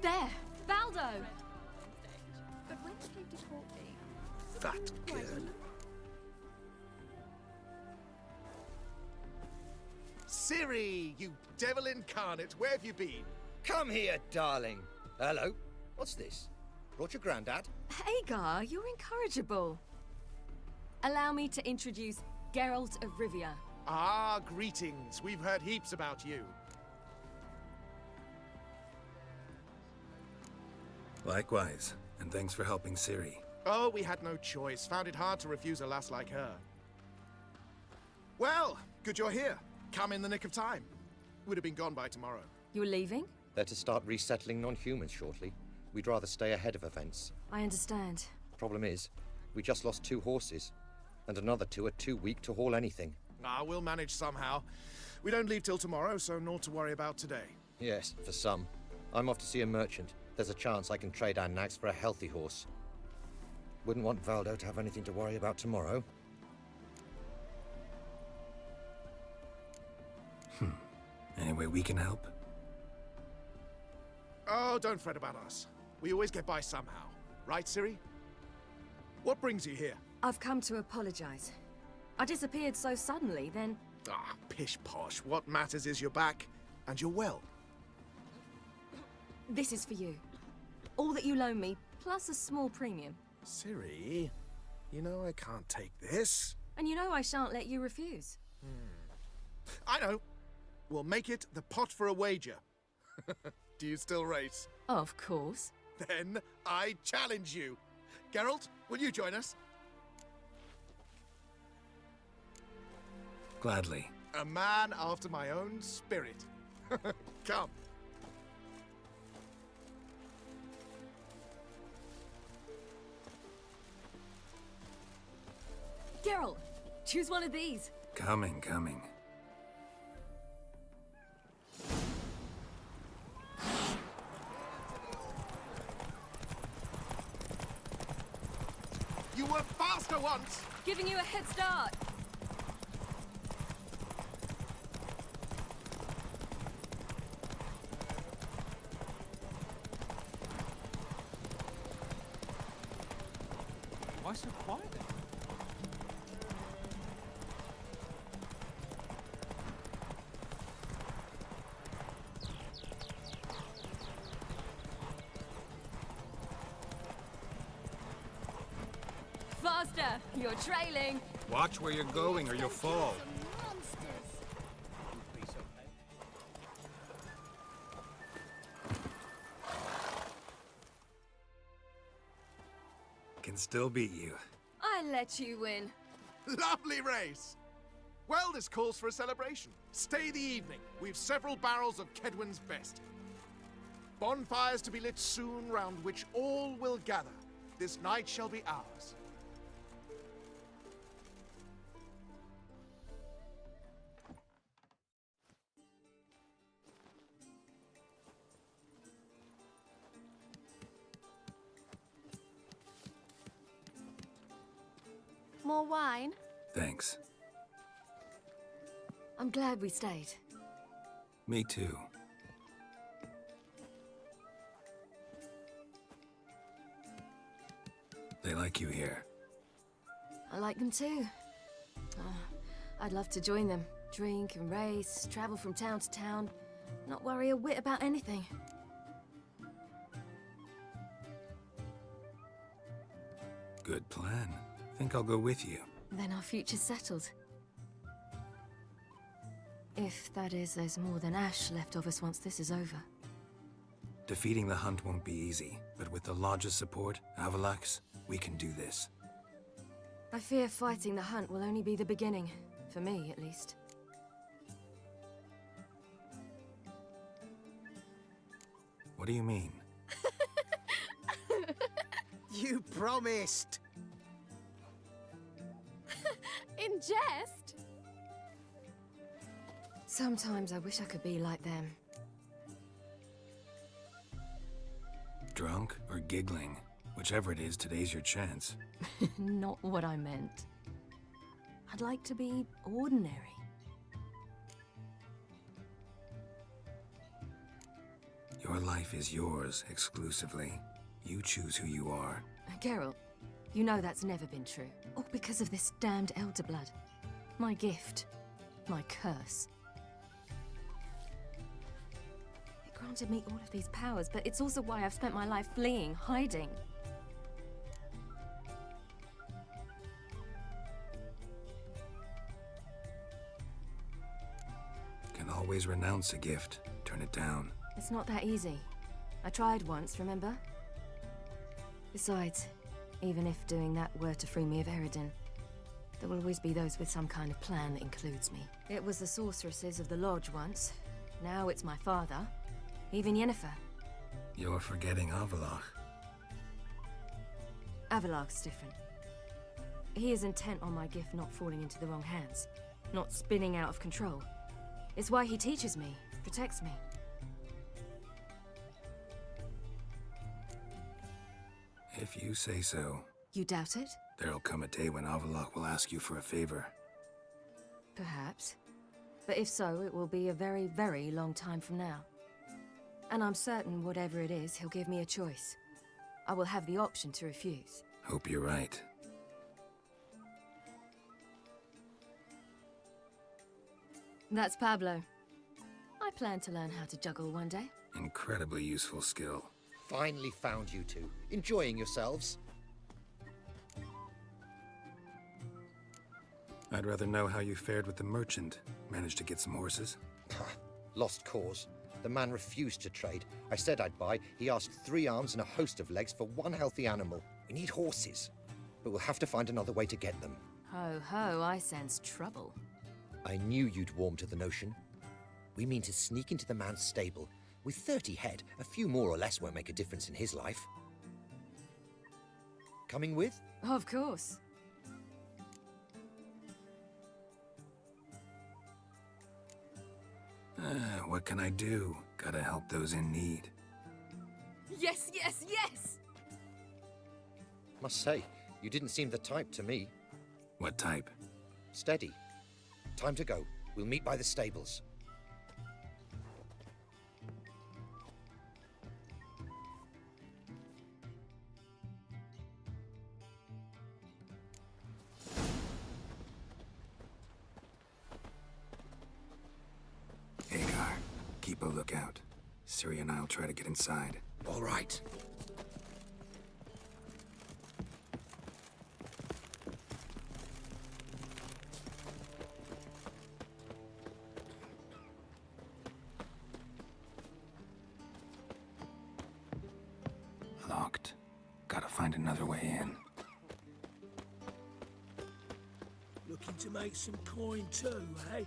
There! Valdo! But when she came to court me... That girl. Ciri, you devil incarnate, where have you been? Come here, darling. Hello. What's this? Brought your granddad? Hagar, you're incorrigible. Allow me to introduce Geralt of Rivia. Ah, greetings. We've heard heaps about you. Likewise, and thanks for helping Ciri. Oh, we had no choice. Found it hard to refuse a lass like her. Well, good you're here. Come in the nick of time. Would have been gone by tomorrow. You're leaving? They're to start resettling non-humans shortly. We'd rather stay ahead of events. I understand. Problem is, we just lost 2 horses, and another 2 are too weak to haul anything. Ah, we'll manage somehow. We don't leave till tomorrow, so naught to worry about today. Yes, for some. I'm off to see a merchant. There's a chance I can trade our nags for a healthy horse. Wouldn't want Valdo to have anything to worry about tomorrow. Any way we can help? Oh, don't fret about us. We always get by somehow. Right, Ciri? What brings you here? I've come to apologize. I disappeared so suddenly, then... Ah, pish-posh. What matters is you're back, and you're well. This is for you. All that you loan me, plus a small premium. Ciri, you know I can't take this. And you know I shan't let you refuse. I know. We'll make it the pot for a wager. Do you still race? Of course. Then I challenge you. Geralt, will you join us? Gladly. A man after my own spirit. Come. Geralt, choose one of these. Coming. You were faster once! Giving you a head start. Why so quiet then? Faster! You're trailing. Watch where you're going or you'll fall. Can still beat you. I let you win. Lovely race! Well, this calls for a celebration. Stay the evening. We've several barrels of Kedwin's best. Bonfires to be lit soon, round which all will gather. This night shall be ours. More wine? Thanks. I'm glad we stayed. Me too. They like you here. I like them too. I'd love to join them. Drink and race, travel from town to town, not worry a whit about anything. Good plan. Think I'll go with you. Then our future's settled. If, that is, there's more than ash left of us once this is over. Defeating the hunt won't be easy, but with the Lodge's support, Avalax, we can do this. I fear fighting the hunt will only be the beginning. For me, at least. What do you mean? You promised! In jest? Sometimes I wish I could be like them. Drunk or giggling? Whichever it is, today's your chance. Not what I meant. I'd like to be ordinary. Your life is yours, exclusively. You choose who you are. Geralt, you know that's never been true. All because of this damned Elder Blood. My gift. My curse. It granted me all of these powers, but it's also why I've spent my life fleeing, hiding. Can always renounce a gift, turn it down. It's not that easy. I tried once, remember? Besides, even if doing that were to free me of Eredin, there will always be those with some kind of plan that includes me. It was the sorceresses of the Lodge once. Now it's my father. Even Yennefer. You're forgetting Avalach. Avalach's different. He is intent on my gift not falling into the wrong hands. Not spinning out of control. It's why he teaches me, protects me. If you say so. You doubt it? There'll come a day when Avalach will ask you for a favor. Perhaps. But if so, it will be a very, very long time from now. And I'm certain whatever it is, he'll give me a choice. I will have the option to refuse. Hope you're right. That's Pablo. I plan to learn how to juggle one day. Incredibly useful skill. Finally found you two. Enjoying yourselves? I'd rather know how you fared with the merchant. Managed to get some horses? Lost cause. The man refused to trade. I said I'd buy. He asked 3 arms and a host of legs for 1 healthy animal. We need horses. But we'll have to find another way to get them. Ho ho, I sense trouble. I knew you'd warm to the notion. We mean to sneak into the man's stable. With 30 head, a few more or less won't make a difference in his life. Coming with? Of course. What can I do? Gotta help those in need. Yes, yes, yes! Must say, you didn't seem the type to me. What type? Steady. Time to go. We'll meet by the stables. Hagar, keep a lookout. Ciri and I'll try to get inside. All right. Locked. Gotta find another way in. Looking to make some coin too, eh?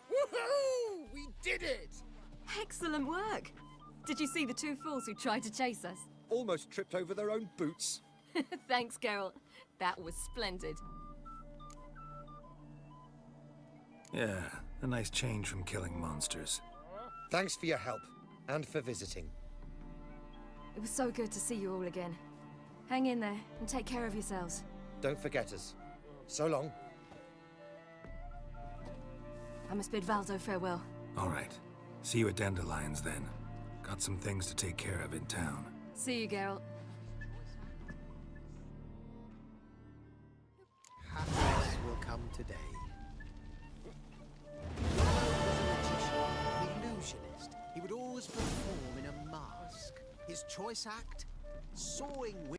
Woohoo! We did it! Excellent work. Did you see the two fools who tried to chase us? Almost tripped over their own boots. Thanks, Geralt. That was splendid. Yeah, a nice change from killing monsters. Thanks for your help, and for visiting. It was so good to see you all again. Hang in there, and take care of yourselves. Don't forget us. So long. I must bid Valdo farewell. All right. See you at Dandelions, then. Got some things to take care of in town. See you, Geralt. Happiness will come today. He was a magician, an illusionist. He would always perform in a mask. His choice act? Sawing